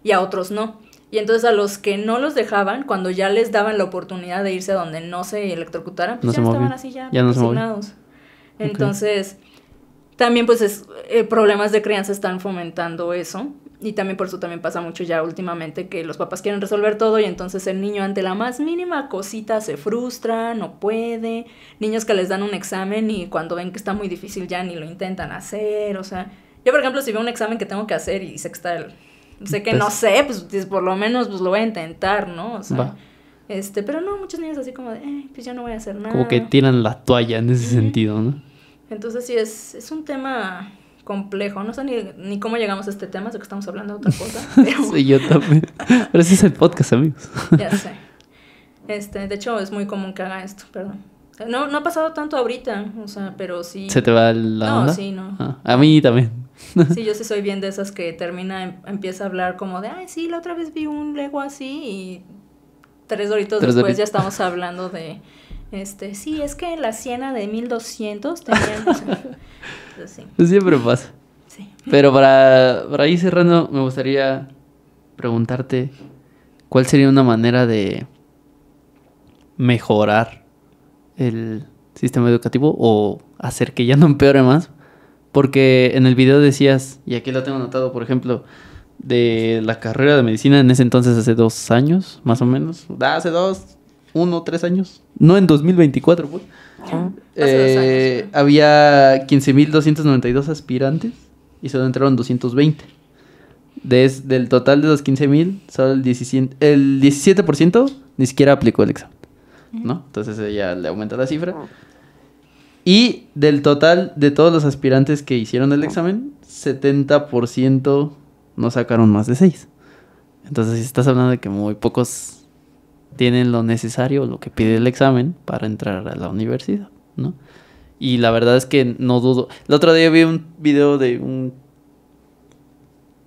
y a otros no. Y entonces a los que no los dejaban, cuando ya les daban la oportunidad de irse a donde no se electrocutaran, pues ya estaban así ya resignados. Entonces, también pues problemas de crianza están fomentando eso. Y también por eso también pasa mucho ya últimamente que los papás quieren resolver todo y entonces el niño ante la más mínima cosita se frustra, no puede. Niños que les dan un examen y cuando ven que está muy difícil ya ni lo intentan hacer. O sea, yo por ejemplo si veo un examen que tengo que hacer y sé que no sé, pues por lo menos pues lo voy a intentar, ¿no? O sea, pero no, muchos niños así como de, pues yo no voy a hacer nada. Como que tiran la toalla en ese sentido, ¿no? Entonces sí es un tema complejo, no sé ni cómo llegamos a este tema, sé que estamos hablando de otra cosa, pero... Sí, yo también, pero ese es el podcast, amigos. Ya sé, de hecho es muy común que haga esto, perdón. No ha pasado tanto ahorita, o sea, pero sí... ¿Se te va la onda? No, sí, no. A mí también. Sí, yo sí soy bien de esas que empieza a hablar como de, ay, sí, la otra vez vi un Lego así y 3 horitos después ya estamos hablando de... sí, es que en la Siena de 1200 tenían... sí. Siempre pasa. Sí. Pero para ir cerrando, me gustaría preguntarte cuál sería una manera de mejorar el sistema educativo o hacer que ya no empeore más. Porque en el video decías, y aquí lo tengo anotado, por ejemplo, de la carrera de medicina en ese entonces, hace 2 años, más o menos. Hace 3 años. No en 2024, pues. Hace 2 años. Había 15,292 aspirantes y solo entraron 220. Del total de los 15,000, solo el 17% ni siquiera aplicó el examen, ¿no? Entonces ella le aumenta la cifra. Y del total de todos los aspirantes que hicieron el examen, 70% no sacaron más de 6. Entonces, si estás hablando de que muy pocos tienen lo necesario, lo que pide el examen para entrar a la universidad, ¿no? Y la verdad es que no dudo. El otro día vi un video de un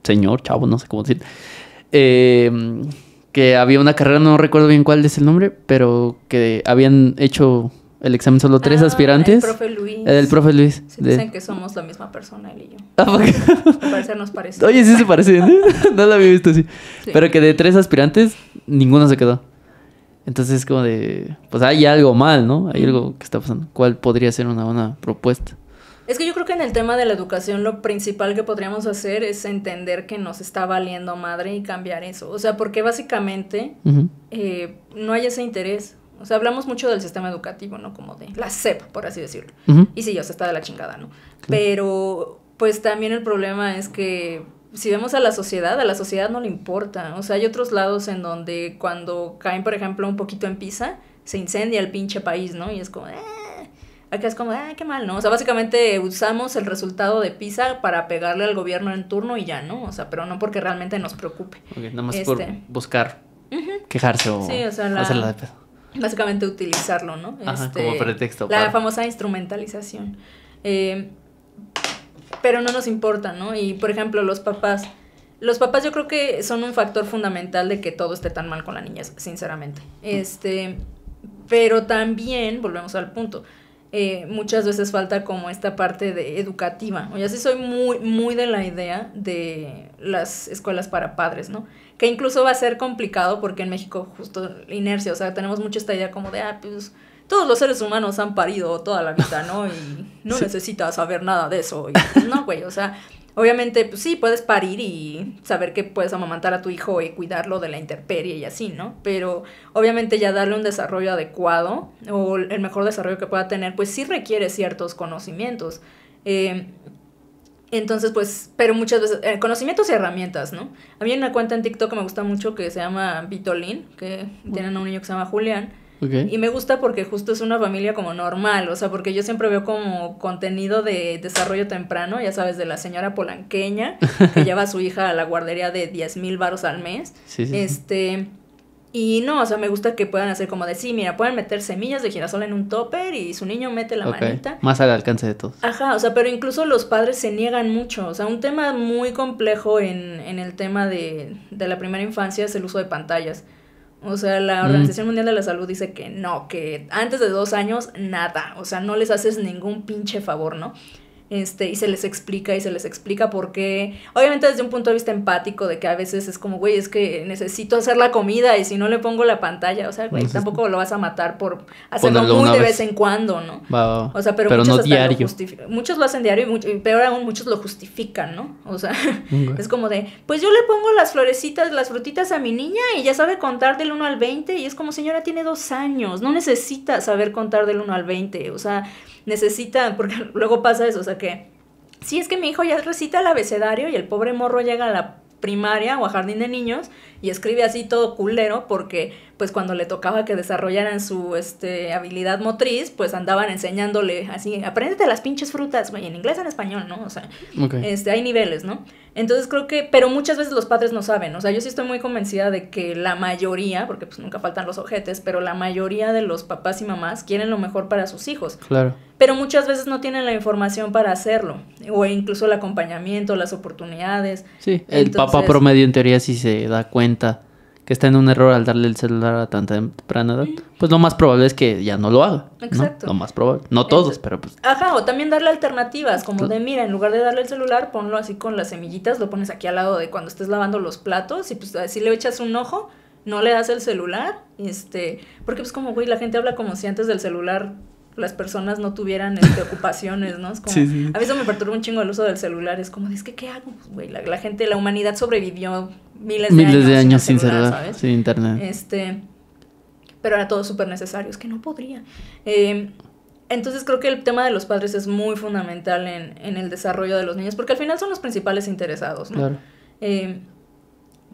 señor, chavo, no sé cómo decir, que había una carrera, no recuerdo bien cuál es el nombre, pero que habían hecho el examen solo 3 aspirantes. El profe Luis. El profe Luis. Sí, dicen que somos la misma persona, él y yo. Al parecer nos parece. Oye, sí se parecen, ¿eh? No lo había visto así. Sí. Pero que de 3 aspirantes, ninguno se quedó. Entonces es como de... Pues hay algo mal, ¿no? Hay algo que está pasando. ¿Cuál podría ser una buena propuesta? Es que yo creo que en el tema de la educación lo principal que podríamos hacer es entender que nos está valiendo madre y cambiar eso. O sea, porque básicamente no hay ese interés. O sea, hablamos mucho del sistema educativo, ¿no? Como de la SEP, por así decirlo. Y sí, o sea, está de la chingada, ¿no? Pero, pues también el problema es que si vemos a la sociedad no le importa. O sea, hay otros lados en donde cuando caen, por ejemplo, un poquito en Pisa, se incendia el pinche país, ¿no? Y es como, acá es como, qué mal, ¿no? O sea, básicamente usamos el resultado de PISA para pegarle al gobierno en turno y ya, ¿no? O sea, pero no porque realmente nos preocupe. Okay, nada más por buscar quejarse o, sí, o sea, hacerla de pedo. Básicamente utilizarlo, ¿no? Ajá, como pretexto. La famosa instrumentalización. Pero no nos importa, ¿no? Y, por ejemplo, los papás yo creo que son un factor fundamental de que todo esté tan mal con la niñez, sinceramente. Pero también, volvemos al punto, muchas veces falta como esta parte de educativa. O sea, sí soy muy, muy de la idea de las escuelas para padres, ¿no? Que incluso va a ser complicado porque en México justo la inercia, o sea, tenemos mucho esta idea como de, pues, todos los seres humanos han parido toda la vida, ¿no? Y no necesitas saber nada de eso. Y, pues, no, güey, o sea, obviamente, pues sí, puedes parir y saber que puedes amamantar a tu hijo y cuidarlo de la intemperie y así, ¿no? Pero obviamente ya darle un desarrollo adecuado o el mejor desarrollo que pueda tener, pues sí requiere ciertos conocimientos. Entonces, pues, pero muchas veces, conocimientos y herramientas, ¿no? A mí hay una cuenta en TikTok que me gusta mucho que se llama Vitolin, que tienen a un niño que se llama Julián. Okay. Y me gusta porque justo es una familia como normal, o sea, porque yo siempre veo como contenido de desarrollo temprano, ya sabes, de la señora polanqueña que lleva a su hija a la guardería de 10,000 varos al mes. Sí. Y no, o sea, me gusta que puedan hacer como de, sí, mira, pueden meter semillas de girasol en un topper y su niño mete la manita. Más al alcance de todos. Ajá, o sea, pero incluso los padres se niegan mucho. O sea, un tema muy complejo en el tema de la primera infancia es el uso de pantallas. O sea, la Organización Mundial de la Salud dice que no, que antes de 2 años, nada. O sea, no les haces ningún pinche favor, ¿no? Y se les explica por qué. Obviamente desde un punto de vista empático, de que a veces es como, güey, es que necesito hacer la comida y si no le pongo la pantalla, o sea, güey, tampoco lo vas a matar por hacerlo muy de vez en cuando, ¿no? Va. O sea, pero muchos no diario. Muchos lo hacen diario y peor aún, muchos lo justifican, ¿no? O sea, es como de, pues yo le pongo las florecitas, las frutitas a mi niña y ya sabe contar del 1 al 20 y es como, señora, tiene 2 años, no necesita saber contar del 1 al 20, o sea, necesita, porque luego pasa eso, o sea que, sí, es que mi hijo ya recita el abecedario y el pobre morro llega a la primaria o a jardín de niños y escribe así todo culero porque pues cuando le tocaba que desarrollaran su habilidad motriz, pues andaban enseñándole así, apréndete las pinches frutas, güey, en inglés o en español, ¿no? O sea, hay niveles, ¿no? Entonces creo que, pero muchas veces los padres no saben, o sea, yo sí estoy muy convencida de que la mayoría, porque pues nunca faltan los ojetes, pero la mayoría de los papás y mamás quieren lo mejor para sus hijos. Claro. Pero muchas veces no tienen la información para hacerlo, o incluso el acompañamiento, las oportunidades. Sí, el papá promedio en teoría sí se da cuenta que está en un error al darle el celular a tan temprana edad, pues lo más probable es que ya no lo haga. Exacto. ¿No? Lo más probable. No todos, pero pues. Ajá, o también darle alternativas, como de, mira, en lugar de darle el celular, ponlo así con las semillitas, lo pones aquí al lado de cuando estés lavando los platos y pues así le echas un ojo, no le das el celular, porque pues como, güey, la gente habla como si antes del celular las personas no tuvieran ocupaciones, ¿no? Es como, sí. A veces me perturba un chingo el uso del celular, es como, es que ¿qué hago? Pues, güey, la gente, la humanidad sobrevivió miles de años sin celular, ¿sabes? Sin internet. Pero era todo súper necesario, es que no podría. Entonces creo que el tema de los padres es muy fundamental en el desarrollo de los niños, porque al final son los principales interesados, ¿no? Claro.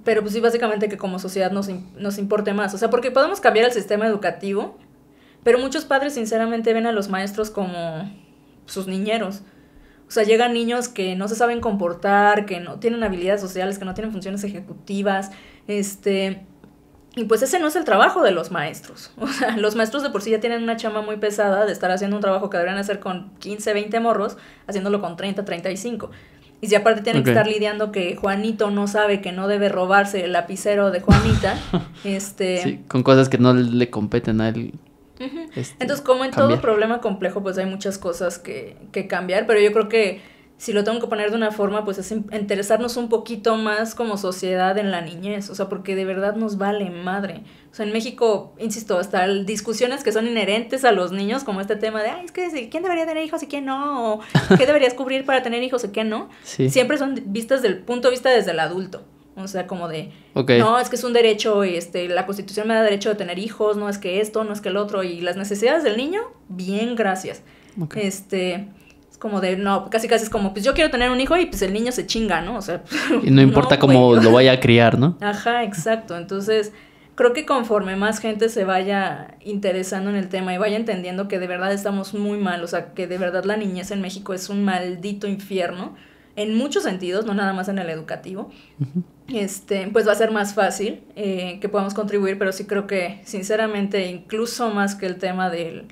Pero pues sí, básicamente que como sociedad nos importe más, o sea, porque podemos cambiar el sistema educativo, Pero muchos padres sinceramente ven a los maestros como sus niñeros. O sea, llegan niños que no se saben comportar, que no tienen habilidades sociales, que no tienen funciones ejecutivas, y pues ese no es el trabajo de los maestros. O sea, los maestros de por sí ya tienen una chamba muy pesada de estar haciendo un trabajo que deberían hacer con 15, 20 morros, haciéndolo con 30, 35. Y si aparte tienen que estar lidiando que Juanito no sabe que no debe robarse el lapicero de Juanita, Sí, con cosas que no le competen a él. Entonces, como en todo problema complejo, pues hay muchas cosas que cambiar, pero yo creo que si lo tengo que poner de una forma, pues es interesarnos un poquito más como sociedad en la niñez, o sea, porque de verdad nos vale madre. O sea, en México, insisto, hasta discusiones que son inherentes a los niños, como este tema de, ay, es que ¿quién debería tener hijos y quién no? O ¿qué deberías cubrir para tener hijos y qué no? Sí. Siempre son vistas del punto de vista desde el adulto. O sea, como de, no, es que es un derecho, la Constitución me da derecho de tener hijos, no es que esto, no es que el otro, y las necesidades del niño, bien, gracias. Es como de, no, casi es como, pues yo quiero tener un hijo y pues el niño se chinga, ¿no? O sea, y no importa cómo lo vaya a criar, ¿no? Ajá, exacto. Entonces, creo que conforme más gente se vaya interesando en el tema y vaya entendiendo que de verdad estamos muy mal, o sea, que de verdad la niñez en México es un maldito infierno, en muchos sentidos, no nada más en el educativo, pues va a ser más fácil que podamos contribuir, pero sí creo que, sinceramente, incluso más que el tema de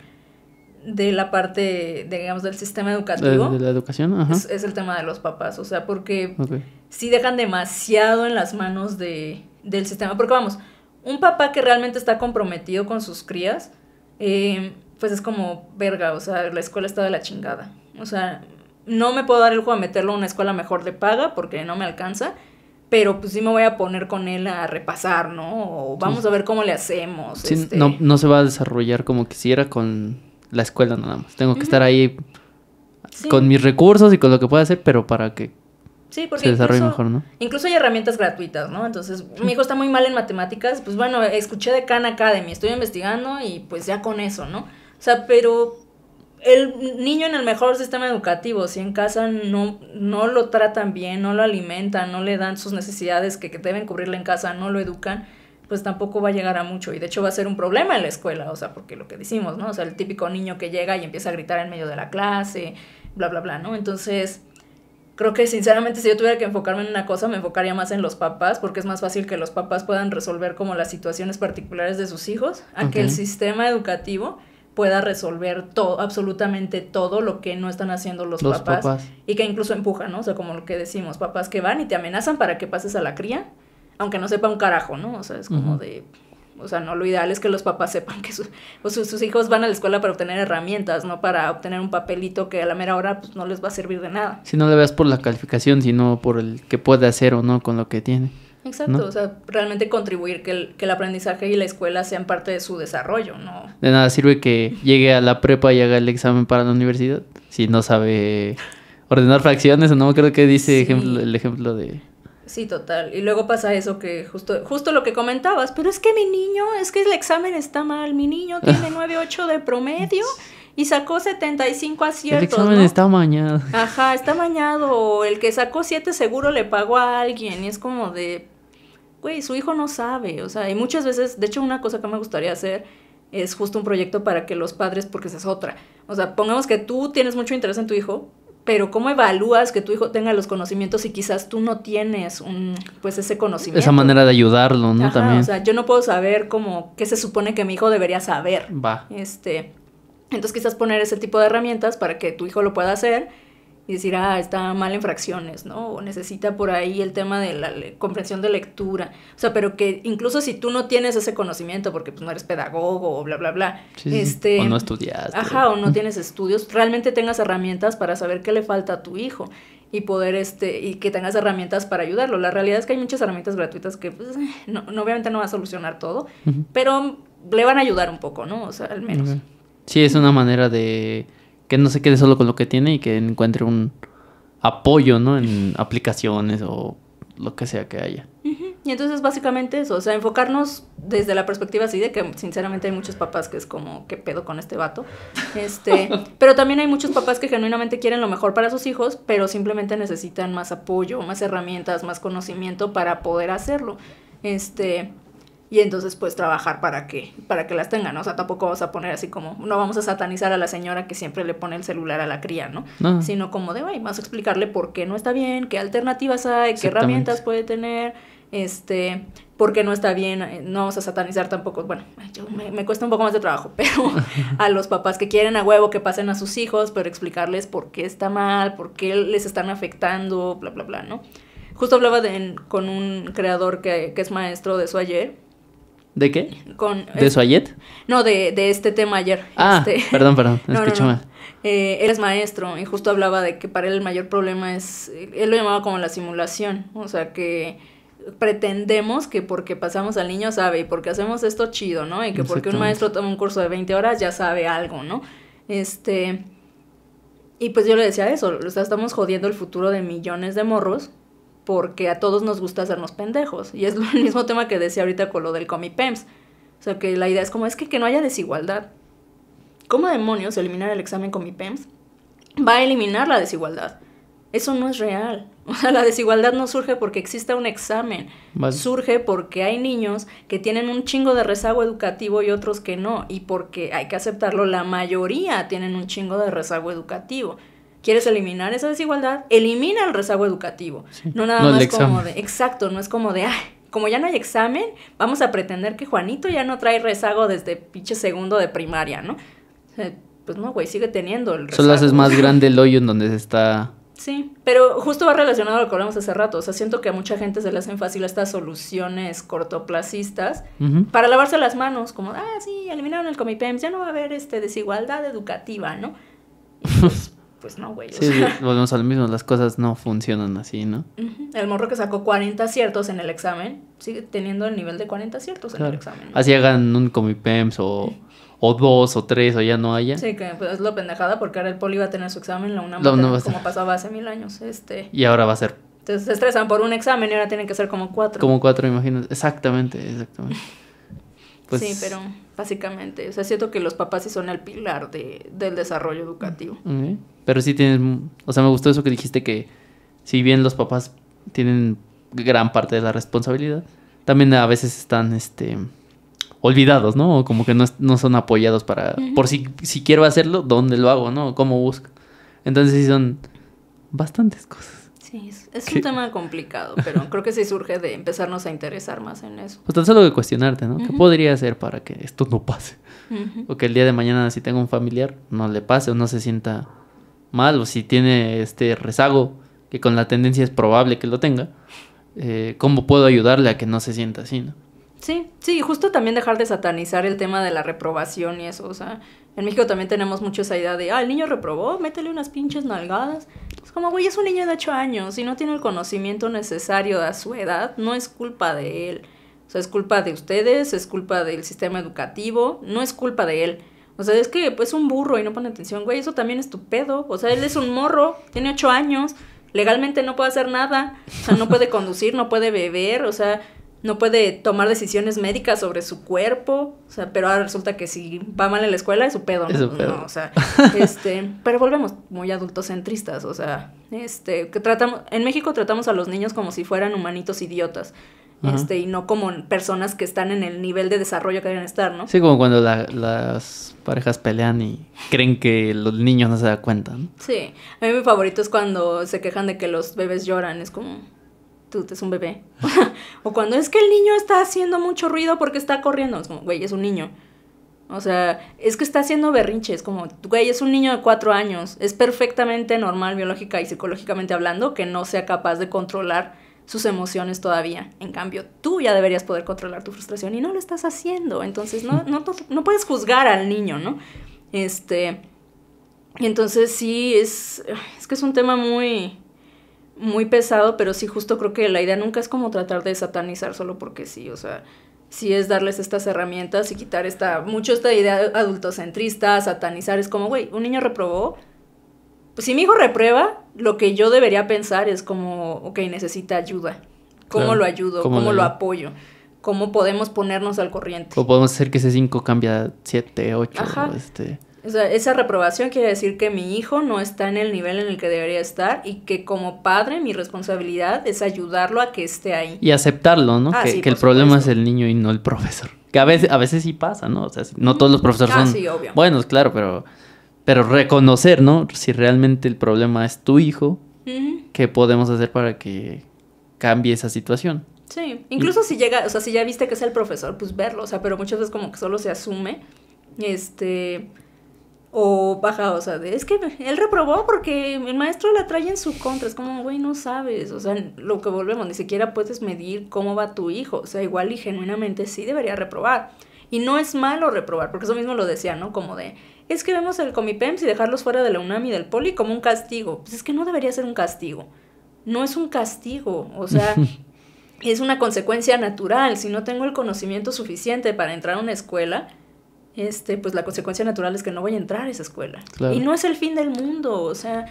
la parte, digamos, del sistema educativo. De la educación, ajá. Es el tema de los papás, o sea, porque sí dejan demasiado en las manos del sistema, porque vamos, un papá que realmente está comprometido con sus crías, pues es como, verga, o sea, la escuela está de la chingada, o sea, no me puedo dar el lujo de meterlo a una escuela mejor de paga porque no me alcanza, pero pues sí me voy a poner con él a repasar, ¿no? O vamos a ver cómo le hacemos. Sí, no se va a desarrollar como quisiera con la escuela nada más. Tengo que estar ahí con mis recursos y con lo que pueda hacer, pero para que se desarrolle mejor, ¿no? Incluso hay herramientas gratuitas, ¿no? Entonces, mi hijo está muy mal en matemáticas, pues bueno, escuché de Khan Academy, estoy investigando y pues ya con eso, ¿no? O sea, pero el niño en el mejor sistema educativo, si en casa no lo tratan bien, no lo alimentan, no le dan sus necesidades que deben cubrirle en casa, no lo educan, pues tampoco va a llegar a mucho. Y de hecho va a ser un problema en la escuela, o sea, porque lo que decimos, ¿no? O sea, el típico niño que llega y empieza a gritar en medio de la clase, bla, bla, bla, ¿no? Entonces, creo que sinceramente si yo tuviera que enfocarme en una cosa, me enfocaría más en los papás, porque es más fácil que los papás puedan resolver como las situaciones particulares de sus hijos, a que el sistema educativo pueda resolver absolutamente todo lo que no están haciendo los papás y que incluso empujan, ¿no? O sea, como lo que decimos, papás que van y te amenazan para que pases a la cría, aunque no sepa un carajo, ¿no? O sea, es como de, o sea, no, lo ideal es que los papás sepan que sus hijos van a la escuela para obtener herramientas, no para obtener un papelito que a la mera hora pues no les va a servir de nada. Si no le veas por la calificación, sino por el que puede hacer o no con lo que tiene. Exacto, ¿no? O sea, realmente contribuir que el aprendizaje y la escuela sean parte de su desarrollo, ¿no? De nada sirve que llegue a la prepa y haga el examen para la universidad si no sabe ordenar fracciones o no, creo que dice el ejemplo de... Sí, total. Y luego pasa eso que justo lo que comentabas, pero es que mi niño, es que el examen está mal, mi niño tiene 9.8 de promedio y sacó 75 aciertos, el examen, ¿no? Está mañado. Ajá, está mañado, o el que sacó 7 seguro le pagó a alguien, y es como de, güey, su hijo no sabe, o sea, y muchas veces, de hecho una cosa que me gustaría hacer es justo un proyecto para que los padres, porque esa es otra, o sea, pongamos que tú tienes mucho interés en tu hijo, pero ¿cómo evalúas que tu hijo tenga los conocimientos si quizás tú no tienes pues ese conocimiento? Esa manera de ayudarlo, ¿no? Ajá, también. O sea, yo no puedo saber como qué se supone que mi hijo debería saber. Entonces quizás poner ese tipo de herramientas para que tu hijo lo pueda hacer y decir, está mal en fracciones, ¿no? O necesita por ahí el tema de la comprensión de lectura. O sea, pero que incluso si tú no tienes ese conocimiento porque pues no eres pedagogo o bla, bla, bla. Sí. O no estudiaste. Ajá, o no tienes estudios. Realmente tengas herramientas para saber qué le falta a tu hijo y poder, y que tengas herramientas para ayudarlo. La realidad es que hay muchas herramientas gratuitas que, pues, obviamente no va a solucionar todo, pero le van a ayudar un poco, ¿no? O sea, al menos. Sí, es una manera de que no se quede solo con lo que tiene y que encuentre un apoyo, ¿no? En aplicaciones o lo que sea que haya. Y entonces básicamente eso, o sea, enfocarnos desde la perspectiva así de que sinceramente hay muchos papás que es como, ¿qué pedo con este vato? Pero también hay muchos papás que genuinamente quieren lo mejor para sus hijos, pero simplemente necesitan más apoyo, más herramientas, más conocimiento para poder hacerlo. y entonces pues trabajar para que las tengan, ¿no? O sea, tampoco vamos a poner así como, no vamos a satanizar a la señora que siempre le pone el celular a la cría, ¿no? No. Sino como de, vamos a explicarle por qué no está bien, qué alternativas hay, qué herramientas puede tener, por qué no está bien, no vamos a satanizar tampoco, bueno, me cuesta un poco más de trabajo, pero a los papás que quieren a huevo que pasen a sus hijos, pero explicarles por qué está mal, por qué les están afectando, bla, bla, bla, ¿no? Justo hablaba con un creador que es maestro de eso ayer. ¿De qué? ¿De Soyet? No, de este tema ayer. Perdón, escuché mal. Él es maestro y justo hablaba de que para él el mayor problema es, él lo llamaba como la simulación, o sea que pretendemos que porque pasamos al niño sabe y porque hacemos esto chido, ¿no? Y que porque un maestro toma un curso de 20 horas ya sabe algo, ¿no? Y pues yo le decía eso, o sea, estamos jodiendo el futuro de millones de morros porque a todos nos gusta hacernos pendejos. Y es el mismo tema que decía ahorita con lo del Comipems. O sea, que la idea es como, es que no haya desigualdad. ¿Cómo demonios eliminar el examen Comipems va a eliminar la desigualdad? Eso no es real. O sea, la desigualdad no surge porque exista un examen. Vale. Surge porque hay niños que tienen un chingo de rezago educativo y otros que no. Y porque, hay que aceptarlo, la mayoría tienen un chingo de rezago educativo. ¿Quieres eliminar esa desigualdad? Elimina el rezago educativo. Sí. No nada más como de... Exacto, no es como de... como ya no hay examen, vamos a pretender que Juanito ya no trae rezago desde pinche segundo de primaria, ¿no? O sea, pues no, güey, sigue teniendo el rezago. Solo haces más grande el hoyo en donde se está... Sí, pero justo va relacionado a lo que hablamos hace rato. O sea, siento que a mucha gente se le hacen fácil estas soluciones cortoplacistas para lavarse las manos. Como, sí, eliminaron el Comipems, ya no va a haber desigualdad educativa, ¿no? Pues no, güey. Sí, volvemos a lo mismo, las cosas no funcionan así, ¿no? El morro que sacó 40 aciertos en el examen sigue teniendo el nivel de 40 aciertos en el examen, ¿no? Así hagan un Comipems o 2 o 3 o ya no haya. Sí, que pues, es lo pendejada porque ahora el poli va a tener su examen, la UNAM va a tener, como pasaba hace 1000 años. Y ahora va a ser... Entonces se estresan por un examen y ahora tienen que ser como 4. Como 4, imagino. Exactamente. Pues... Sí, pero básicamente, o sea, siento que los papás sí son el pilar del desarrollo educativo. Okay. Pero sí tienes, o sea, me gustó eso que dijiste, que si bien los papás tienen gran parte de la responsabilidad, también a veces están, olvidados, ¿no? O como que no son apoyados para, por si quiero hacerlo, ¿dónde lo hago, no? ¿Cómo busco? Entonces sí son bastantes cosas. Sí, es un tema complicado, pero creo que sí surge de empezarnos a interesar más en eso. Pues tan solo de cuestionarte, ¿no? ¿Qué podría hacer para que esto no pase? O que el día de mañana, si tengo un familiar, no le pase o no se sienta mal, o si tiene rezago, que con la tendencia es probable que lo tenga, ¿cómo puedo ayudarle a que no se sienta así, no? Sí, justo también dejar de satanizar el tema de la reprobación y eso, o sea, en México también tenemos mucho esa idea de, el niño reprobó, métele unas pinches nalgadas. Es como, güey, es un niño de 8 años y no tiene el conocimiento necesario a su edad, no es culpa de él. O sea, es culpa de ustedes, es culpa del sistema educativo, no es culpa de él. O sea, es que pues un burro y no pone atención, güey, eso también es tu pedo. O sea, él es un morro, tiene 8 años, legalmente no puede hacer nada. O sea, no puede conducir, no puede beber, o sea, no puede tomar decisiones médicas sobre su cuerpo. O sea, pero ahora resulta que si va mal en la escuela es su pedo, ¿no? Es su pedo. No, o sea, pero volvemos muy adultocentristas, o sea, que en México tratamos a los niños como si fueran humanitos idiotas. Y no como personas que están en el nivel de desarrollo que deben estar, ¿no? Sí, como cuando las parejas pelean y creen que los niños no se dan cuenta, ¿no? Sí, a mí mi favorito es cuando se quejan de que los bebés lloran, es como, tú es un bebé. O cuando es que el niño está haciendo mucho ruido porque está corriendo, es como, güey, es un niño. O sea, es que está haciendo berrinche, es como, güey, es un niño de 4 años, es perfectamente normal biológica y psicológicamente hablando que no sea capaz de controlar sus emociones todavía. En cambio, tú ya deberías poder controlar tu frustración y no lo estás haciendo. Entonces, no puedes juzgar al niño, ¿no? Y entonces sí, es que es un tema muy, muy pesado, pero sí justo creo que la idea nunca es como tratar de satanizar solo porque sí, o sea, sí es darles estas herramientas y quitar esta idea adultocentrista, satanizar, es como, güey, un niño reprobó. Pues si mi hijo reprueba, lo que yo debería pensar es como, ok, necesita ayuda. ¿Cómo lo ayudo? ¿Cómo lo apoyo? ¿Cómo podemos ponernos al corriente? O podemos hacer que ese 5 cambie a 7, 8. Ajá. O sea, esa reprobación quiere decir que mi hijo no está en el nivel en el que debería estar y que como padre mi responsabilidad es ayudarlo a que esté ahí. Y aceptarlo, ¿no? Sí, que el problema es el niño y no el profesor. Que a veces sí pasa, ¿no? O sea, no todos los profesores son sí, obvio. buenos, claro, pero reconocer, ¿no? Si realmente el problema es tu hijo, ¿qué podemos hacer para que cambie esa situación? Sí, incluso si llega, o sea, si ya viste que es el profesor, pues verlo, o sea, pero muchas veces como que solo se asume, o baja, o sea, es que él reprobó porque el maestro la trae en su contra, es como, güey, no sabes, o sea, lo que volvemos, ni siquiera puedes medir cómo va tu hijo, o sea, igual y genuinamente sí debería reprobar, y no es malo reprobar, porque eso mismo lo decía, ¿no? Como de, es que vemos el Comipems y dejarlos fuera de la UNAM y del Poli como un castigo, pues es que no debería ser un castigo, no es un castigo, o sea... Es una consecuencia natural. Si no tengo el conocimiento suficiente para entrar a una escuela, pues la consecuencia natural es que no voy a entrar a esa escuela. Claro. Y no es el fin del mundo. O sea,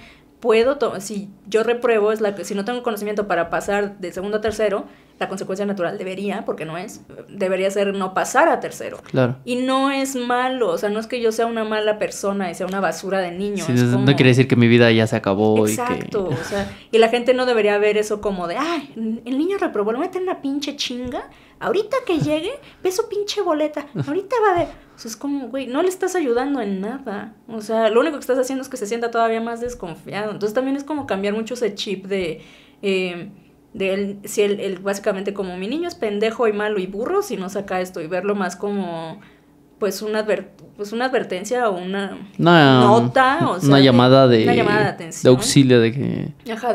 si yo repruebo, si no tengo conocimiento para pasar de segundo a tercero, la consecuencia natural debería ser no pasar a tercero. Claro. Y no es malo, o sea, no es que yo sea una mala persona y sea una basura de niño. Sí, no quiere decir que mi vida ya se acabó. Exacto, o sea, y la gente no debería ver eso como de, ay, el niño reprobó, le voy a meter una pinche chinga, ahorita que llegue, ve su pinche boleta, ahorita va a ver. O sea, es como, güey, no le estás ayudando en nada. O sea, lo único que estás haciendo es que se sienta todavía más desconfiado. Entonces también es como cambiar mucho ese chip de él, si él básicamente como mi niño es pendejo y malo y burro, si no saca esto, y verlo más como pues una advertencia o una nota, o sea, una llamada de atención, de auxilio, de que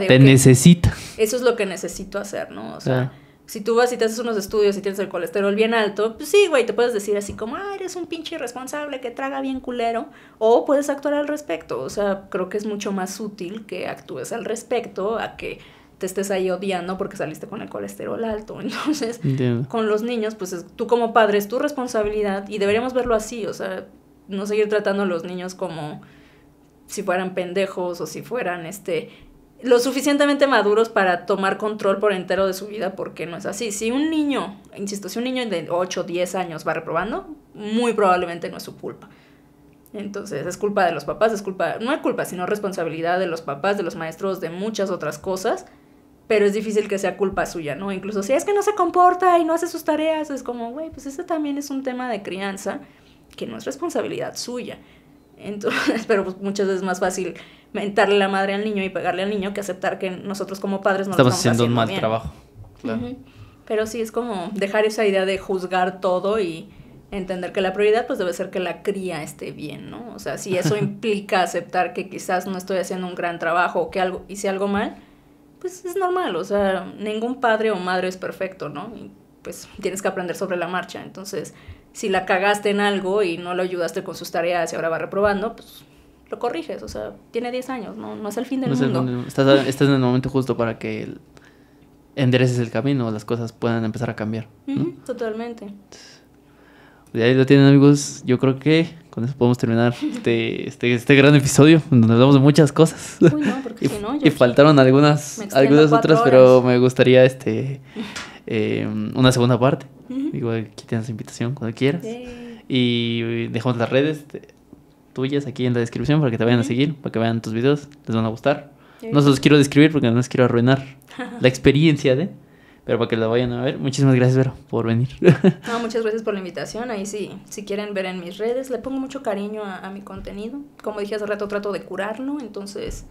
te necesita. Eso es lo que necesito hacer, ¿no? O sea, si tú vas y te haces unos estudios y tienes el colesterol bien alto, pues sí, güey, te puedes decir así como, eres un pinche irresponsable que traga bien culero, o puedes actuar al respecto. O sea, creo que es mucho más útil que actúes al respecto a que te estés ahí odiando porque saliste con el colesterol alto. Entonces, con los niños, pues tú como padre es tu responsabilidad y deberíamos verlo así, o sea, no seguir tratando a los niños como si fueran pendejos o si fueran lo suficientemente maduros para tomar control por entero de su vida, porque no es así. Si un niño de 8 o 10 años va reprobando, muy probablemente no es su culpa. Entonces es culpa de los papás, no es culpa, sino responsabilidad de los papás, de los maestros, de muchas otras cosas, pero es difícil que sea culpa suya, ¿no? Incluso si es que no se comporta y no hace sus tareas, es como, güey, pues ese también es un tema de crianza que no es responsabilidad suya. Entonces, pero pues muchas veces es más fácil mentarle la madre al niño y pegarle al niño que aceptar que nosotros como padres no estamos lo estamos haciendo un mal bien. trabajo. Claro. Pero sí, es como dejar esa idea de juzgar todo y entender que la prioridad pues debe ser que la cría esté bien, ¿no? O sea, si eso implica aceptar que quizás no estoy haciendo un gran trabajo o que hice algo mal, pues es normal, o sea, ningún padre o madre es perfecto, ¿no? Y pues tienes que aprender sobre la marcha. Entonces, si la cagaste en algo y no lo ayudaste con sus tareas y ahora va reprobando, pues lo corriges, o sea, tiene 10 años, no es el fin del mundo. Estás en el momento justo para que endereces el camino, las cosas puedan empezar a cambiar, ¿no? Totalmente. Y ahí lo tienen, amigos. Yo creo que con eso podemos terminar este gran episodio donde hablamos de muchas cosas. Uy, no, porque si no, y faltaron algunas otras, pero me gustaría una segunda parte. Digo, aquí tienes la invitación cuando quieras. Y dejamos las redes tuyas aquí en la descripción para que te vayan a seguir, para que vean tus videos, les van a gustar. No se los quiero describir porque no les quiero arruinar la experiencia pero para que lo vayan a ver. Muchísimas gracias, Vero, por venir. No, muchas gracias por la invitación. Ahí sí, si quieren ver en mis redes, le pongo mucho cariño a mi contenido. Como dije hace rato, trato de curarlo. Entonces,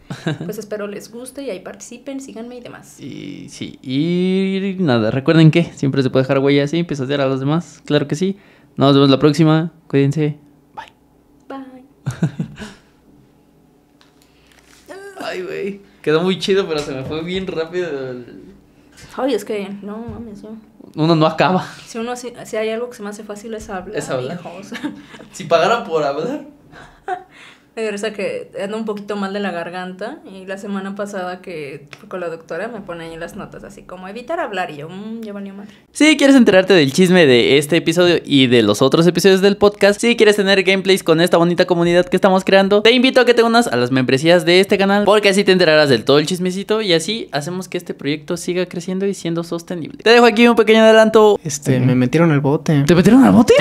pues espero les guste y ahí participen, síganme y demás. Y sí, y nada, recuerden que siempre se puede dejar huella así, pisotear a los demás. Claro que sí. Nos vemos la próxima. Cuídense. Bye. Bye. Ay, güey. Quedó muy chido, pero se me fue bien rápido. Ay, es que, no mames, yo. Uno no acaba. Si hay algo que se me hace fácil es hablar. Es hablar. Hijo, o sea. Si pagaran por hablar. Me da risa que ando un poquito mal de la garganta y la semana pasada que fui con la doctora me pone ahí las notas así como evitar hablar y yo, ya valió madre. Si quieres enterarte del chisme de este episodio y de los otros episodios del podcast, si quieres tener gameplays con esta bonita comunidad que estamos creando, te invito a que te unas a las membresías de este canal porque así te enterarás del todo el chismecito y así hacemos que este proyecto siga creciendo y siendo sostenible. Te dejo aquí un pequeño adelanto. Me metieron al bote. ¿Te metieron al bote?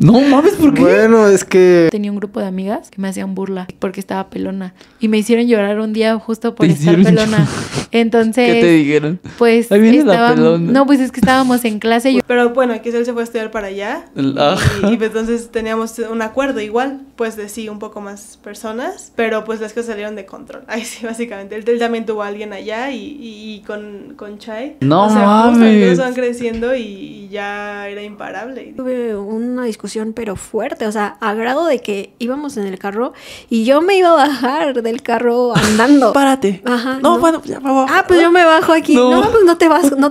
No mames, ¿por qué? Bueno, es que... Tenía un grupo de amigas que me hacían burla porque estaba pelona. Y me hicieron llorar un día justo por Te estar hicieron pelona. Entonces, ¿Qué te dijeron? pues Ahí viene la pelona. No, pues es que estábamos en clase y yo... Pero bueno, que él se fue a estudiar para allá. Y pues entonces teníamos un acuerdo igual, pues de sí, un poco más personas, pero pues las cosas salieron de control. Ay, sí, básicamente. Él también tuvo a alguien allá y con Chai. No o sea, mames. Justo van creciendo y ya era imparable. Tuve una discusión pero fuerte, o sea, a grado de que íbamos en el carro y yo me iba a bajar del carro andando. Párate. Ajá. No, bueno, ya me voy. Ah, pues yo me bajo aquí. No. No, pues no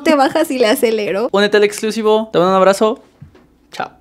te bajas y le acelero. Únete al exclusivo. Te mando un abrazo. Chao.